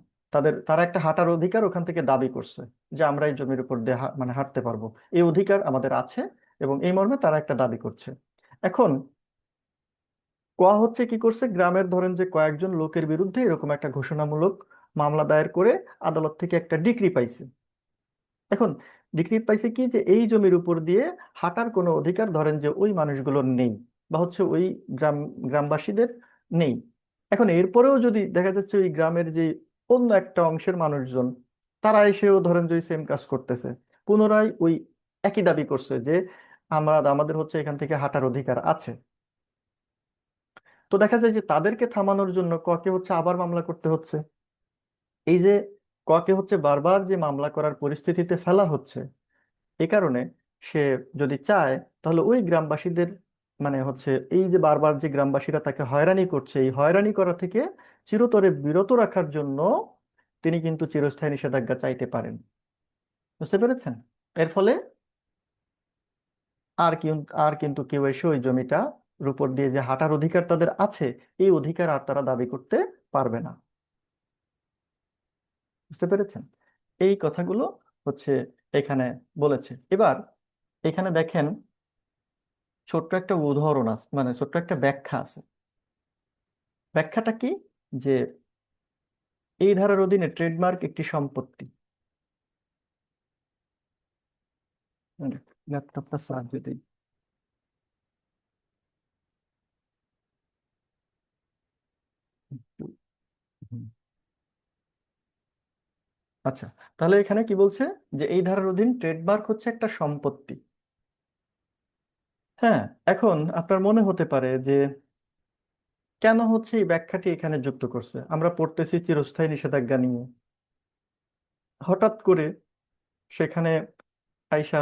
তারা একটা হাঁটার অধিকার ওখান থেকে দাবি করছে, যে আমরা এই জমির উপর দিয়ে মানে হাঁটতে পারবো, এই অধিকার আমাদের আছে, এবং এই মর্মে তারা একটা দাবি করছে। এখন হচ্ছে কি করছে, গ্রামের ধরেন যে কয়েকজন লোকের বিরুদ্ধে এরকম একটা ঘোষণামূলক মামলা দায়ের করে আদালত থেকে একটা ডিক্রি পাইছে। এখন ডিক্রি পাইছে কি, যে এই জমির উপর দিয়ে হাঁটার কোনো অধিকার ধরেন যে ওই মানুষগুলোর নেই, বা হচ্ছে ওই গ্রামবাসীদের নেই। এখন এরপরেও যদি দেখা যাচ্ছে ওই গ্রামের যে অন্য একটা অংশের মানুষজন, তারা এসেও ধরেন যে ওই সেম কাজ করতেছে, পুনরায় ওই একই দাবি করছে যে আমাদের হচ্ছে এখান থেকে হাঁটার অধিকার আছে, তো দেখা যায় যে তাদেরকে থামানোর জন্য ককে হচ্ছে আবার মামলা করতে হচ্ছে। এই যে ককে হচ্ছে বারবার যে মামলা করার পরিস্থিতিতে ফেলা হচ্ছে, এই কারণে সে যদি চায় তাহলে ওই গ্রামবাসীদের মানে হচ্ছে এই যে বারবার যে গ্রামবাসীরা তাকে হয়রানি করছে, এই হয়রানি করা থেকে চিরতরে বিরত রাখার জন্য তিনি কিন্তু চিরস্থায়ী নিষেধাজ্ঞা চাইতে পারেন। বুঝতে পেরেছেন? এর ফলে আর কিন্তু কেউ এসে ওই জমিটার উপর দিয়ে যে হাঁটার অধিকার তাদের আছে, এই অধিকার আর তারা দাবি করতে পারবে না। বুঝতে পেরেছেন? এই কথাগুলো হচ্ছে এখানে বলেছে। এবার এখানে দেখেন ছোট্ট একটা উদাহরণ আছে, মানে ছোট্ট একটা ব্যাখ্যা আছে। ব্যাখ্যাটা কি? যে এই ধারার অধীনে ট্রেডমার্ক একটি সম্পত্তি। ল্যাপটপটা চার্জে দিই। হুম। আচ্ছা, তাহলে এখানে কি বলছে, যে এই ধারার অধীন ট্রেডমার্ক হচ্ছে একটা সম্পত্তি। হ্যাঁ। এখন আপনার মনে হতে পারে যে কেন হচ্ছে এই ব্যাখ্যাটি এখানে যুক্ত করছে, আমরা পড়তেছি চিরস্থায়ী নিষেধাজ্ঞা নিয়ে, হঠাৎ করে সেখানে আইসা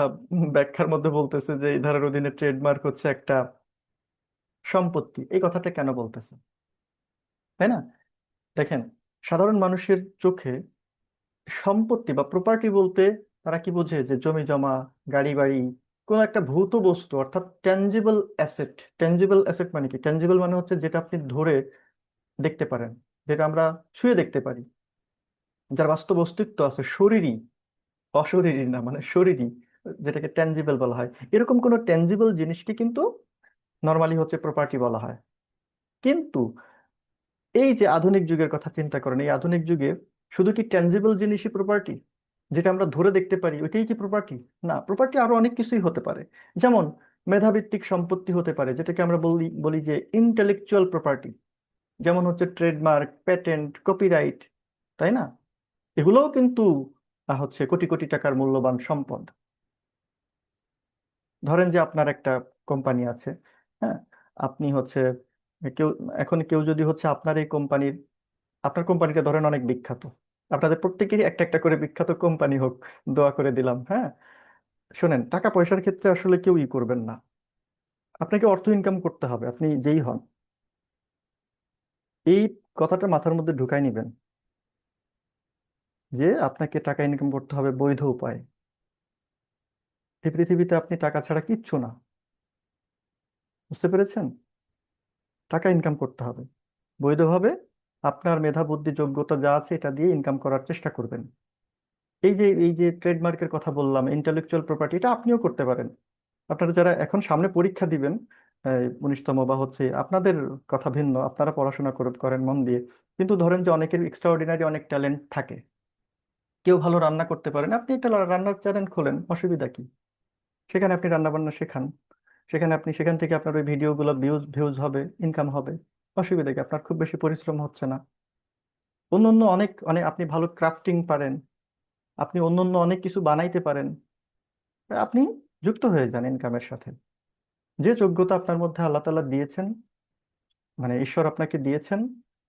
ব্যাখ্যার মধ্যে বলতেছে যে এই ধারার অধীনে ট্রেডমার্ক হচ্ছে একটা সম্পত্তি। এই কথাটা কেন বলতেছে, তাই না? দেখেন, সাধারণ মানুষের চোখে সম্পত্তি বা প্রপার্টি বলতে তারা কি বোঝে, যে জমি জমা, গাড়ি বাড়ি, কোন একটা ভৌত বস্তু, অর্থাৎ ট্যাঞ্জিবল অ্যাসেট। ট্যাঞ্জিবল অ্যাসেট মানে কি? ট্যাঞ্জিবল মানে হচ্ছে যেটা আপনি ধরে দেখতে পারেন, যেটা আমরা ছুঁয়ে দেখতে পারি, যার বাস্তব অস্তিত্ব আছে, শরীরী, অশরীরী না, মানে শরীরী, যেটাকে ট্যাঞ্জিবল বলা হয়। এরকম কোন ট্যাঞ্জিবল জিনিসকে কিন্তু নর্মালি হচ্ছে প্রপার্টি বলা হয়। কিন্তু এই যে আধুনিক যুগের কথা চিন্তা করেন, এই আধুনিক যুগে শুধু কি ট্যাঞ্জিবল জিনিসই প্রপার্টি, যেটা আমরা ধরে দেখতে পারি ওইটাই কি প্রপার্টি? না, প্রপার্টি আরো অনেক কিছুই হতে পারে। যেমন মেধাভিত্তিক সম্পত্তি হতে পারে, যেটাকে আমরা বলি বলি যে ইন্টেলেকচুয়াল প্রপার্টি, যেমন হচ্ছে ট্রেডমার্ক, প্যাটেন্ট, কপিরাইট, তাই না? এগুলোও কিন্তু হচ্ছে কোটি কোটি টাকার মূল্যবান সম্পদ। ধরেন যে আপনার একটা কোম্পানি আছে, হ্যাঁ। আপনি হচ্ছে কেউ এখন কেউ যদি হচ্ছে আপনার কোম্পানিটা ধরেন অনেক বিখ্যাত, আপনাদের প্রত্যেকেরই একটা একটা করে বিখ্যাত কোম্পানি হোক, দোয়া করে দিলাম, হ্যাঁ। শোনেন, টাকা পয়সার ক্ষেত্রে আসলে কেউ করবেন না, আপনাকে অর্থ ইনকাম করতে হবে আপনি যেই হন। এই কথাটা মাথার মধ্যে ঢুকাই নিবেন, যে আপনাকে টাকা ইনকাম করতে হবে বৈধ উপায়ে। এই পৃথিবীতে আপনি টাকা ছাড়া কিচ্ছু না। বুঝতে পেরেছেন? টাকা ইনকাম করতে হবে বৈধভাবে। আপনার মেধা বুদ্ধি যোগ্যতা যা আছে এটা দিয়ে ইনকাম করার চেষ্টা করবেন। এই যে ট্রেডমার্কের কথা বললাম, ইন্টেলেকচুয়াল প্রপার্টি, এটা আপনিও করতে পারেন। আপনারা যারা এখন সামনে পরীক্ষা দিবেন, 19তম বা হচ্ছে, আপনাদের কথা ভিন্ন, আপনারা পড়াশোনা করেন মন দিয়ে। কিন্তু ধরেন যে অনেকের এক্সট্রাঅর্ডিনারি অনেক ট্যালেন্ট থাকে, কেউ ভালো রান্না করতে পারেন, আপনি একটা রান্নার চ্যানেল খোলেন, অসুবিধা কি? সেখানে আপনি রান্না বান্না শেখান, সেখান থেকে আপনার ওই ভিডিওগুলো ভিউজ ভিউজ হবে, ইনকাম হবে। অসুবিধা কি? আপনার খুব বেশি পরিশ্রম হচ্ছে না। অন্য অন্য অনেক অনেক আপনি ভালো ক্রাফটিং পারেন, আপনি অন্য অন্য অনেক কিছু বানাইতে পারেন, আপনি যুক্ত হয়ে যান ইনকামের সাথে। যে যোগ্যতা আপনার মধ্যে আল্লাহ তাআলা দিয়েছেন, মানে ঈশ্বর আপনাকে দিয়েছেন,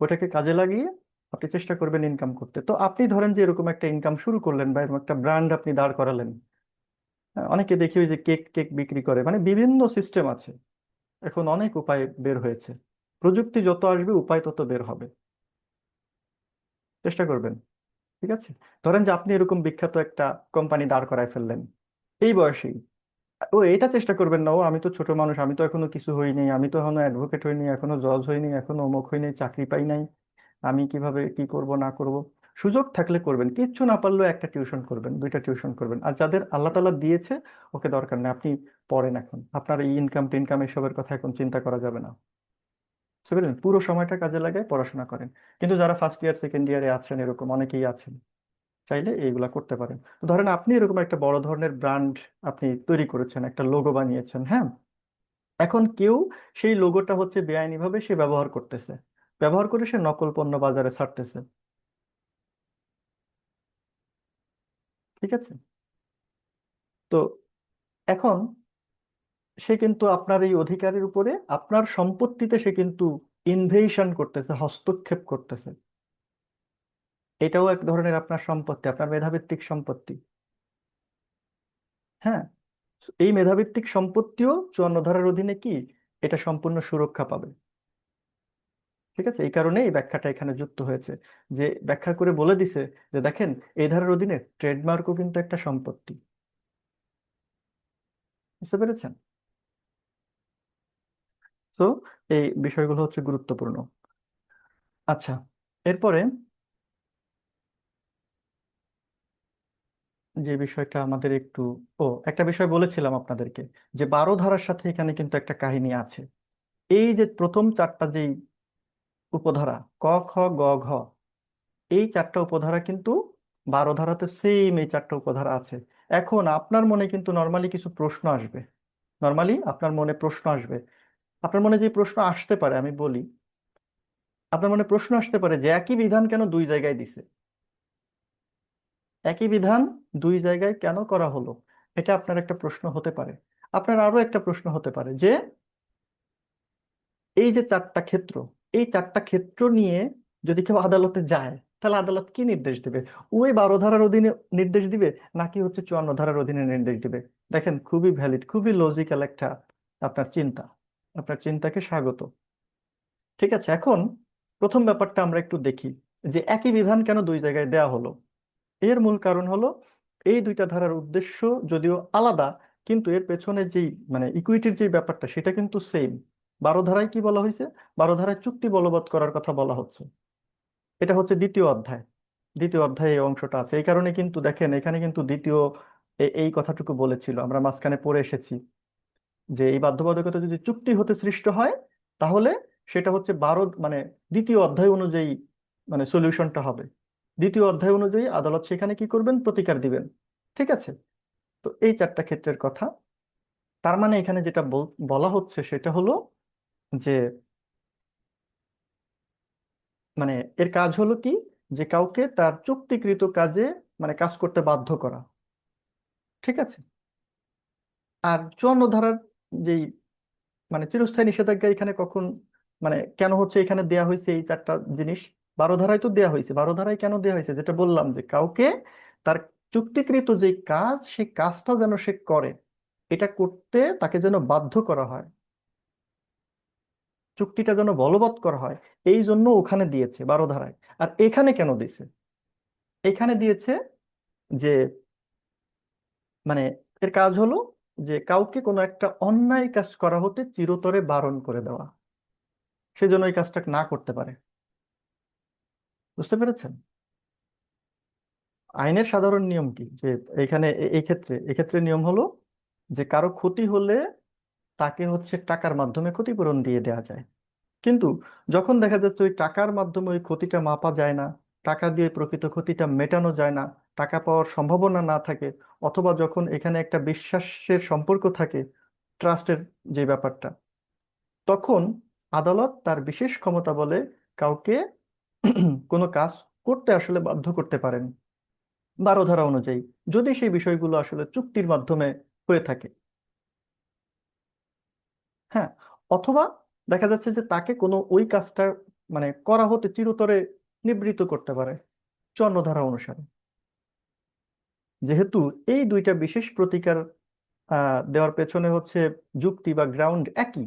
ওটাকে কাজে লাগিয়ে আপনি চেষ্টা করবেন ইনকাম করতে। তো আপনি ধরেন যে এরকম একটা ইনকাম শুরু করলেন, বা এরকম একটা ব্র্যান্ড আপনি দাঁড় করালেন। অনেকে দেখি ওই যে কেক টেক বিক্রি করে, মানে বিভিন্ন সিস্টেম আছে। এখন অনেক উপায় বের হয়েছে। প্রযুক্তি যত আসবে উপায় তত বের হবে। চেষ্টা করবেন। ঠিক আছে। ধরেন যে আপনি এরকম বিখ্যাত একটা কোম্পানি দাঁড় করায় ফেললেন এই বয়সেই। এটা চেষ্টা করবেন না, আমি তো ছোট মানুষ, আমি তো এখনো কিছু হইনি, আমি তো এখনো অ্যাডভোকেট হইনি, এখনো জজ হইনি, এখনো অমুক হইনি, চাকরি পাই নাই, আমি কিভাবে কি করব না করব। সুযোগ থাকলে করবেন, কিচ্ছু না পারলেও একটা টিউশন করবেন, দুইটা টিউশন করবেন। আর যাদের আল্লাহ তাআলা দিয়েছে, ওকে দরকার নেই, আপনি পড়েন। এখন আপনার এই ইনকাম টিনকাম এসবের কথা এখন চিন্তা করা যাবে না। বুঝতে পেরেছেন? পুরো সময়টা কাজে লাগায় পড়াশোনা করেন। কিন্তু যারা ফার্স্ট ইয়ার সেকেন্ড ইয়ারে আছেন, এরকম অনেকেই আছেন, চাইলে এইগুলা করতে পারেন। তো ধরেন আপনি এরকম একটা বড় ধরনের ব্র্যান্ড আপনি তৈরি করেছেন, একটা লোগো বানিয়েছেন, হ্যাঁ। এখন কেউ সেই লোগোটা হচ্ছে বেআইনিভাবে সে ব্যবহার করতেছে, ব্যবহার করে সে নকল পণ্য বাজারে ছাড়তেছে। ঠিক আছে। তো এখন সে কিন্তু আপনার এই অধিকারের উপরে, আপনার সম্পত্তিতে সে কিন্তু ইনভেশন করতেছে, হস্তক্ষেপ করতেছে। এটাও এক ধরনের আপনার সম্পত্তি, আপনার মেধাভিত্তিক সম্পত্তি। হ্যাঁ। এই মেধাভিত্তিক সম্পত্তিও 54 ধারার অধীনে কি, এটা সম্পূর্ণ সুরক্ষা পাবে। ঠিক আছে। এই কারণে এই ব্যাখ্যাটা এখানে যুক্ত হয়েছে, যে ব্যাখ্যা করে বলে দিছে যে দেখেন, এই ধারার অধীনে ট্রেডমার্কও কিন্তু একটা সম্পত্তি। বুঝতে পেরেছেন? তো এই বিষয়গুলো হচ্ছে গুরুত্বপূর্ণ। আচ্ছা, এরপরে যে বিষয়টা আমাদের একটু, একটা বিষয় বলেছিলাম আপনাদেরকে, যে 12 ধারার সাথে এখানে কিন্তু একটা কাহিনী আছে। এই যে প্রথম চারটা যেই উপধারা, ক খ গ ঘ, এই চারটা উপধারা কিন্তু 12 ধারাতে সেম, এই চারটা উপধারা আছে। এখন আপনার মনে কিন্তু নর্মালি কিছু প্রশ্ন আসবে, নর্মালি আপনার মনে প্রশ্ন আসবে। আপনার মনে যে প্রশ্ন আসতে পারে আমি বলি, আপনার মনে প্রশ্ন আসতে পারে যে একই বিধান কেন দুই জায়গায় দিছে, একই বিধান দুই জায়গায় কেন করা হলো। এটা আপনার একটা প্রশ্ন হতে পারে। আপনার আরো একটা প্রশ্ন হতে পারে যে এই যে চারটা ক্ষেত্র, এই চারটা ক্ষেত্র নিয়ে যদি কেউ আদালতে যায়, তাহলে আদালত কি নির্দেশ দিবে? ওই 12 ধারার অধীনে নির্দেশ দিবে, নাকি হচ্ছে 54 ধারার অধীনে নির্দেশ দিবে? দেখেন, খুবই ভ্যালিড, খুবই লজিক্যাল একটা আপনার চিন্তা। আপনার চিন্তাকে স্বাগত। ঠিক আছে। এখন প্রথম ব্যাপারটা আমরা একটু দেখি, যে একই বিধান কেন দুই জায়গায় দেয়া হলো। এর মূল কারণ হলো, এই দুইটা ধারার উদ্দেশ্য যদিও আলাদা, কিন্তু এর পেছনে যেই মানে ইকুইটির যে ব্যাপারটা, সেটা কিন্তু সেম। 12 ধারায় কি বলা হয়েছে? 12 ধারায় চুক্তি বলবৎ করার কথা বলা হচ্ছে। এটা হচ্ছে দ্বিতীয় অধ্যায়। দ্বিতীয় অধ্যায়ে এই অংশটা আছে। এই কারণে কিন্তু দেখেন, এখানে কিন্তু দ্বিতীয় এই কথাটুকু বলেছিল, আমরা মাঝখানে পড়ে এসেছি, যে এই বাধ্যবাধকতা যদি চুক্তি হতে সৃষ্ট হয়, তাহলে সেটা হচ্ছে 12 মানে দ্বিতীয় অধ্যায় অনুযায়ী মানে সলিউশনটা হবে। দ্বিতীয় অধ্যায় অনুযায়ী আদালত সেখানে কি করবেন? প্রতিকার দিবেন। ঠিক আছে। তো এই চারটা ক্ষেত্রের কথা, তার মানে এখানে যেটা বলা হচ্ছে সেটা হলো যে, মানে এর কাজ হলো কি, যে কাউকে তার চুক্তিকৃত কাজে মানে কাজ করতে বাধ্য করা। ঠিক আছে। আর 54 ধারার যেই মানে চিরস্থায়ী নিষেধাজ্ঞা এখানে কখন, মানে কেন হচ্ছে এখানে দেয়া হয়েছে এই চারটা জিনিস? 12 ধারায় তো দেয়া হয়েছে। 12 ধারায় কেন দেয়া হয়েছে? যেটা বললাম, যে কাউকে তার চুক্তিকৃত যে কাজ, সেই কাজটা যেন সে করে, এটা করতে তাকে যেন বাধ্য করা হয়, চুক্তিটা যেন বলবৎ করা হয়। এই জন্য ওখানে দিয়েছে 12 ধারায়। আর এখানে কেন দিয়েছে? এখানে দিয়েছে যে মানে এর কাজ হলো যে কাউকে কোনো একটা অন্যায় কাজ করা হতে চিরতরে বারণ করে দেওয়া, সেজন্য এই কাজটা না করতে পারে। বুঝতে পেরেছেন? আইনের সাধারণ নিয়ম কি যে এখানে এই ক্ষেত্রে নিয়ম হলো যে কারো ক্ষতি হলে তাকে হচ্ছে টাকার মাধ্যমে ক্ষতিপূরণ দিয়ে দেওয়া যায়। কিন্তু যখন দেখা যাচ্ছে ওই টাকার মাধ্যমে ওই ক্ষতিটা মাপা যায় না, টাকা দিয়ে প্রকৃত ক্ষতিটা মেটানো যায় না, টাকা পাওয়ার সম্ভাবনা না থাকে, অথবা যখন এখানে একটা বিশ্বাসের সম্পর্ক থাকে, ট্রাস্টের যে ব্যাপারটা, তখন আদালত তার বিশেষ ক্ষমতা বলে কাউকে কোনো কাজ করতে আসলে বাধ্য করতে পারেন 12 ধারা অনুযায়ী, যদি সেই বিষয়গুলো আসলে চুক্তির মাধ্যমে হয়ে থাকে। হ্যাঁ, অথবা দেখা যাচ্ছে যে তাকে কোনো ওই কাজটা মানে করা হতে চিরতরে নিবৃত্ত করতে পারে 54 ধারা অনুসারে। যেহেতু এই দুইটা বিশেষ প্রতিকার দেওয়ার পেছনে হচ্ছে যুক্তি বা গ্রাউন্ড একই,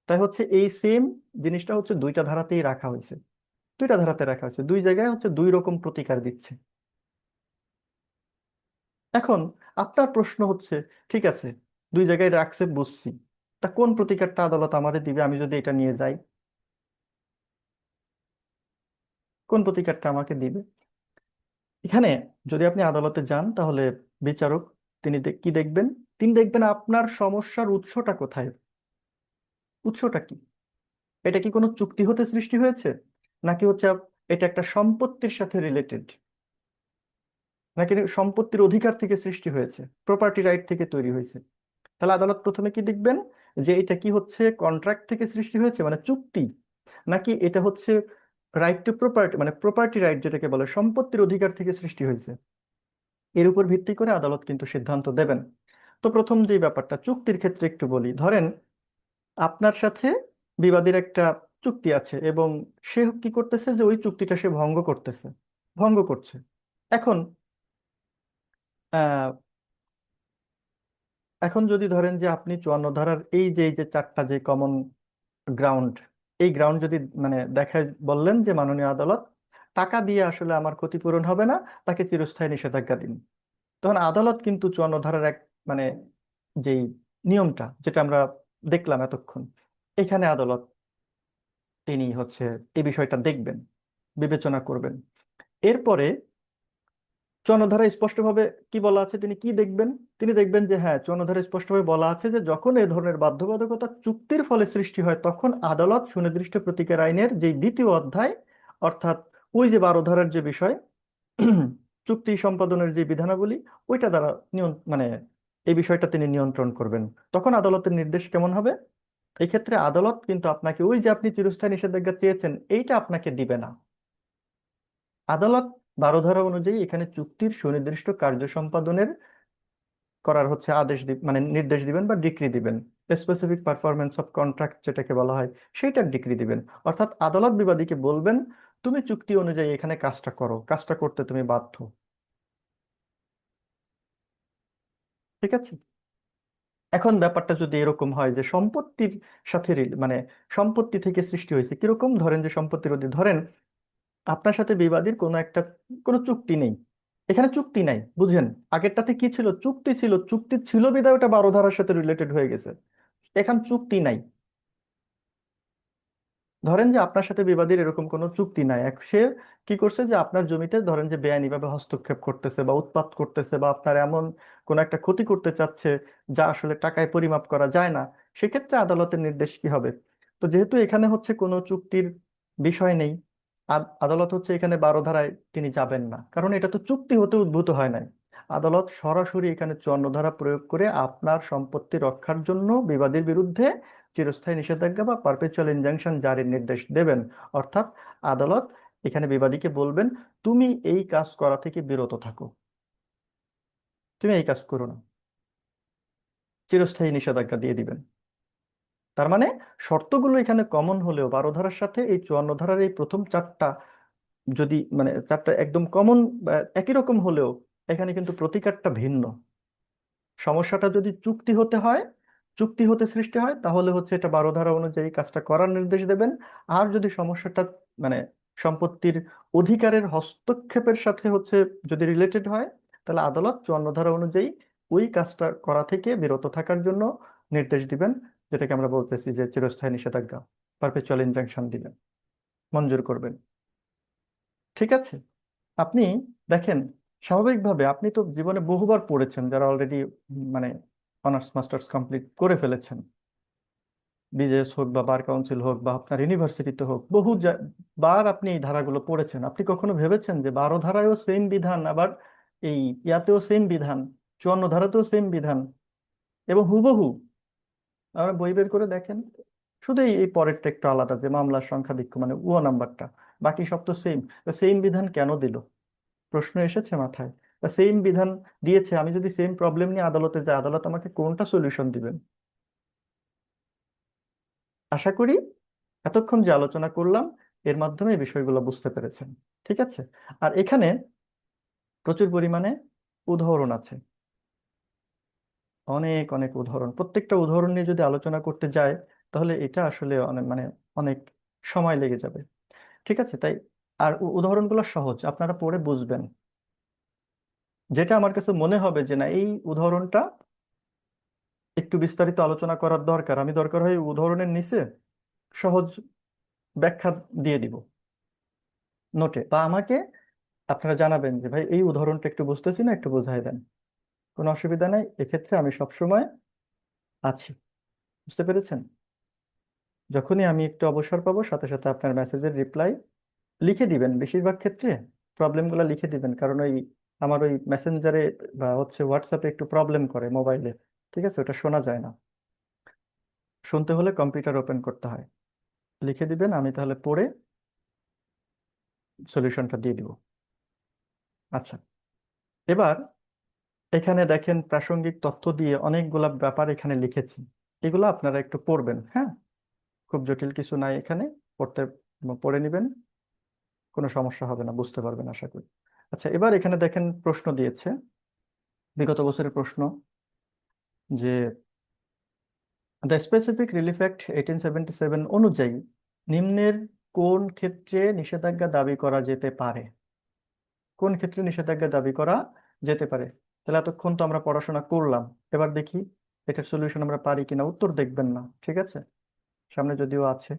তাই হচ্ছে এই সেম জিনিসটা হচ্ছে দুইটা ধারাতেই রাখা হয়েছে। দুইটা ধারাতে রাখা হয়েছে, দুই জায়গায় হচ্ছে দুই রকম প্রতিকার দিচ্ছে। এখন আপনার প্রশ্ন হচ্ছে, ঠিক আছে, দুই জায়গায় রাখছে বুঝছি, তা কোন প্রতিকারটা আদালত আমারে দিবে আমি যদি এটা নিয়ে যাই? কোন প্রতিকারটা আমাকে দিবে? এখানে যদি আপনি আদালতে যান তাহলে বিচারক তিনি কি দেখবেন? তিনি দেখবেন আপনার সমস্যার উৎসটা কোথায়, উৎসটা কি। এটা কি কোনো চুক্তি হতে সৃষ্টি হয়েছে, নাকি হচ্ছে এটা একটা সম্পত্তির সাথে রিলেটেড, নাকি সম্পত্তির অধিকার থেকে সৃষ্টি হয়েছে, প্রপার্টি রাইট থেকে তৈরি হয়েছে? তাহলে আদালত প্রথমে কি দেখবেন যে এটা কি হচ্ছে কন্ট্রাক্ট থেকে সৃষ্টি হয়েছে মানে চুক্তি, নাকি এটা হচ্ছে রাইট টু প্রপার্টি মানে প্রপার্টি রাইট যেটাকে বলে সম্পত্তির অধিকার থেকে সৃষ্টি হয়েছে। এর উপর ভিত্তি করে আদালত কিন্তু সিদ্ধান্ত দেবেন। তো প্রথম যে ব্যাপারটা চুক্তির ক্ষেত্রে একটু বলি, ধরেন আপনার সাথে বিবাদীর একটা চুক্তি আছে এবং সে কি করতেছে যে ওই চুক্তিটা সে ভঙ্গ করতেছে, ভঙ্গ করছে। এখন আহ এখন যদি ধরেন যে আপনি 54 ধারার এই যে চারটা যে কমন গ্রাউন্ড, এই গ্রাউন্ড যদি মানে দেখায় বললেন যে মাননীয় আদালত টাকা দিয়ে আসলে আমার ক্ষতিপূরণ হবে না, তাকে চিরস্থায়ী নিষেধাজ্ঞা দিন, তখন আদালত কিন্তু 54 ধারার এক মানে যেই নিয়মটা যেটা আমরা দেখলাম এতক্ষণ, এখানে আদালত তিনি হচ্ছে এই বিষয়টা দেখবেন, বিবেচনা করবেন। এরপরে 54 ধারায় স্পষ্টভাবে কি বলা আছে, তিনি কি দেখবেন? তিনি দেখবেন যে হ্যাঁ, 54 ধারায় স্পষ্টভাবে বলা আছে যে যখন এই ধরনের বাধ্যবাধকতা চুক্তির ফলে সৃষ্টি হয় তখন আদালত সুনির্দিষ্ট প্রতিকার আইনের যে দ্বিতীয় অধ্যায়, অর্থাৎ ওই যে 12 ধারার যে বিষয় চুক্তি সম্পাদনের যে বিধানাবলী, ওইটা দ্বারা মানে এই বিষয়টা তিনি নিয়ন্ত্রণ করবেন। তখন আদালতের নির্দেশ কেমন হবে? এই ক্ষেত্রে আদালত কিন্তু আপনাকে ওই যে আপনি চিরস্থায়ী নিষেধাজ্ঞা চেয়েছেন এইটা আপনাকে দিবে না। আদালত 12 ধারা অনুযায়ী এখানে চুক্তির সুনির্দিষ্ট কার্য সম্পাদনের করার হচ্ছে মানে নির্দেশ দিবেন বা ডিক্রি দিবেন। স্পেসিফিক পারফরমেন্স অফ কন্ট্রাক্ট যেটাকে বলা হয় সেইটার ডিক্রি দিবেন। অর্থাৎ আদালত বিবাদীকে বলবেন তুমি চুক্তি অনুযায়ী এখানে কাজটা করো, কাজটা করতে তুমি বাধ্য। ঠিক আছে। এখন ব্যাপারটা যদি এরকম হয় যে সম্পত্তির সাথে মানে সম্পত্তি থেকে সৃষ্টি হয়েছে কিরকম, ধরেন যে সম্পত্তির অধীন, ধরেন আপনার সাথে বিবাদীর কোনো চুক্তি নেই, এখানে চুক্তি নাই বুঝেন। আগেরটাতে কি ছিল, চুক্তি ছিল, চুক্তি ছিল বিধায় ওটা 12 ধারার সাথে রিলেটেড হয়ে গেছে। এখন চুক্তি নাই, ধরেন যে আপনার সাথে বিবাদীর এরকম কোনো চুক্তি নাই, সে কি করছে যে আপনার জমিতে ধরেন যে বেআইনিভাবে হস্তক্ষেপ করতেছে বা উৎপাত করতেছে বা আপনার এমন কোন একটা ক্ষতি করতে চাচ্ছে যা আসলে টাকায় পরিমাপ করা যায় না, সেক্ষেত্রে আদালতের নির্দেশ কি হবে? তো যেহেতু এখানে হচ্ছে কোনো চুক্তির বিষয় নেই, আদালত হচ্ছে এখানে 12 ধারায় তিনি যাবেন না, কারণ এটা তো চুক্তি হতে উদ্ভূত হয় নাই। আদালত সরাসরি এখানে 54 ধারা প্রয়োগ করে আপনার সম্পত্তি রক্ষার জন্য বিবাদীর বিরুদ্ধে চিরস্থায়ী নিষেধাজ্ঞা বা পারপেচুয়াল ইনজাংশন জারির নির্দেশ দেবেন। অর্থাৎ আদালত এখানে বিবাদীকে বলবেন তুমি এই কাজ করা থেকে বিরত থাকো, তুমি এই কাজ করো না, চিরস্থায়ী নিষেধাজ্ঞা দিয়ে দিবেন। তার মানে শর্তগুলো এখানে কমন হলেও 12 ধারার সাথে এই 54 ধারার এই প্রথম চারটা যদি মানে চারটা একদম কমন একই রকম হলেও এখানে কিন্তু প্রতিকারটা ভিন্ন। সমস্যাটা যদি চুক্তি হতে সৃষ্টি হয় তাহলে হচ্ছে এটা 12 ধারা অনুযায়ী কাজটা করার নির্দেশ দেবেন। আর যদি সমস্যাটা মানে সম্পত্তির অধিকারের হস্তক্ষেপের সাথে হচ্ছে যদি রিলেটেড হয়, তাহলে আদালত 54 ধারা অনুযায়ী ওই কাজটা করা থেকে বিরত থাকার জন্য নির্দেশ দিবেন, যেটাকে আমরা বলতেছি যে চিরস্থায়ী নিষেধাজ্ঞা, পারপেচুয়াল ইনজাংশন দিবেন, মঞ্জুর করবেন। ঠিক আছে। আপনি দেখেন, স্বাভাবিকভাবে আপনি তো জীবনে বহুবার পড়েছেন, যারা অলরেডি মানে অনার্স মাস্টার্স কমপ্লিট করে ফেলেছেন, বিজেএস হোক বা বার কাউন্সিল হোক বা আপনার ইউনিভার্সিটিতে হোক, বার আপনি এই ধারাগুলো পড়েছেন। আপনি কখনো ভেবেছেন যে 12 ধারায়ও সেম বিধান, আবার এই ইয়াতেও সেম বিধান, 54 ধারাতেও সেম বিধান, এবং হুবহু আমরা বই বের করে দেখেন, শুধু এই পরেরটা একটু আলাদা, যে মামলার সংখ্যা ভিত্তিক মানে নাম্বারটা, বাকি সব তো সেম। সেম বিধান কেন দিল? প্রশ্ন এসেছে মাথায়? সেম বিধান দিয়েছে, আমি যদি সেম প্রবলেম নিয়ে আদালতে যাই, আদালত আমাকে কোনটা সলিউশন দিবেন? আশা করি এতক্ষণ যে আলোচনা করলাম এর মাধ্যমে এই বিষয়গুলো বুঝতে পেরেছেন। ঠিক আছে? আর এখানে প্রচুর পরিমাণে উদাহরণ আছে, অনেক অনেক উদাহরণ। প্রত্যেকটা উদাহরণ নিয়ে যদি আলোচনা করতে যায় তাহলে এটা আসলে অনেক অনেক সময় লেগে যাবে। ঠিক আছে? তাই আর উদাহরণগুলো সহজ, আপনারা পড়ে বুঝবেন। যেটা আমার কাছে মনে হবে যে না, এই উদাহরণটা একটু বিস্তারিত আলোচনা করার দরকার, আমি দরকার হয় উদাহরণের নিচে সহজ ব্যাখ্যা দিয়ে দিব নোটে, বা আমাকে আপনারা জানাবেন যে ভাই এই উদাহরণটা একটু বুঝতেছি না, একটু বোঝাই দেন। কোনো অসুবিধা নেই, এক্ষেত্রে আমি সবসময় আছি। বুঝতে পেরেছেন? যখনই আমি একটু অবসর পাবো সাথে সাথে আপনার মেসেজের রিপ্লাই লিখে দিবেন। বেশিরভাগ ক্ষেত্রে প্রবলেমগুলো লিখে দিবেন, কারণ ওই আমার ওই মেসেঞ্জারে বা হচ্ছে হোয়াটসঅ্যাপে একটু প্রবলেম করে মোবাইলে। ঠিক আছে? ওটা শোনা যায় না, শুনতে হলে কম্পিউটার ওপেন করতে হয়। লিখে দিবেন, আমি তাহলে পড়ে সলিউশনটা দিয়ে দিব। আচ্ছা, এবার এখানে দেখেন প্রাসঙ্গিক তথ্য দিয়ে অনেকগুলা ব্যাপার এখানে লিখেছি, এগুলো আপনারা একটু পড়বেন। হ্যাঁ, খুব জটিল কিছু নাই এখানে, পড়তে পড়ে নেবেন, কোনো সমস্যা হবে না, বুঝতে পারবেন আশা করি। আচ্ছা, এবার এখানে দেখেন প্রশ্ন দিয়েছে, বিগত বছরের প্রশ্ন, যে দ্য স্পেসিফিক রিলিফ অ্যাক্ট 1877 অনুযায়ী নিম্নের কোন ক্ষেত্রে নিষেধাজ্ঞা দাবি করা যেতে পারে? কোন ক্ষেত্রে নিষেধাজ্ঞা দাবি করা যেতে পারে? তাহলে এতক্ষণ তো আমরা পড়াশোনা করলাম, এবার দেখি এটার সলিউশন আমরা পারি কিনা। উত্তর দেখবেন না, ঠিক আছে? সামনে যদিও আছে।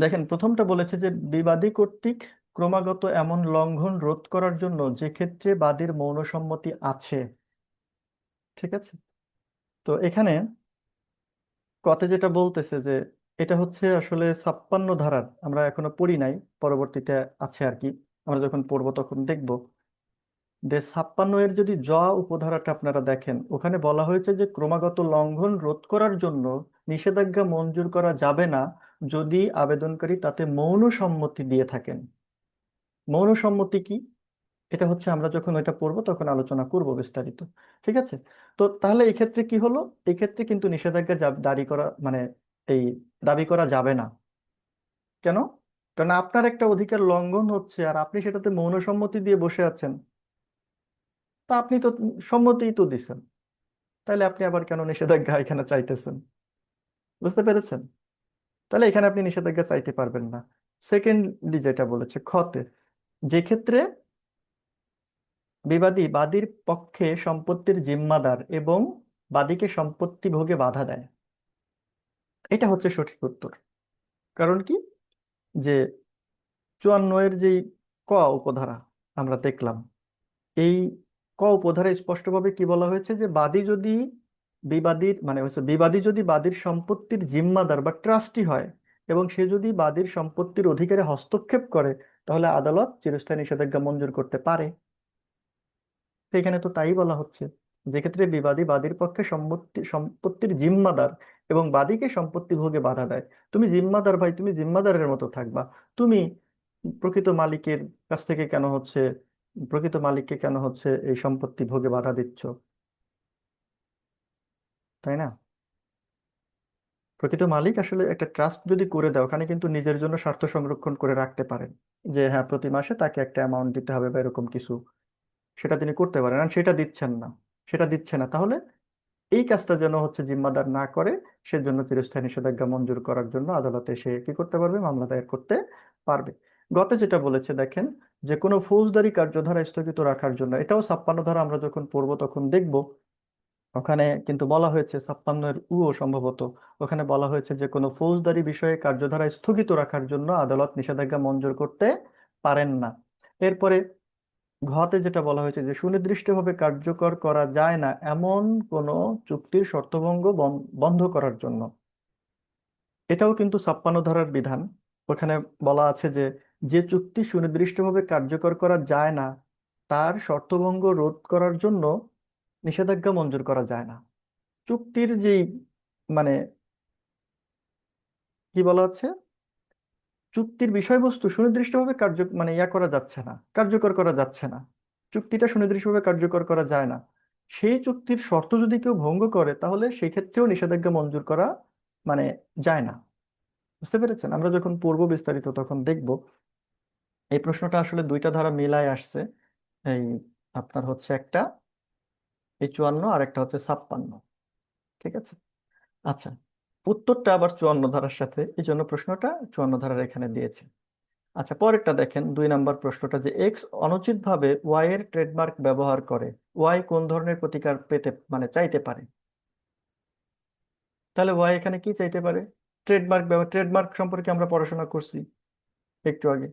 দেখেন, প্রথমটা বলেছে যে বিবাদী কর্তৃক ক্রমাগত এমন লঙ্ঘন রোধ করার জন্য যে ক্ষেত্রে বাদীর মৌন সম্মতি আছে। ঠিক আছে? তো এখানে কতে যেটা বলতেছে যে এটা হচ্ছে আসলে 56 ধারার, আমরা এখনো পড়ি নাই, পরবর্তীতে আছে আর কি, আমরা যখন পড়বো তখন দেখব। 56 এর যদি উপধারাটা আপনারা দেখেন, ওখানে বলা হয়েছে যে ক্রমাগত লঙ্ঘন রোধ করার জন্য নিষেধাজ্ঞা মঞ্জুর করা যাবে না যদি আবেদনকারী তাতে মৌন সম্মতি দিয়ে থাকেন। মৌন সম্মতি কি? এটা হচ্ছে আমরা যখন ওইটা পড়বো তখন আলোচনা করব বিস্তারিত। ঠিক আছে? তো তাহলে এই ক্ষেত্রে কি হলো? এই ক্ষেত্রে কিন্তু নিষেধাজ্ঞা দাঁড়ি করা এই দাবি করা যাবে না। কেন? কারণ আপনার একটা অধিকার লঙ্ঘন হচ্ছে আর আপনি সেটাতে মৌন সম্মতি দিয়ে বসে আছেন। তা আপনি তো সম্মতিই তো দিছেন, তাহলে আপনি আবার কেন নিষেধাজ্ঞা এখানে চাইতেছেন? বুঝতে পেরেছেন? তাহলে এখানে আপনি নিষেধাজ্ঞা চাইতে পারবেন না। সেকেন্ডলি যেটা বলেছে খতে, যে ক্ষেত্রে বিবাদী বাদীর পক্ষে সম্পত্তির জিম্মাদার এবং বাদীকে সম্পত্তি ভোগে বাধা দেয়, এটা হচ্ছে সঠিক উত্তর। কারণ কি? যে 54 এর যেই ক উপধারা আমরা দেখলাম, এই ক উপধারায় স্পষ্টভাবে কি বলা হয়েছে, যে বাদী যদি বিবাদীর হচ্ছে বিবাদী যদি বাদীর সম্পত্তির জিম্মাদার বা ট্রাস্টি হয় এবং সে যদি বাদীর সম্পত্তির অধিকারে হস্তক্ষেপ করে, তাহলে আদালত চিরস্থায়ী নিষেধাজ্ঞা মঞ্জুর করতে পারে। তো এখানে তো তাই বলা হচ্ছে, যে ক্ষেত্রে বিবাদী বাদীর পক্ষে সম্পত্তির জিম্মাদার এবং বাদীকে সম্পত্তি ভোগে বাধা দেয়। তুমি জিম্মাদার ভাই, তুমি জিম্মাদারের মতো থাকবা। তুমি প্রকৃত মালিকের কাছ থেকে কেন হচ্ছে, প্রকৃত মালিককে কেন হচ্ছে এই সম্পত্তি ভোগে বাধা দিচ্ছ? তাই না? প্রকৃত মালিক আসলে একটা ট্রাস্ট যদি করে দেয়, ওখানে কিন্তু নিজের জন্য স্বার্থ সংরক্ষণ করে রাখতে পারেন, যে হ্যাঁ প্রতি মাসে তাকে একটা অ্যামাউন্ট দিতে হবে বা এরকম কিছু, সেটা তিনি করতে পারেন। আর সেটা দিচ্ছেন না, সেটা দিচ্ছে না, তাহলে এই কাজটা যেন হচ্ছে জিম্মাদার না করে, সেজন্য চিরস্থায়ী নিষেধাজ্ঞা মঞ্জুর করার জন্য আদালতে সে কি করতে পারবে? মামলা দায়ের করতে পারবে। গতে যেটা বলেছে দেখেন, যে কোনো ফৌজদারি কার্যধারা স্থগিত রাখার জন্য, এটাও 56 ধারা আমরা যখন পড়বো তখন দেখব। ওখানে কিন্তু বলা হয়েছে 56 এর সম্ভবত, ওখানে বলা হয়েছে যে কোনো ফৌজদারি বিষয়ে কার্যধারা স্থগিত রাখার জন্য আদালত নিষেধাজ্ঞা মঞ্জুর করতে পারেন না। এরপরে ঘতে যেটা বলা হয়েছে যে সুনির্দিষ্টভাবে কার্যকর করা যায় না এমন কোনো চুক্তির শর্তভঙ্গ বন্ধ করার জন্য, এটাও কিন্তু 56 ধারার বিধান। ওখানে বলা আছে যে যে চুক্তি সুনির্দিষ্টভাবে কার্যকর করা যায় না তার শর্তভঙ্গ রোধ করার জন্য নিষেধাজ্ঞা মঞ্জুর করা যায় না। চুক্তির যেই মানে কি বলা হচ্ছে, চুক্তির বিষয়বস্তু সুনির্দিষ্টভাবে ইয়া করা যাচ্ছে না, কার্যকর করা যাচ্ছে না, চুক্তিটা সুনির্দিষ্টভাবে কার্যকর করা যায় না, সেই চুক্তির শর্ত যদি কেউ ভঙ্গ করে তাহলে সেই ক্ষেত্রেও নিষেধাজ্ঞা মঞ্জুর করা মানে যায় না। বুঝতে পেরেছেন? আমরা যখন পূর্ব বিস্তারিত তখন দেখব এই প্রশ্নটা আসলে দুইটা ধারা মিলায় আসছে। এই আপনার হচ্ছে একটা এই 54 আর একটা হচ্ছে 56। ঠিক আছে। আচ্ছা, উত্তরটা আবার 54 ধারার সাথে, এই জন্য প্রশ্নটা 54 ধারার এখানে দিয়েছে। আচ্ছা, পরেরটা দেখেন, 2 নম্বর প্রশ্নটা যে এক্স অনুচিতভাবে ওয়াই এর ট্রেডমার্ক ব্যবহার করে ওয়াই কোন ধরনের প্রতিকার পেতে চাইতে পারে। তাহলে ওয়াই এখানে কি চাইতে পারে? ট্রেডমার্ক সম্পর্কে আমরা পড়াশোনা করছি একটু আগে।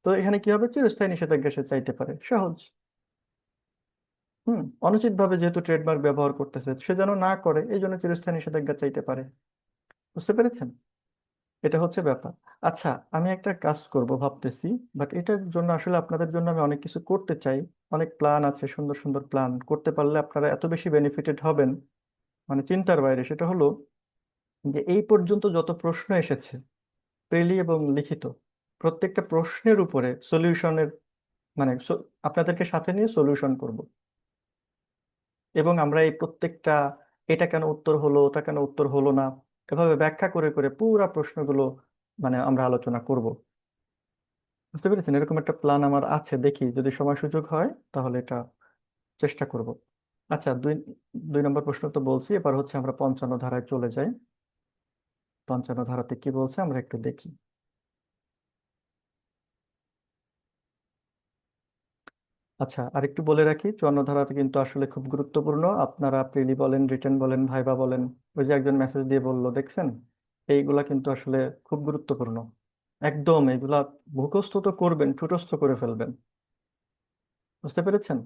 তো এখানে কি হবে? চিরস্থায়ী নিষেধাজ্ঞা সে চাইতে পারে, সহজ। অনুচিতভাবে যেহেতু ট্রেডমার্ক ব্যবহার করতেছে সে যেন না করে, এই জন্য চিরস্থায়ী নিষেধাজ্ঞা চাইতে পারে। বুঝতে পেরেছেন? এটা হচ্ছে ব্যাপার। আচ্ছা, আমি একটা কাজ করব ভাবতেছি, বাট এটার জন্য আসলে আপনাদের জন্য আমি অনেক কিছু করতে চাই। অনেক প্ল্যান আছে, সুন্দর সুন্দর প্ল্যান করতে পারলে আপনারা এত বেশি বেনিফিটেড হবেন, চিন্তার বাইরে। সেটা হলো যে এই পর্যন্ত যত প্রশ্ন এসেছে প্রেলি এবং লিখিত, প্রত্যেকটা প্রশ্নের উপরে সলিউশনের আপনাদেরকে সাথে নিয়ে সলিউশন করব। এবং আমরা এই প্রত্যেকটা এটা কেন উত্তর হলো ওটা কেন উত্তর হলো না এভাবে ব্যাখ্যা করে করে পুরা প্রশ্নগুলো আমরা আলোচনা করব। বুঝতে পেরেছেন? এরকম একটা প্ল্যান আমার আছে, দেখি যদি সময় সুযোগ হয় তাহলে এটা চেষ্টা করব। আচ্ছা, দুই দুই নম্বর প্রশ্ন তো বলছি, এবার হচ্ছে আমরা 55 ধারায় চলে যাই। 55 ধারাতে কি বলছে আমরা একটু দেখি। আচ্ছা, আর একটু বলে রাখি, 54 ধারাতে কিন্তু আসলে খুব গুরুত্বপূর্ণ। আপনারা প্রিলি বলেন, রিটেন বলেন, ভাইবা বলেন, ওই যে একজন মেসেজ দিয়ে বললো দেখছেন, এইগুলা কিন্তু আসলে খুব গুরুত্বপূর্ণ। একদম এগুলা মুখস্থ তো করবেন, ঠুটস্থ করে ফেলবেন। বুঝতে পেরেছেন?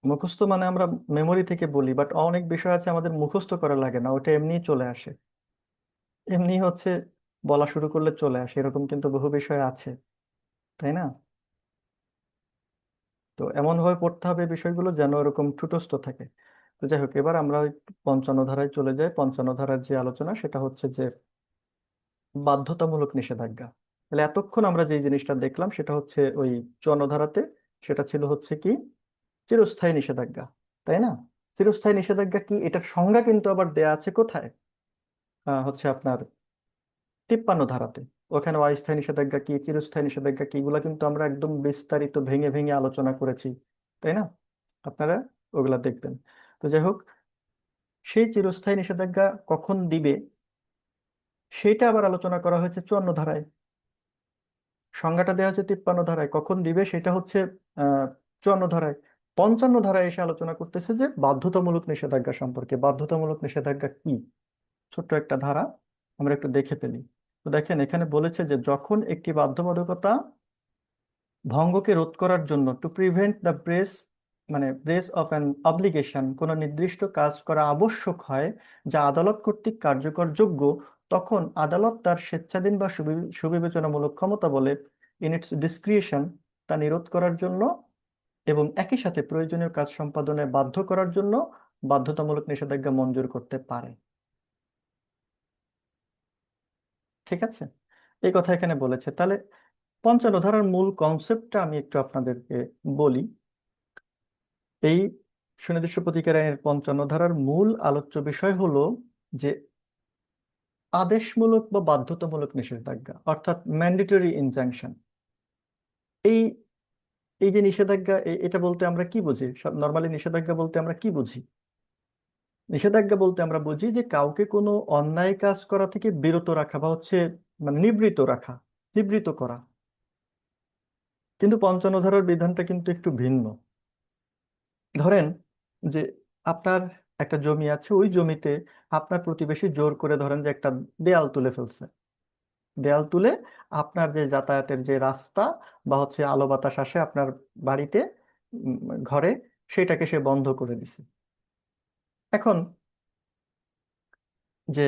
মুখস্থ আমরা মেমোরি থেকে বলি, বাট অনেক বিষয় আছে আমাদের মুখস্থ করা লাগে না, ওটা এমনিই চলে আসে। এমনি হচ্ছে বলা শুরু করলে চলে আসে, এরকম কিন্তু বহু বিষয় আছে, তাই না? তো এমন ভাবে পড়তে হবে বিষয়গুলো যেন এরকম ঠুটস্থ থাকে। তো যাই হোক, এবার আমরা ওই 55 ধারায় চলে যাই। 55 ধারার যে আলোচনা সেটা হচ্ছে যে বাধ্যতামূলক নিষেধাজ্ঞা। তাহলে এতক্ষণ আমরা যে জিনিসটা দেখলাম সেটা হচ্ছে ওই 54 ধারাতে, সেটা ছিল হচ্ছে কি চিরস্থায়ী নিষেধাজ্ঞা, তাই না? চিরস্থায়ী নিষেধাজ্ঞা কি, এটার সংজ্ঞা কিন্তু আবার দেয়া আছে কোথায়? হচ্ছে আপনার 53 ধারাতে। ওখানে অস্থায়ী নিষেধাজ্ঞা কি, চিরস্থায়ী নিষেধাজ্ঞা কি, এগুলা কিন্তু আমরা একদম বিস্তারিত ভেঙে ভেঙে আলোচনা করেছি, তাই না? আপনারা ওগুলা দেখবেন। তো যাই হোক, সেই চিরস্থায়ী নিষেধাজ্ঞা কখন দিবে সেটা আবার আলোচনা করা হয়েছে 54 ধারায়। সংজ্ঞাটা দেওয়া হচ্ছে 53 ধারায়, কখন দিবে সেটা হচ্ছে 54 ধারায়। 55 ধারায় এসে আলোচনা করতেছে যে বাধ্যতামূলক নিষেধাজ্ঞা সম্পর্কে। বাধ্যতামূলক নিষেধাজ্ঞা কি, ছোট্ট একটা ধারা, আমরা একটু দেখে ফেলি। তো দেখেন, এখানে বলেছে যে যখন একটি বাধ্যবাধকতা ভঙ্গকে রোধ করার জন্য, to prevent the breach of an obligation, কোনো নির্দিষ্ট কাজ করা আবশ্যক হয় যা আদালত কর্তৃক কার্যকরযোগ্য, তখন আদালত তার স্বেচ্ছাধীন বা সুবিবেচনামূলক ক্ষমতা বলে ইন ইটস ডিসক্রিশন তা নিরোধ করার জন্য এবং একই সাথে প্রয়োজনীয় কাজ সম্পাদনে বাধ্য করার জন্য বাধ্যতামূলক নিষেধাজ্ঞা মঞ্জুর করতে পারে। ঠিক আছে, এই কথা এখানে বলেছে। তাহলে 55 ধারার মূল কনসেপ্টটা আমি একটু আপনাদেরকে বলি। এই সুনির্দিষ্ট প্রতিকার আইনের 55 ধারার মূল আলোচ্য বিষয় হলো যে আদেশমূলক বা বাধ্যতামূলক নিষেধাজ্ঞা, অর্থাৎ ম্যান্ডেটরি ইনজাংশন। এই এই যে নিষেধাজ্ঞা, এটা বলতে আমরা কি বুঝি? নর্মালি নিষেধাজ্ঞা বলতে আমরা কি বুঝি? নিষেধাজ্ঞা বলতে আমরা বুঝি যে কাউকে কোনো অন্যায় কাজ করা থেকে বিরত রাখা বা হচ্ছে নিবৃত্ত রাখা, নিবৃত্ত করা। কিন্তু 55 ধারার বিধানটা কিন্তু একটু ভিন্ন। ধরেন যে আপনার একটা জমি আছে, ওই জমিতে আপনার প্রতিবেশী জোর করে ধরেন যে একটা দেয়াল তুলে ফেলছে। দেয়াল তুলে আপনার যে যাতায়াতের যে রাস্তা বা হচ্ছে আলো বাতাস আসে আপনার বাড়িতে, উম, ঘরে, সেটাকে সে বন্ধ করে দিছে। এখন যে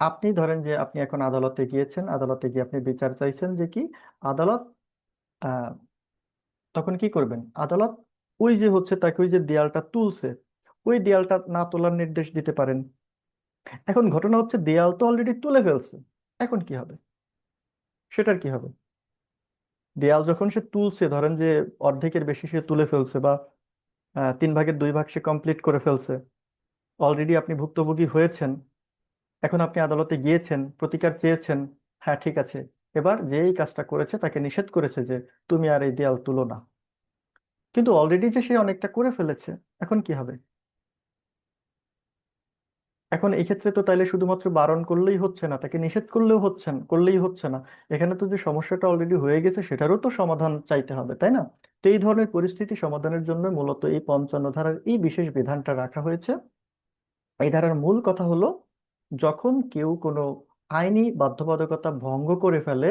আপনি ধরেন যে আপনি এখন আদালতে গিয়েছেন, আদালতে গিয়ে আপনি বিচার চাইছেন যে কি, আদালত আহ, তখন কি করবেন? আদালত ওই যে হচ্ছে তাকে ওই যে দেয়ালটা তুলছে, ওই দেয়ালটা না তোলার নির্দেশ দিতে পারেন। এখন ঘটনা হচ্ছে দেয়াল তো অলরেডি তুলে ফেলছে, এখন কি হবে? সেটার কি হবে? দেয়াল যখন সে তুলছে, ধরেন যে অর্ধেকের বেশি সে তুলে ফেলছে, বা 3/2 সে কমপ্লিট করে ফেলছে, অলরেডি আপনি ভুক্তভোগী হয়েছেন। এখন আপনি আদালতে গিয়েছেন, প্রতিকার চেয়েছেন। হ্যাঁ, ঠিক আছে। এবার যে এই কাজটা করেছে তাকে নিষেধ করেছে যে তুমি আর এই দেয়াল তুলো না, কিন্তু অলরেডি যে সে অনেকটা করে ফেলেছে, এখন কি হবে? এখন এই ক্ষেত্রে তো তাইলে শুধুমাত্র বারণ করলেই হচ্ছে না, তাকে নিষেধ করলেই হচ্ছে না। এখানে তো যে সমস্যাটা অলরেডি হয়ে গেছে সেটারও তো সমাধান চাইতে হবে, তাই না? তো এই ধরনের পরিস্থিতি সমাধানের জন্য মূলত এই 55 ধারার এই বিশেষ বিধানটা রাখা হয়েছে। এই ধারার মূল কথা হলো, যখন কেউ কোনো আইনি বাধ্যবাধকতা ভঙ্গ করে ফেলে,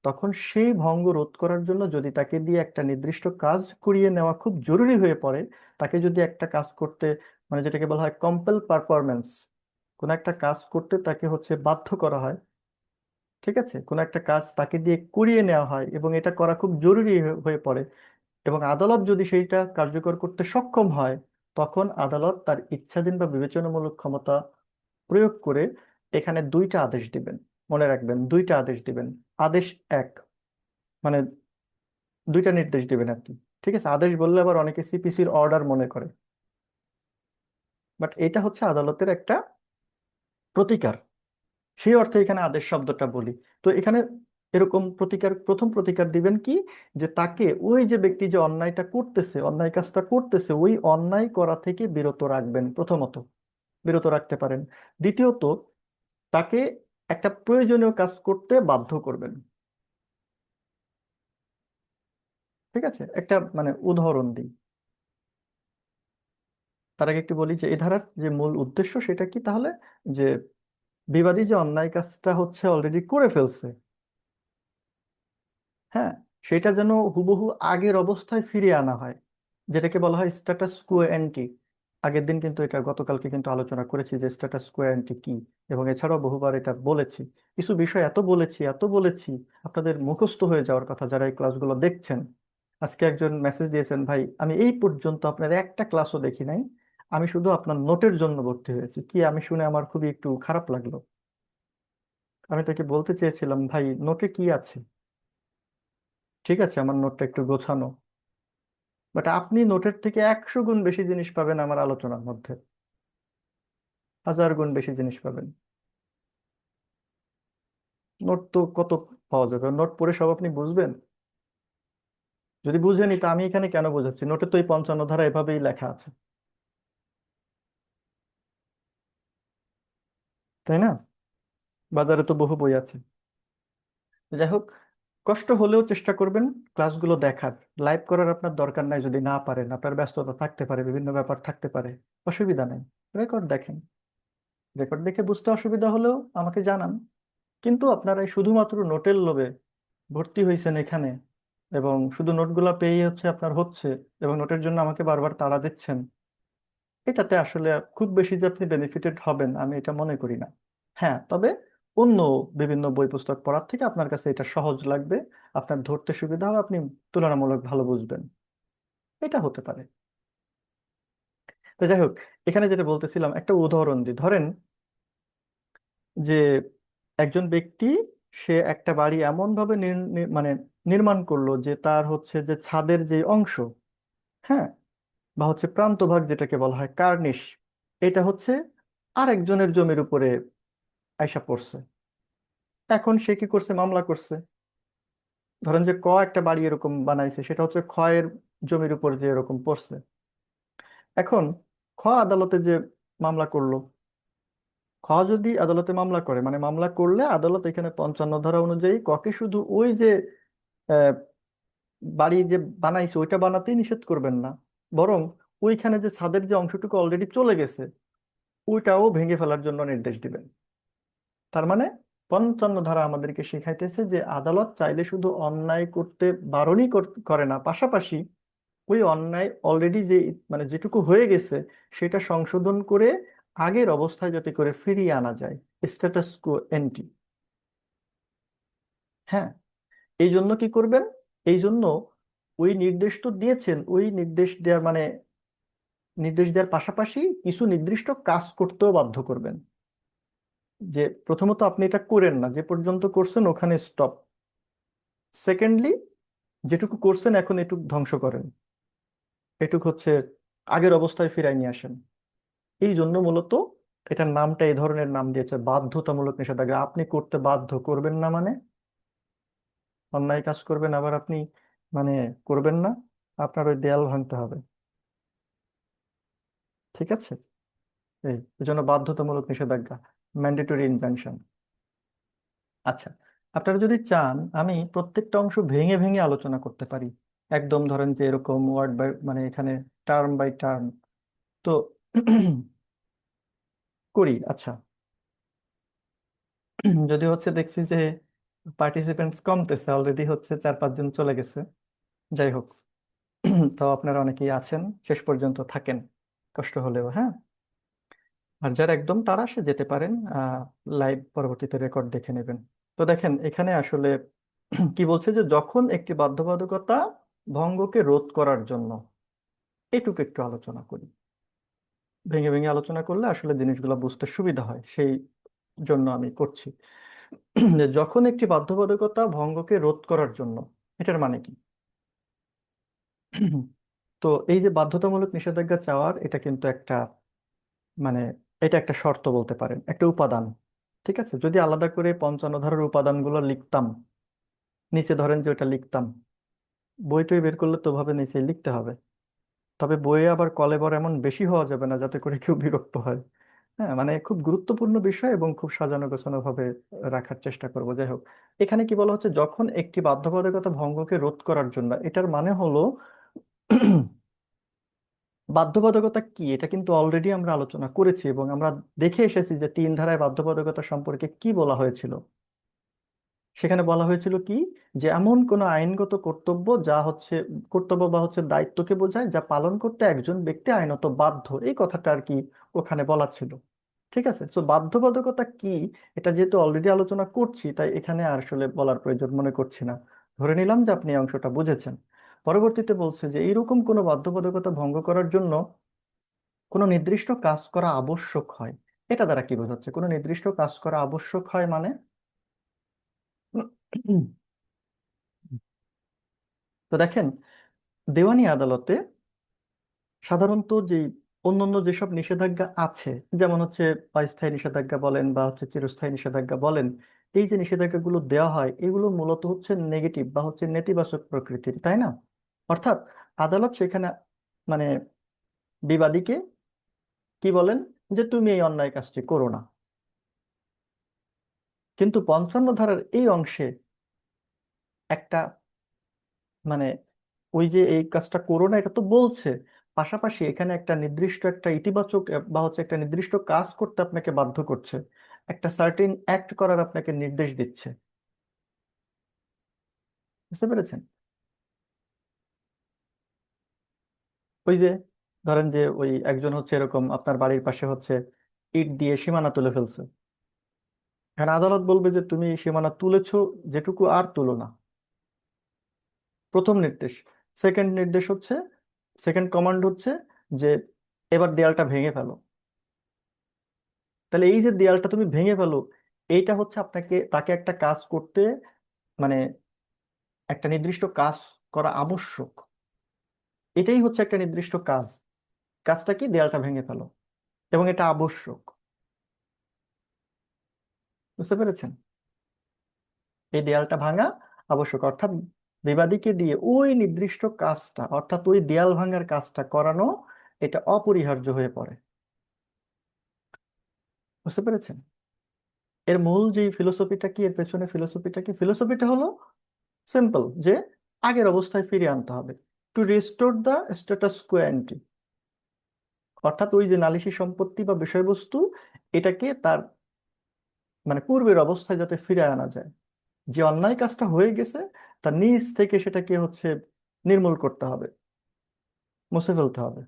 তখন সেই ভঙ্গ রোধ করার জন্য যদি তাকে দিয়ে একটা নির্দিষ্ট কাজ করিয়ে নেওয়া খুব জরুরি হয়ে পড়ে, তাকে যদি একটা কাজ করতে, মানে যেটাকে বলা হয় কম্পেল পারফরমেন্স, কোনো একটা কাজ করতে তাকে হচ্ছে বাধ্য করা হয়, ঠিক আছে, কোনো একটা কাজ তাকে দিয়ে করিয়ে নেওয়া হয় এবং এটা করা খুব জরুরি হয়ে পড়ে, এবং আদালত যদি সেইটা কার্যকর করতে সক্ষম হয়, তখন আদালত তার ইচ্ছাধীন বা বিবেচনামূলক ক্ষমতা প্রয়োগ করে এখানে দুইটা আদেশ দিবেন। মনে রাখবেন, দুইটা আদেশ দিবেন। আদেশ এক, মানে দুইটা নির্দেশ দিবেন আর কি। ঠিক আছে, আদেশ বললে আবার অনেকে সিপিসির অর্ডার মনে করে, বাট এটা হচ্ছে আদালতের একটা প্রতিকার, সেই অর্থে এখানে আদেশ শব্দটা বলি। তো এখানে এরকম প্রতিকার, প্রথম প্রতিকার দিবেন কি, যে তাকে, ওই যে ব্যক্তি যে অন্যায়টা করতেছে, অন্যায় কাজটা করতেছে, ওই অন্যায় করা থেকে বিরত রাখবেন প্রথমত, বিরত রাখতে পারেন। দ্বিতীয়ত, তাকে একটা প্রয়োজনীয় কাজ করতে বাধ্য করবেন। ঠিক আছে, একটা মানে উদাহরণ দিই, তার আগে একটু বলি যে এই ধারার যে মূল উদ্দেশ্য সেটা কি তাহলে, যে বিবাদী যে অন্যায় কাজটা হচ্ছে অলরেডি করে ফেলছে, হ্যাঁ, সেটা যেন হুবহু আগের অবস্থায় ফিরিয়ে আনা হয়, যেটাকে বলা হয় স্ট্যাটাস কুয়ো অ্যান্টি। আগের দিন কিন্তু এটা, গতকালকে কিন্তু আলোচনা করেছি যে স্ট্যাটাস কুয়ো অ্যান্টি কি, এবং এছাড়াও বহুবার এটা বলেছি। কিছু বিষয় এত বলেছি আপনাদের মুখস্থ হয়ে যাওয়ার কথা যারা এই ক্লাসগুলো দেখছেন। আজকে একজন মেসেজ দিয়েছেন, ভাই আমি এই পর্যন্ত আপনার একটা ক্লাসও দেখি নাই, আমি শুধু আপনার নোটের জন্য ভর্তি হয়েছি। কি, আমি শুনে আমার খুবই একটু খারাপ লাগলো। আমি তাকে বলতে চেয়েছিলাম, ভাই নোটে কি আছে? ঠিক আছে, আমার নোটটা একটু গোছানো, বাট আপনি নোটের থেকে 100 গুণ বেশি জিনিস পাবেন আমার আলোচনার মধ্যে, 1000 গুণ বেশি জিনিস পাবেন। নোট তো কত পাওয়া যাবে? নোট পড়ে সব আপনি বুঝবেন? যদি বুঝেনি তা আমি এখানে কেন বোঝাচ্ছি? নোটে তো এই 55 ধারা এভাবেই লেখা আছে, তাই না? বাজারে তো বহু বই আছে। যাই হোক, কষ্ট হলেও চেষ্টা করবেন ক্লাসগুলো দেখার। লাইভ করার আপনার দরকার নাই, যদি না পারেন, আপনার ব্যস্ততা থাকতে পারে, বিভিন্ন ব্যাপার থাকতে পারে, অসুবিধা নেই। রেকর্ড দেখেন, রেকর্ড দেখে বুঝতে অসুবিধা হলেও আমাকে জানান। কিন্তু আপনারা এই শুধুমাত্র নোটের লোভে ভর্তি হয়েছেন এখানে, এবং শুধু নোটগুলা পেয়ে হচ্ছে আপনার হচ্ছে, এবং নোটের জন্য আমাকে বারবার তাড়া দিচ্ছেন, এটাতে আসলে খুব বেশি যে আপনি বেনিফিটেড হবেন আমি এটা মনে করি না। হ্যাঁ, তবে অন্য বিভিন্ন বই পুস্তক পড়ার থেকে আপনার কাছে এটা সহজ লাগবে, আপনার ধরতে সুবিধা হবে, আপনি তুলনামূলক ভালো বুঝবেন, এটা হতে পারে। তো যাই হোক, এখানে যেটা বলতেছিলাম, একটা উদাহরণ দিই। ধরেন যে একজন ব্যক্তি, সে একটা বাড়ি এমন ভাবে মানে নির্মাণ করলো যে তার হচ্ছে যে ছাদের যে অংশ, হ্যাঁ, বা হচ্ছে প্রান্তভাগ যেটাকে বলা হয় কার্নিশ, এটা হচ্ছে আরেকজনের জমির উপরে আইসা পড়ছে। এখন সে কি করছে? মামলা করছে। ধরেন যে একটা বাড়ি এরকম বানাইছে, সেটা হচ্ছে এর জমির উপর যে এরকম পড়ছে। এখন আদালতে যে মামলা করলো, যদি আদালতে মামলা করে, মানে মামলা করলে আদালত এখানে 55 ধারা অনুযায়ী কে শুধু ওই যে আহ, বাড়ি যে বানাইছে ওইটা বানাতেই নিষেধ করবেন না, বরং ওইখানে যে ছাদের যে অংশটুকু অলরেডি চলে গেছে ওইটাও ভেঙে ফেলার জন্য নির্দেশ দিবেন। তার মানে ধারা আমাদেরকে শেখাইতেছে যে আদালত চাইলে শুধু অন্যায় করতে বারণই করে না, পাশাপাশি ওই অন্যায় অলরেডি যে মানে যেটুকু হয়ে গেছে সেটা সংশোধন করে আগের অবস্থায় যাতে করে ফিরিয়ে আনা যায়, স্ট্যাটাস কো এন্টি। হ্যাঁ, এই জন্য কি করবেন? এই জন্য ওই নির্দেশ তো দিয়েছেন, ওই নির্দেশ দেওয়ার পাশাপাশি কিছু নির্দিষ্ট কাজ করতেও বাধ্য করবেন। যে প্রথমত আপনি এটা করেন না, যে পর্যন্ত করছেন ওখানে স্টপ। সেকেন্ডলি, যেটুকু করছেন এখন এটুকু ধ্বংস করেন, এটুক হচ্ছে আগের অবস্থায় ফিরাই নিয়ে আসেন। এই জন্য মূলত এটার নামটা এই ধরনের নাম দিয়েছে, বাধ্যতামূলক নিষেধাজ্ঞা। আপনি করতে বাধ্য, করবেন না মানে অন্যায় কাজ করবেন আবার আপনি মানে করবেন না, আপনার ওই দেয়াল ভাঙতে হবে। ঠিক আছে? এই জন্য বাধ্যতামূলক নিষেধাজ্ঞা, ম্যান্ডেটরি ইনজাংশন। আচ্ছা, আপনারা যদি চান আমি প্রত্যেকটা অংশ ভেঙে ভেঙে আলোচনা করতে পারি, একদম ধরেন যে এরকম ওয়ার্ড বাই মানে এখানে টার্ম বাই টার্ম। তো করি। আচ্ছা, যদি হচ্ছে দেখছি যে পার্টিসিপেন্টস কমতেছে, অলরেডি হচ্ছে 4-5 জন চলে গেছে। যাই হোক, তো আপনারা অনেকেই আছেন, শেষ পর্যন্ত থাকেন কষ্ট হলেও। হ্যাঁ, আর যারা একদম তারা সে যেতে পারেন, লাইভ পরবর্তীতে রেকর্ড দেখে নেবেন। তো দেখেন এখানে আসলে কি বলছে, যে যখন একটি বাধ্যবাধকতা ভঙ্গকে রোধ করার জন্য, এটুকু একটু আলোচনা করি। ভেঙে ভেঙে আলোচনা করলে আসলে জিনিসগুলো বুঝতে সুবিধা হয়, সেই জন্য আমি করছি। যে যখন একটি বাধ্যবাধকতা ভঙ্গকে রোধ করার জন্য, এটার মানে কি? তো এই যে বাধ্যতামূলক নিষেধাজ্ঞা চাওয়ার, এটা কিন্তু একটা মানে এটা একটা শর্ত বলতে পারেন, একটা উপাদান। ঠিক আছে, যদি আলাদা করে 55 ধারার উপাদানগুলো লিখতাম, নিচে ধরেন যে ওটা লিখতাম, বইটই বের করলে তো ভাবে নিচে লিখতে হবে। তবে বইয়ে আবার কলেবর এমন বেশি হওয়া যাবে না যাতে করে কেউ বিরক্ত হয়। হ্যাঁ, মানে খুব গুরুত্বপূর্ণ বিষয় এবং খুব সাজানো গোছানো ভাবে রাখার চেষ্টা করব। যাই হোক, এখানে কি বলা হচ্ছে, যখন একটি বাধ্যবাধকতা ভঙ্গকে রোধ করার জন্য, এটার মানে হলো বাধ্যবাধকতা কি এটা কিন্তু অলরেডি আমরা আলোচনা করেছি, এবং আমরা দেখে এসেছি যে 3 ধারায় বাধ্যবাধকতা সম্পর্কে কি বলা হয়েছিল। সেখানে বলা হয়েছিল কি, যে এমন কোনো আইনগত কর্তব্য যা হচ্ছে কর্তব্য বা হচ্ছে দায়িত্বকে বোঝায়, যা পালন করতে একজন ব্যক্তি আইনত বাধ্য, এই কথাটা আর কি ওখানে বলা ছিল। ঠিক আছে, তো বাধ্যবাধকতা কি এটা যেহেতু অলরেডি আলোচনা করছি, তাই এখানে আর আসলে বলার প্রয়োজন মনে করছি না। ধরে নিলাম যে আপনি এই অংশটা বুঝেছেন। পরবর্তীতে বলছে যে এইরকম কোনো বাধ্যবাধকতা ভঙ্গ করার জন্য কোনো নির্দিষ্ট কাজ করা আবশ্যক হয়। এটা দ্বারা কি বোঝাচ্ছে, কোনো নির্দিষ্ট কাজ করা আবশ্যক হয় মানে? তো দেখেন, দেওয়ানি আদালতে সাধারণত যে অন্যান্য যেসব নিষেধাজ্ঞা আছে, যেমন হচ্ছে অস্থায়ী নিষেধাজ্ঞা বলেন বা হচ্ছে চিরস্থায়ী নিষেধাজ্ঞা বলেন, এই যে নিষেধাজ্ঞাগুলো দেওয়া হয় এগুলো মূলত হচ্ছে নেগেটিভ বা হচ্ছে নেতিবাচক প্রকৃতির, তাই না? অর্থাৎ আদালত সেখানে মানে বিবাদীকে কি বলেন, যে তুমি এই অন্যায় কাজটি করো না। কিন্তু 55 ধারার এই অংশে একটা মানে ওই যে এই কাজটা করো না এটা তো বলছে, পাশাপাশি এখানে একটা নির্দিষ্ট একটা ইতিবাচক বা হচ্ছে একটা নির্দিষ্ট কাজ করতে আপনাকে বাধ্য করছে, একটা সার্টেন অ্যাক্ট করার আপনাকে নির্দেশ দিচ্ছে। বুঝতে পেরেছেন? ওই যে ধরেন যে ওই একজন হচ্ছে এরকম আপনার বাড়ির পাশে হচ্ছে ইট দিয়ে সীমানা তুলে ফেলছে, এখন আদালত বলবে যে তুমি এই সীমানা তুলেছো, যেটুকু আর তুলো না। প্রথম নির্দেশ। সেকেন্ড নির্দেশ হচ্ছে, সেকেন্ড কমান্ড হচ্ছে যে এবার দেয়ালটা ভেঙে ফেলো। তাহলে এই যে দেয়ালটা তুমি ভেঙে ফেলো, এইটা হচ্ছে আপনাকে তাকে একটা কাজ করতে মানে একটা নির্দিষ্ট কাজ করা আবশ্যক। এটাই হচ্ছে একটা নির্দিষ্ট কাজ। কাজটা কি? দেয়ালটা ভেঙে ফেলো, এবং এটা আবশ্যক। বুঝতে পেরেছেন? এই দেয়ালটা ভাঙা আবশ্যক, অর্থাৎ বিবাদীকে দিয়ে ওই নির্দিষ্ট কাজটা, অর্থাৎ ওই দেয়াল ভাঙার কাজটা করানো, এটা অপরিহার্য হয়ে পড়ে। বুঝতে পেরেছেন? এর মূল যে ফিলোসফিটা কি, এর পেছনে ফিলোসফিটা কি? ফিলোসফিটা হলো সিম্পল, যে আগের অবস্থায় ফিরিয়ে আনতে হবে, to restore the status quo ante। অর্থাৎ ওই যে নালিশি সম্পত্তি বা বিষয়বস্তু, এটাকে তার মানে পূর্বের অবস্থায় যাতে ফিরে আনা যায়। যে অন্যায় কাজটা হয়ে গেছে তার নিজ থেকে সেটাকে হচ্ছে নির্মূল করতে হবে, মুছে ফেলতে হবে।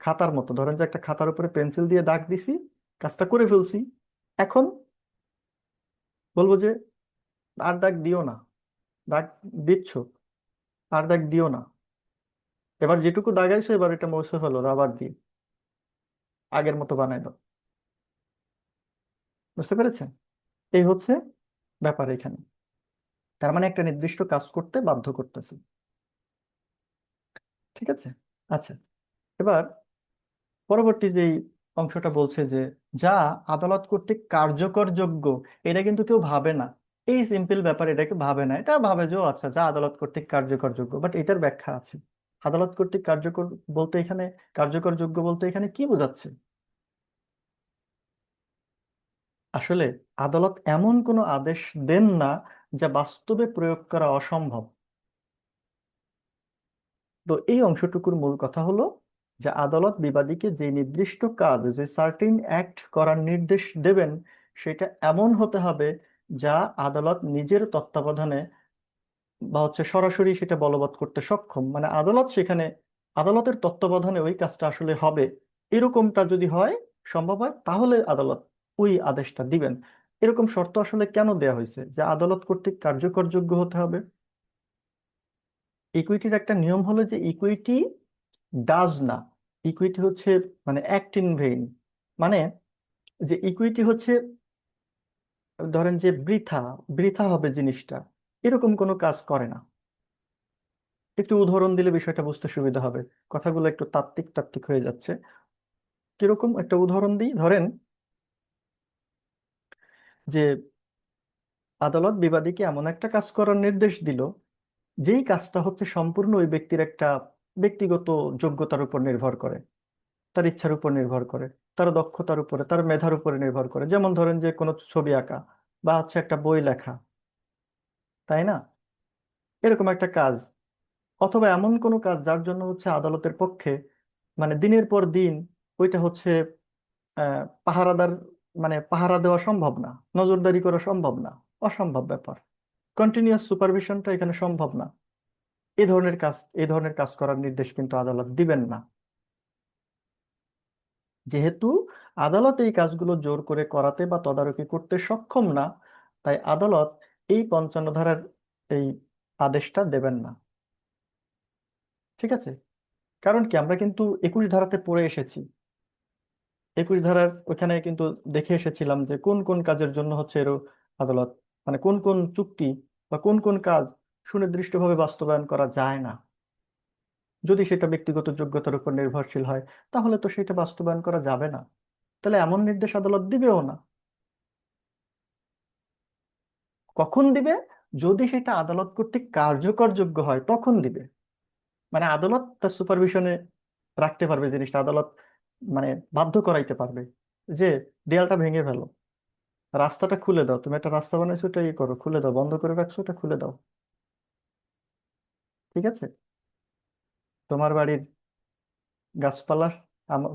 খাতার মতো ধরেন যে একটা খাতার উপরে পেন্সিল দিয়ে দাগ দিছি, কাজটা করে ফেলছি, এখন বলবো যে আর দাগ দিও না, দাগ দিচ্ছ, আর দাগ দিও না, এবার যেটুকু দাগাইছো এবার এটা মুছে ফেলো রাবার দিয়ে, আগের মতো বানাই দাও। বুঝতে পেরেছেন? এই হচ্ছে ব্যাপার এখানে। তার মানে একটা নির্দিষ্ট কাজ করতে বাধ্য করতেছে। ঠিক আছে? আচ্ছা, এবার পরবর্তী যেই অংশটা বলছে যে যা আদালত কর্তৃক কার্যকর যোগ্য, এটা কিন্তু কেউ ভাবে না। এই সিম্পল ব্যাপার এটাকে ভাবে না, এটা ভাবে যে ও আচ্ছা যা আদালত কর্তৃক কার্যকর যোগ্য, বাট এটার ব্যাখ্যা আছে। আদালত কর্তৃক কার্যকর বলতে এখানে, কার্যকর যোগ্য বলতে এখানে কি বোঝাচ্ছে? আসলে আদালত এমন কোনো আদেশ দেন না যা বাস্তবে প্রয়োগ করা অসম্ভব। তো এই অংশটুকুর মূল কথা হলো যে আদালত বিবাদীকে যে নির্দিষ্ট কাজ, যে সার্টিন অ্যাক্ট করার নির্দেশ দেবেন, সেটা এমন হতে হবে যা আদালত নিজের তত্ত্বাবধানে বা হচ্ছে সরাসরি সেটা বলবৎ করতে সক্ষম। মানে আদালত সেখানে, আদালতের তত্ত্বাবধানে ওই কাজটা আসলে হবে, এরকমটা যদি হয়, সম্ভব হয়, তাহলে আদালত ওই আদেশটা দিবেন। এরকম শর্ত আসলে কেন দেয়া হয়েছে যে আদালত কর্তৃক কার্যকরযোগ্য হতে হবে? ইকুইটির একটা নিয়ম হলো যে ইকুইটি ডাজ না, ইকুইটি হচ্ছে মানে অ্যাক্ট ইন ভেইন। মানে যে ইকুইটি হচ্ছে ধরেন যে বৃথা, বৃথা হবে জিনিসটা, এরকম কোনো কাজ করে না। একটু উদাহরণ দিলে বিষয়টা বুঝতে সুবিধা হবে, কথাগুলো একটু তাত্ত্বিক তাত্ত্বিক হয়ে যাচ্ছে। কিরকম একটা উদাহরণ দিই, ধরেন যে আদালত বিবাদীকে এমন একটা কাজ করার নির্দেশ দিল যেই কাজটা হচ্ছে সম্পূর্ণ ওই ব্যক্তির একটা ব্যক্তিগত যোগ্যতার উপর নির্ভর করে, তার ইচ্ছার উপর নির্ভর করে, তার দক্ষতার উপরে, তার মেধার উপরে নির্ভর করে। যেমন ধরেন যে কোনো ছবি আঁকা বা হচ্ছে একটা বই লেখা, তাই না? এরকম একটা কাজ, অথবা এমন কোনো কাজ যার জন্য হচ্ছে আদালতের পক্ষে মানে দিনের পর দিন ওইটা হচ্ছে পাহারাদার, মানে পাহারা দেওয়া সম্ভব না, নজরদারি করা সম্ভব না, অসম্ভব ব্যাপার। কন্টিনিউয়াস সুপারভিশনটা এখানে সম্ভব না। এই ধরনের কাজ, এই ধরনের কাজ করার নির্দেশ কিন্তু আদালত দিবেন না। যেহেতু আদালত এই কাজগুলো জোর করে করাতে বা তদারকি করতে সক্ষম না, তাই আদালত এই 55 ধারার এই আদেশটা দেবেন না। ঠিক আছে? কারণ কি, আমরা কিন্তু 21 ধারাতে পড়ে এসেছি। 21 ধারার ওখানে কিন্তু দেখে এসেছিলাম যে কোন কোন কাজের জন্য হচ্ছে এর আদালত, মানে কোন কোন চুক্তি বা কোন কোন কাজ সুনির্দিষ্টভাবে বাস্তবায়ন করা যায় না। যদি সেটা ব্যক্তিগত যোগ্যতার উপর নির্ভরশীল হয়, তাহলে তো সেটা বাস্তবায়ন করা যাবে না। তাহলে এমন নির্দেশ আদালত দিবেও না। কখন দিবে? যদি সেটা আদালত কর্তৃক কার্যকর যোগ্য হয় তখন দিবে। মানে আদালত তার সুপারভিশনে রাখতে পারবে জিনিসটা, আদালত মানে বাধ্য করাইতে পারবে যে দেয়ালটা ভেঙে ফেলো, রাস্তাটা খুলে দাও, তুমি একটা রাস্তা বানাইছো ওটা ইয়ে করো, খুলে দাও, বন্ধ করে রাখছো ওটা খুলে দাও। ঠিক আছে? তোমার বাড়ির গাছপালা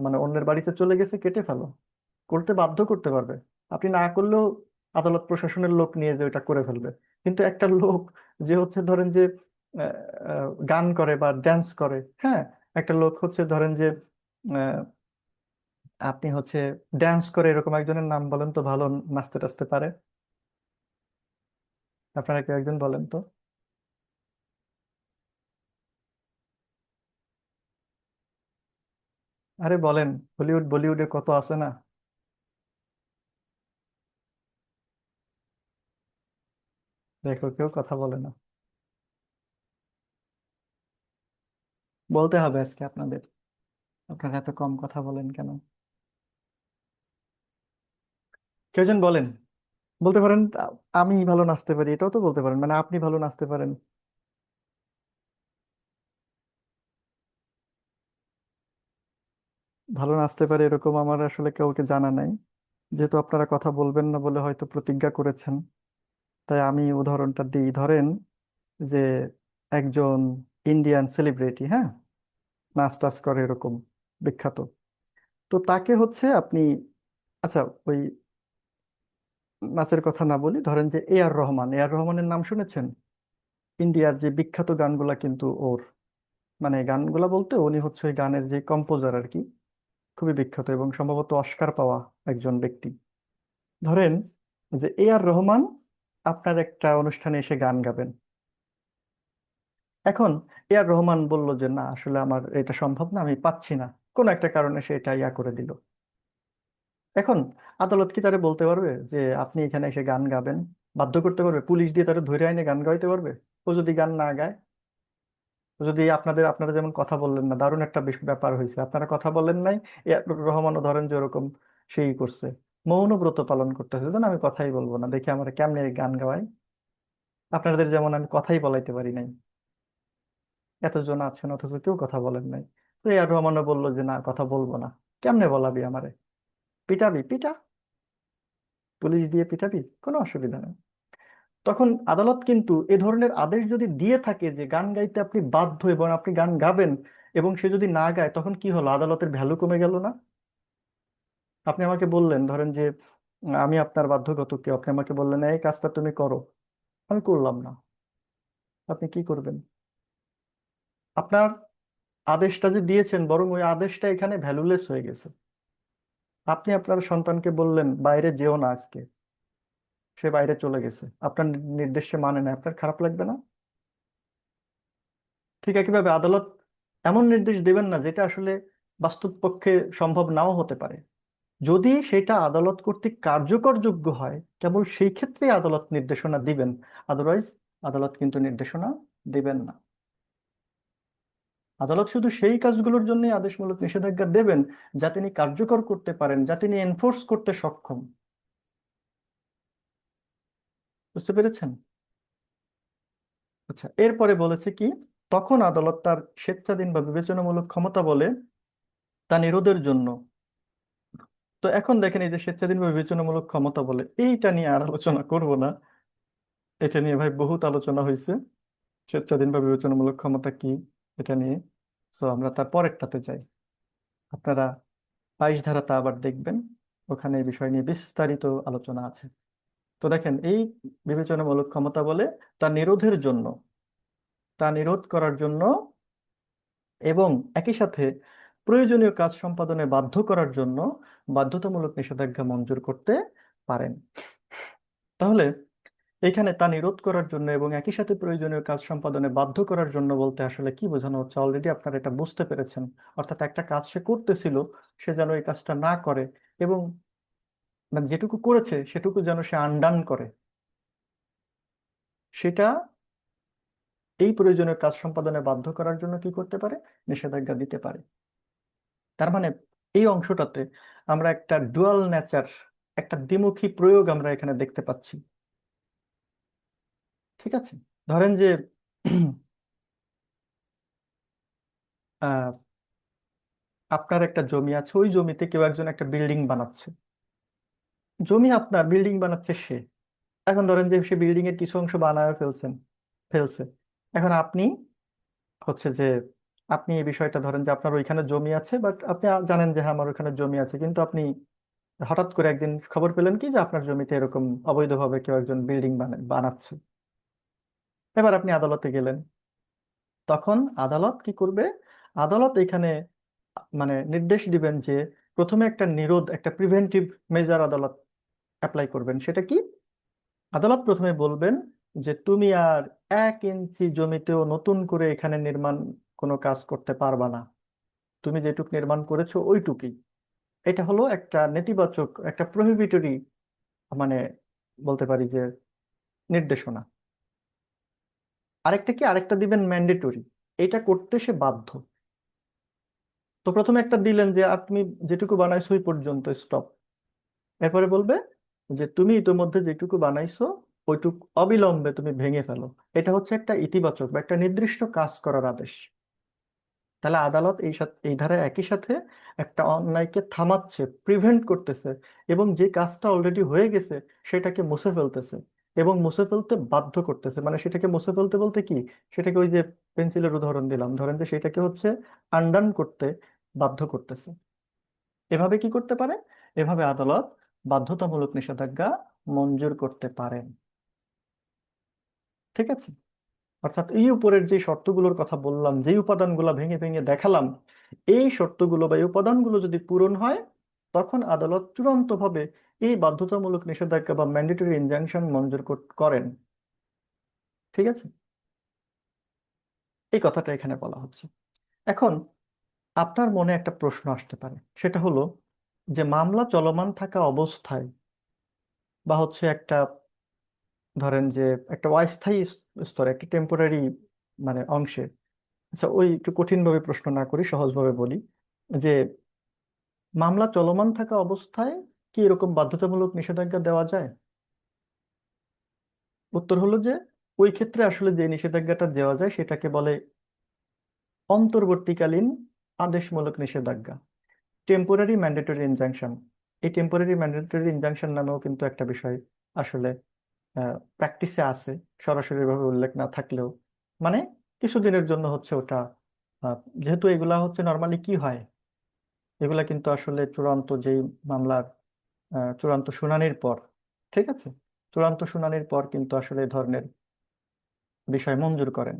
মানে অন্যের বাড়িতে চলে গেছে, কেটে ফেলো, করতে বাধ্য করতে পারবে। আপনি না করলেও আদালত প্রশাসনের লোক নিয়ে যে ওটা করে ফেলবে। কিন্তু একটা লোক যে হচ্ছে ধরেন যে গান করে বা ড্যান্স করে, হ্যাঁ, একটা লোক হচ্ছে ধরেন যে আহ, আপনি হচ্ছে ড্যান্স করে, এরকম একজনের নাম বলেন তো, ভালো নাচতে টাচতে পারে, আপনারা কেউ একজন বলেন তো। আরে বলেন, হলিউড বলিউডে কত আছে না। দেখো কেউ কথা বলে না। বলতে হবে আজকে আপনাদের, আপনারা এত কম কথা বলেন কেন? কেউ একজন বলেন, বলতে পারেন আমি ভালো নাচতে পারি, এটাও তো বলতে পারেন, মানে আপনি ভালো নাচতে পারেন। ভালো নাচতে পারে এরকম আমার আসলে কাউকে জানা নাই। যেহেতু আপনারা কথা বলবেন না বলে হয়তো প্রতিজ্ঞা করেছেন, তাই আমি উদাহরণটা দিই। ধরেন যে একজন ইন্ডিয়ান সেলিব্রিটি, হ্যাঁ, নাচ টাচ করে এরকম, বিখ্যাত। তো তাকে হচ্ছে আপনি, আচ্ছা ওই নাচের কথা না বলি, ধরেন যে এ আর রহমান, এ আর রহমানের নাম শুনেছেন? ইন্ডিয়ার যে বিখ্যাত গানগুলা কিন্তু ওর, মানে গানগুলা বলতে উনি হচ্ছে ওই গানের যে কম্পোজার আর কি, খুবই বিখ্যাত এবং সম্ভবত অস্কার পাওয়া একজন ব্যক্তি। ধরেন যে এ আর রহমান আপনার একটা অনুষ্ঠানে এসে গান গাবেন। এখন এ আর রহমান বলল যে না, আসলে আমার এটা সম্ভব না, আমি পাচ্ছি না, কোনো একটা কারণে সে এটা ইয়া করে দিল। এখন আদালত কি তারে বলতে পারবে যে আপনি এখানে এসে গান গাবেন? বাধ্য করতে পারবে? পুলিশ দিয়ে তারা ধরে আইনে গান গাইতে পারবে? ও যদি গান না গায়, ও যদি আপনারা যেমন কথা বললেন না, দারুণ একটা ব্যাপার হয়েছে, আপনারা কথা বলেন নাই, এ আর রহমানও ধরেন যে ওরকম সেই করছে, মৌনব্রত পালন করতেছে যে না, আমি কথাই বলবো না, দেখি আমার কেমনে গান গাওয়াই, আপনাদের যেমন আমি কথাই বলাইতে পারি নাই, এতজন আছেন অথচ কেউ কথা বলেন নাই। তো এ আর রহমানও বললো যে না, কথা বলবো না। কেমনে বলাবি আমারে? পিটাবি? পিটা, পুলিশ দিয়ে পিটাবি, কোনো অসুবিধা নেই। তখন আদালত কিন্তু এ ধরনের আদেশ যদি দিয়ে থাকে যে গান গাইতে আপনি বাধ্য এবং আপনি গান গাবেন, এবং সে যদি না গায়, তখন কি হলো? আদালতের ভ্যালু কমে গেল না? আপনি আমাকে বললেন, ধরেন যে আমি আপনার বাধ্যগত কেউ, আপনি আমাকে বললেন এই কাজটা তুমি করো, আমি করলাম না, আপনি কি করবেন? আপনার আদেশটা যে দিয়েছেন, বরং ওই আদেশটা এখানে ভ্যালুলেস হয়ে গেছে। আপনি আপনার সন্তানকে বললেন বাইরে যেও না আজকে, সে বাইরে চলে গেছে, আপনার নির্দেশ সে মানে না, আপনার খারাপ লাগবে না? ঠিক একইভাবে আদালত এমন নির্দেশ দেবেন না যেটা আসলে বাস্তবপক্ষে সম্ভব নাও হতে পারে। যদি সেটা আদালত কর্তৃক কার্যকরযোগ্য হয়, কেবল সেই ক্ষেত্রেই আদালত নির্দেশনা দিবেন, আদারওয়াইজ আদালত কিন্তু নির্দেশনা দিবেন না। আদালত শুধু সেই কাজগুলোর জন্যই আদেশমূলক নিষেধাজ্ঞা দেবেন যা তিনি কার্যকর করতে পারেন, যা তিনি এনফোর্স করতে সক্ষম। বুঝতে পেরেছেন? আচ্ছা, এরপরে বলেছে কি, তখন আদালত তার স্বেচ্ছাধীন বা বিবেচনামূলক ক্ষমতা বলে তা নিরোধের জন্য। তো এখন দেখেন, এই যে স্বেচ্ছাধীন বা বিবেচনামূলক ক্ষমতা বলে, এইটা নিয়ে আর আলোচনা করব না, এটা নিয়ে ভাই বহুত আলোচনা হয়েছে, স্বেচ্ছাধীন বা বিবেচনামূলক ক্ষমতা কি এটা নিয়ে। তো আমরা তার পরেরটাতে যাই। আপনারা 22 ধারাটা আবার দেখবেন, ওখানে এই বিষয় নিয়ে বিস্তারিত আলোচনা আছে। তো দেখেন, এই বিবেচনামূলক ক্ষমতা বলে তা নিরোধের জন্য, তা নিরোধ করার জন্য এবং একই সাথে প্রয়োজনীয় কাজ সম্পাদনে বাধ্য করার জন্য বাধ্যতামূলক নিষেধাজ্ঞা মঞ্জুর করতে পারেন। তাহলে এখানে তা নিরোধ করার জন্য এবং একই সাথে প্রয়োজনীয় কাজ সম্পাদনে বাধ্য করার জন্য বলতে আসলে কি বোঝানো হচ্ছে, অলরেডি আপনারা এটা বুঝতে পেরেছেন। অর্থাৎ একটা কাজ সে করতেছিল, সে যেন এই কাজটা না করে, এবং মানে যেটুকু করেছে সেটুকু যেন সে আনডান করে, সেটা এই প্রয়োজনীয় কাজ সম্পাদনে বাধ্য করার জন্য কি করতে পারে? নিষেধাজ্ঞা দিতে পারে। তার মানে এই অংশটাতে আমরা একটা ডুয়াল নেচার, একটা দ্বিমুখী প্রয়োগ আমরা এখানে দেখতে পাচ্ছি। ঠিক আছে? ধরেন যে আহ, আপনার একটা জমি আছে, ওই জমিতে কেউ একজন একটা বিল্ডিং বানাচ্ছে। জমি আপনার, বিল্ডিং বানাচ্ছে সে। এখন ধরেন যে সে বিল্ডিং এর কিছু অংশ বানায় ফেলছে। এখন আপনি হচ্ছে যে, আপনি এই বিষয়টা ধরেন যে আপনার ওইখানে জমি আছে, বাট আপনি জানেন যে হ্যাঁ আমার ওইখানে জমি আছে, কিন্তু আপনি হঠাৎ করে একদিন খবর পেলেন কি যে আপনার জমিতে এরকম অবৈধভাবে কেউ একজন বিল্ডিং বানাচ্ছে। এবার আপনি আদালতে গেলেন। তখন আদালত কি করবে? আদালত এখানে মানে নির্দেশ দিবেন যে প্রথমে একটা নিরোধ, একটা প্রিভেন্টিভ মেজার আদালত অ্যাপ্লাই করবেন। সেটা কি? আদালত প্রথমে বলবেন যে তুমি আর 1 ইঞ্চি জমিতেও নতুন করে এখানে নির্মাণ কোনো কাজ করতে পারবা না, তুমি যেটুক নির্মাণ করেছো ওইটুকুই। এটা হলো একটা নেতিবাচক, একটা প্রহিবিটরি, মানে বলতে পারি যে নির্দেশনা। আরেকটা কি, আরেকটা দিবেন ম্যান্ডেটরি, এটা করতে সে বাধ্য। তো প্রথমে একটা দিলেন যে আর তুমি যেটুকু বানাইছো ওই পর্যন্ত স্টপ। এরপরে বলবে যে তুমি ইতোমধ্যে যেটুকু বানাইছো ওইটুকু অবিলম্বে তুমি ভেঙে ফেলো। এটা হচ্ছে একটা ইতিবাচক বা একটা নির্দিষ্ট কাজ করার আদেশ। তাহলে আদালত এই ধারায় একই সাথে একটা অন্যায়কে থামাচ্ছে, প্রিভেন্ট করতেছে, এবং যে কাজটা অলরেডি হয়ে গেছে সেটাকে মুছে ফেলতেছে, এবং মুছে ফেলতে বাধ্য করতেছে। মানে সেটাকে মুছে ফেলতে বলতে কি, সেটাকে ওই যে পেন্সিলের উদাহরণ দিলাম, ধরেন যে সেটাকে হচ্ছে আনডান করতে বাধ্য করতেছে। এভাবে কি করতে পারে? এভাবে আদালত বাধ্যতামূলক নিষেধাজ্ঞা মঞ্জুর করতে পারেন। ঠিক আছে? অর্থাৎ এই উপরের যে শর্তগুলোর কথা বললাম, যেই উপাদানগুলো ভেঙে ভেঙে দেখালাম, এই শর্তগুলো বা এই উপাদানগুলো যদি পূরণ হয়, তখন আদালত চূড়ান্তভাবে এই বাধ্যতামূলক নিষেধাজ্ঞা বা ম্যান্ডেটরি ইনজাংশন মঞ্জুর করেন। ঠিক আছে? এই কথাটা এখানে বলা হচ্ছে। এখন আপনার মনে একটা প্রশ্ন আসতে পারে, সেটা হলো যে মামলা চলমান থাকা অবস্থায় বা হচ্ছে একটা, ধরেন যে একটা অস্থায়ী স্তরে, একটা টেম্পোরারি মানে অংশে, আচ্ছা ওই একটু কঠিনভাবে প্রশ্ন না করি, সহজভাবে বলি, যে মামলা চলমান থাকা অবস্থায় কি এরকম বাধ্যতামূলক নিষেধাজ্ঞা দেওয়া যায়? উত্তর হলো যে ওই ক্ষেত্রে আসলে যে নিষেধাজ্ঞাটা দেওয়া যায় সেটাকে বলে অন্তর্বর্তীকালীন আদেশমূলক নিষেধাজ্ঞা, টেম্পোরারি ম্যান্ডেটরি ইনজাংশন। এই টেম্পোরারি ম্যান্ডেটরি ইনজাংশন নামেও কিন্তু একটা বিষয় আসলে প্র্যাকটিসে আছে, সরাসরিভাবে উল্লেখ না থাকলেও। মানে কিছুদিনের জন্য হচ্ছে ওটা, আহ, যেহেতু এগুলা হচ্ছে নর্মালি কি হয়, এগুলা কিন্তু আসলে চূড়ান্ত যেই মামলার চূড়ান্ত শুনানির পর, ঠিক আছে, চূড়ান্ত শুনানির পর কিন্তু আসলে এই ধরনের বিষয় মঞ্জুর করেন।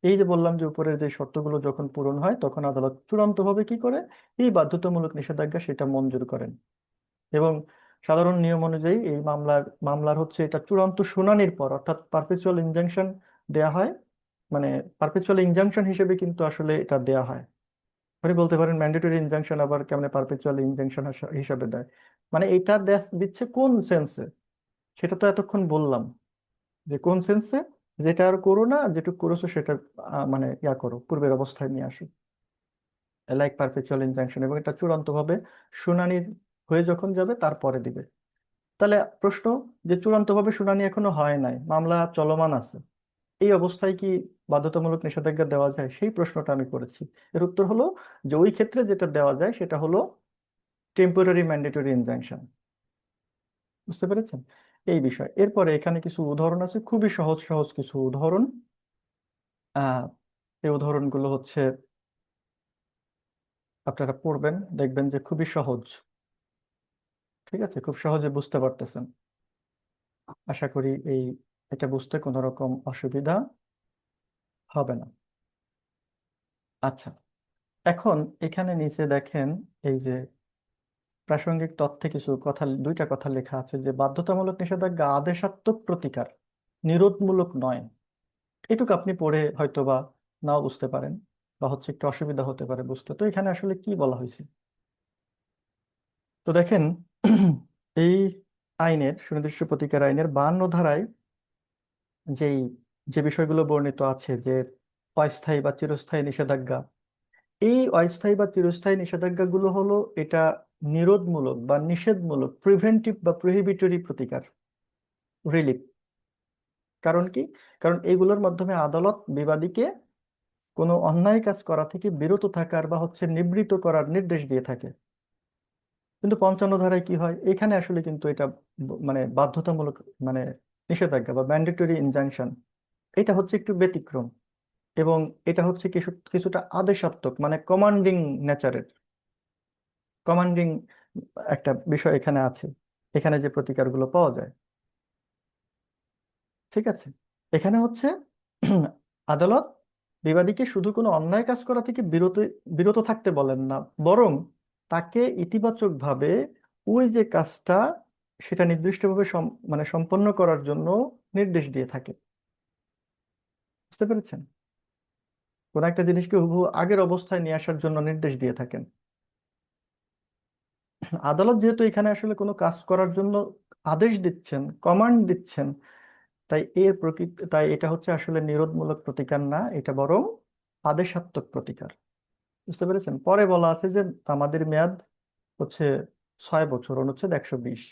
এই যে বললাম যে উপরের যে শর্তগুলো যখন পূরণ হয়, তখন আদালত চূড়ান্তভাবে কি করে, এই বাধ্যতামূলক নিষেধাজ্ঞা সেটা মঞ্জুর করেন। এবং সাধারণ নিয়ম অনুযায়ী এই মামলার হচ্ছে এটা চূড়ান্ত শুনানির পর, অর্থাৎ পারপেচুয়াল ইনজাংশন দেয়া হয়। মানে পারপেচুয়াল ইনজাংশন হিসেবে কিন্তু আসলে এটা দেয়া হয়। আপনি বলতে পারেন ম্যান্ডেটরি ইনজাংশন আবার কেমনে পারপেচুয়াল ইনজাংশন হিসাবে দেয়, মানে এটা দিচ্ছে কোন সেন্সে, সেটা তো এতক্ষণ বললাম যে কোন সেন্সে, যেটা আর করো না, যেটুকু করেছো সেটা মানে ইয়া করো, পূর্বের অবস্থায় নিয়ে আসো, লাইক পারপেচুয়াল ইনজাংশন। এবং এটা চূড়ান্তভাবে শুনানির হয়ে যখন যাবে তারপরে দিবে। তাহলে প্রশ্ন, যে চূড়ান্তভাবে শুনানি এখনো হয় নাই, মামলা চলমান আছে, এই অবস্থায় কি বাধ্যতামূলক নিষেধাজ্ঞা দেওয়া যায়, সেই প্রশ্নটা আমি করেছি। এর উত্তর হলো যে ওই ক্ষেত্রে যেটা দেওয়া যায় সেটা হলো টেম্পোরারি ম্যান্ডেটরি ইনজাংশন। বুঝতে পেরেছেন এই বিষয়? এরপরে এখানে কিছু উদাহরণ আছে, খুবই সহজ সহজ কিছু উদাহরণ। আহ এই উদাহরণগুলো হচ্ছে আপনারা পড়বেন, দেখবেন যে খুবই সহজ। ঠিক আছে, খুব সহজে বুঝতে পারতেছেন আশা করি। এটা বুঝতে কোনো রকম অসুবিধা হবে না। আচ্ছা, এখন এখানে নিচে দেখেন, এই যে প্রাসঙ্গিক তথ্যে কিছু কথা, দুইটা কথা লেখা আছে যে বাধ্যতামূলক নিষেধাজ্ঞা আদেশাত্মক প্রতিকার, নিরোধমূলক নয়। এটুকু আপনি পড়ে হয়তোবা নাও বুঝতে পারেন, বা হচ্ছে একটু অসুবিধা হতে পারে বুঝতে। তো এখানে আসলে কি বলা হয়েছে, তো দেখেন এই আইনের, সুনির্দিষ্ট প্রতিকার আইনের 52 ধারায় যেই যে বিষয়গুলো বর্ণিত আছে, যে অস্থায়ী বা চিরস্থায়ী নিষেধাজ্ঞা, এই অস্থায়ী বা চিরস্থায়ী নিষেধাজ্ঞাগুলো হলো এটা নিরোধমূলক বা নিষেধমূলক, প্রিভেন্টিভ বা প্রহিবিটরি প্রতিকার, রিলিফ। কারণ কি? কারণ এগুলোর মাধ্যমে আদালত বিবাদীকে কোনো অন্যায় কাজ করা থেকে বিরত থাকার বা হচ্ছে নিবৃত্ত করার নির্দেশ দিয়ে থাকে। কিন্তু 55 ধারায় কি হয়, এখানে আসলে কিন্তু এটা মানে বাধ্যতামূলক, মানে নিষেধাজ্ঞা বা ম্যান্ডেটরি ইনজাংশন, এটা হচ্ছে একটু ব্যতিক্রম। এবং এটা হচ্ছে কিছুটা আদেশাত্মক, মানে কমান্ডিং নেচারের, কমান্ডিং একটা বিষয় এখানে আছে, এখানে যে প্রতিকারগুলো পাওয়া যায়। ঠিক আছে, এখানে হচ্ছে আদালত বিবাদীকে শুধু কোনো অন্যায় কাজ করা থেকে বিরত বিরত থাকতে বলেন না, বরং তাকে ইতিবাচকভাবে ওই যে কাজটা সেটা নির্দিষ্টভাবে মানে সম্পন্ন করার জন্য নির্দেশ দিয়ে থাকে। বুঝতে পেরেছেন? কোন একটা জিনিসকে হুবহু আগের অবস্থায় নিয়ে আসার জন্য নির্দেশ দিয়ে থাকেন। আদালত যেহেতু এখানে আসলে কোনো কাজ করার জন্য আদেশ দিচ্ছেন, কমান্ড দিচ্ছেন, তাই এটা হচ্ছে আসলে নিরোধমূলক প্রতিকার না, এটা বরং আদেশাত্মক প্রতিকার। বুঝতে পেরেছেন? পরে বলা আছে যে তামাদির মেয়াদ হচ্ছে 6 বছর, অনুচ্ছেদ 120।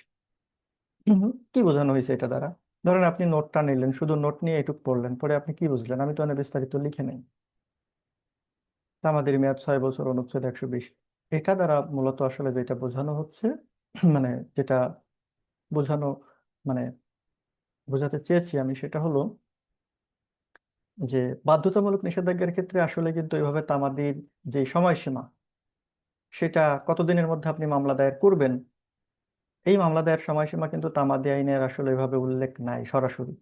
কি বোঝানো হয়েছে এটা দ্বারা? ধরেন আপনি নোটটা নিলেন, শুধু নোট নিয়ে এটুক পড়লেন, পরে আপনি কি বুঝলেন? আমি তো অনেক বিস্তারিত লিখে নেই। তামাদির মেয়াদ 6 বছর, অনুচ্ছেদ 120, এটা দ্বারা মূলত আসলে যেটা বোঝানো হচ্ছে, মানে যেটা বোঝানো, মানে বোঝাতে চেয়েছি আমি, সেটা হলো যে বাধ্যতামূলক নিষেধাজ্ঞার ক্ষেত্রে আসলে কিন্তু এভাবে তামাদির যে সময়সীমা, সেটা কতদিনের মধ্যে আপনি মামলা দায়ের করবেন, এই মামলা দায়ের সময়সীমা কিন্তু তামাদি আইনের আসলে এভাবে উল্লেখ নাই সরাসরি।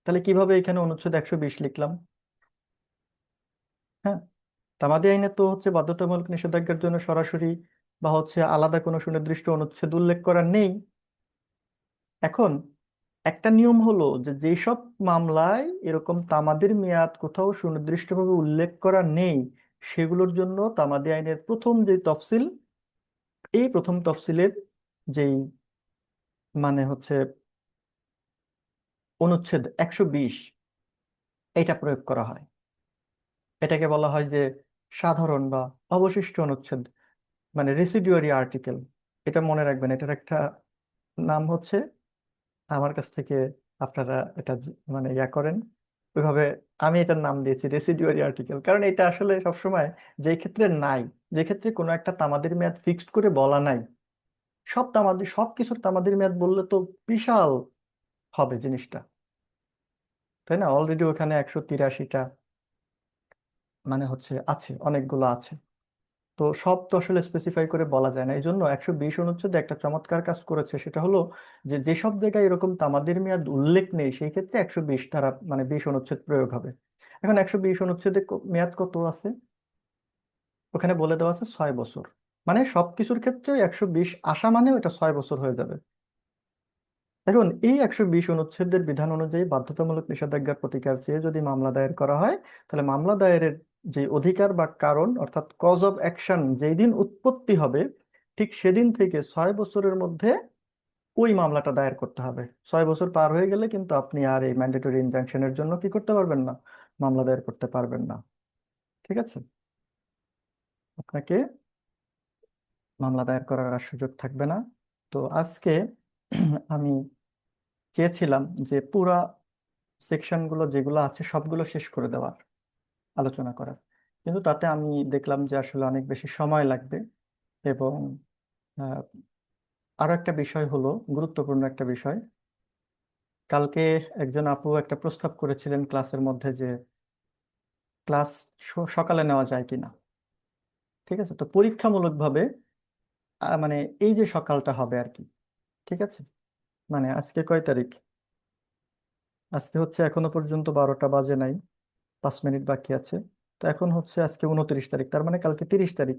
তাহলে কিভাবে এখানে অনুচ্ছেদ 120 লিখলাম? হ্যাঁ, তামাদি আইনে তো হচ্ছে বাধ্যতামূলক নিষেধাজ্ঞার জন্য সরাসরি বা হচ্ছে আলাদা কোনো সুনির্দিষ্ট অনুচ্ছেদ উল্লেখ করা নেই। এখন একটা নিয়ম হলো যে যেসব মামলায় এরকম তামাদির মেয়াদ কোথাও সুনির্দিষ্টভাবে উল্লেখ করা নেই, সেগুলোর জন্য তামাদি আইনের প্রথম যে তফসিল, এই প্রথম তফসিলের যেই মানে হচ্ছে অনুচ্ছেদ 120, এটা প্রয়োগ করা হয়। এটাকে বলা হয় যে সাধারণ বা অবশিষ্ট অনুচ্ছেদ, মানে রেসিডুয়ারি আর্টিকেল। এটা মনে রাখবেন, এটার একটা নাম হচ্ছে, আমার কাছ থেকে আপনারা এটা মানে ইয়া করেন ওইভাবে। আমি এটার নাম দিয়েছি রেসিডুয়ারি আর্টিকেল, কারণ এটা আসলে সবসময় যে ক্ষেত্রে নাই, যে ক্ষেত্রে কোনো একটা তামাদির মেয়াদ ফিক্সড করে বলা নাই, সব কিছুর তামাদির মেয়াদ বললে তো বিশাল হবে জিনিসটা, তাই না? অলরেডি ওখানে 183টা মানে হচ্ছে আছে, অনেকগুলো আছে। তো সব তো আসলে স্পেসিফাই করে বলা যায় না। এই জন্য 120 অনুচ্ছেদে একটা চমৎকার কাজ করেছে, সেটা হলো যে যেসব জায়গায় এরকম তামাদির মেয়াদ উল্লেখ নেই সেই ক্ষেত্রে 120 ধারা মানে 20 অনুচ্ছেদ প্রয়োগ হবে। এখন 120 অনুচ্ছেদে মেয়াদ কত আছে? ওখানে বলে দেওয়া আছে 6 বছর। মানে সবকিছুর ক্ষেত্রে 120 আসা মানে ওটা 6 বছর হয়ে যাবে। এখন এই 120 অনুচ্ছেদের বিধান অনুযায়ী বাধ্যতামূলক নিষেধাজ্ঞার প্রতিকার চেয়ে যদি মামলা দায়ের করা হয়, তাহলে মামলা দায়েরের যে অধিকার বা কারণ অর্থাৎ কজ অফ অ্যাকশন যেই দিন উৎপত্তি হবে, ঠিক সেদিন থেকে 6 বছরের মধ্যে ওই মামলাটা দায়ের করতে হবে। 6 বছর পার হয়ে গেলে কিন্তু আপনি আর এই ম্যান্ডেটরি ইনজাংশনের জন্য কি করতে পারবেন না, মামলা দায়ের করতে পারবেন না। ঠিক আছে? আপনাকে মামলা দায়ের করার আর সুযোগ থাকবে না। তো আজকে আমি চেয়েছিলাম যে পুরা সেকশনগুলো যেগুলো আছে সবগুলো শেষ করে দেওয়ার, আলোচনা করার, কিন্তু তাতে আমি দেখলাম যে আসলে অনেক বেশি সময় লাগবে। এবং আহ, আরো একটা বিষয় হলো, গুরুত্বপূর্ণ একটা বিষয়, কালকে একজন আপু একটা প্রস্তাব করেছিলেন ক্লাসের মধ্যে যে ক্লাস সকালে নেওয়া যায় কিনা। ঠিক আছে, তো পরীক্ষামূলকভাবে মানে এই যে সকালটা হবে আর কি। ঠিক আছে, মানে আজকে কয় তারিখ? আজকে হচ্ছে এখনো পর্যন্ত 12টা বাজে নাই, 5 মিনিট বাকি আছে। তো এখন হচ্ছে আজকে 29 তারিখ, তার মানে কালকে 30 তারিখ,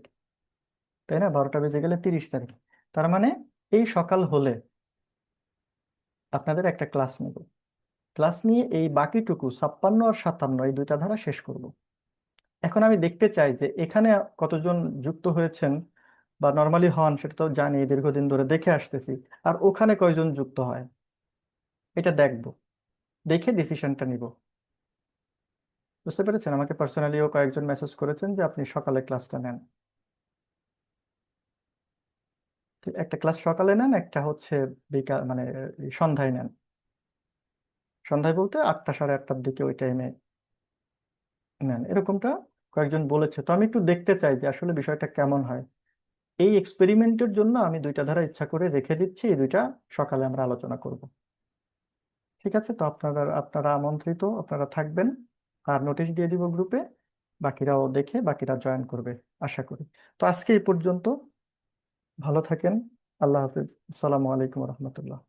তাই না? 12টা বেজে গেলে 30 তারিখ। তার মানে এই সকাল হলে আপনাদের একটা ক্লাস নেব, ক্লাস নিয়ে এই বাকিটুকু 56 আর 57 এই দুইটা ধারা শেষ করব। এখন আমি দেখতে চাই যে এখানে কতজন যুক্ত হয়েছেন বা নর্মালি হন, সেটা তো জানি, দীর্ঘদিন ধরে দেখে আসতেছি। আর ওখানে কয়জন যুক্ত হয় এটা দেখব, দেখে ডিসিশনটা নিব। বুঝতে পেরেছেন? আমাকে পার্সোনালিও কয়েকজন মেসেজ করেছেন যে আপনি সকালে ক্লাসটা নেন। একটা ক্লাস সকালে নেন, একটা হচ্ছে বিকাল মানে এই সন্ধ্যায় নেন। সন্ধ্যায় বলতে 8টা সাড়ে 8টার দিকে ওই টাইমে নেন, এরকমটা কয়েকজন বলেছে। তো আমি একটু দেখতে চাই যে আসলে বিষয়টা কেমন হয়। এই এক্সপেরিমেন্টের জন্য আমি দুইটা ধারা ইচ্ছা করে রেখে দিচ্ছি, এই দুইটা সকালে আমরা আলোচনা করব। ঠিক আছে? তো আপনারা আপনারা আমন্ত্রিত, আপনারা থাকবেন। আর নোটিশ দিয়ে দিব গ্রুপে, বাকিরাও দেখে বাকিরা জয়েন করবে আশা করি। তো আজকে এই পর্যন্ত, ভালো থাকেন। আল্লাহ হাফিজ। আসসালামু আলাইকুম রহমতুল্লাহ।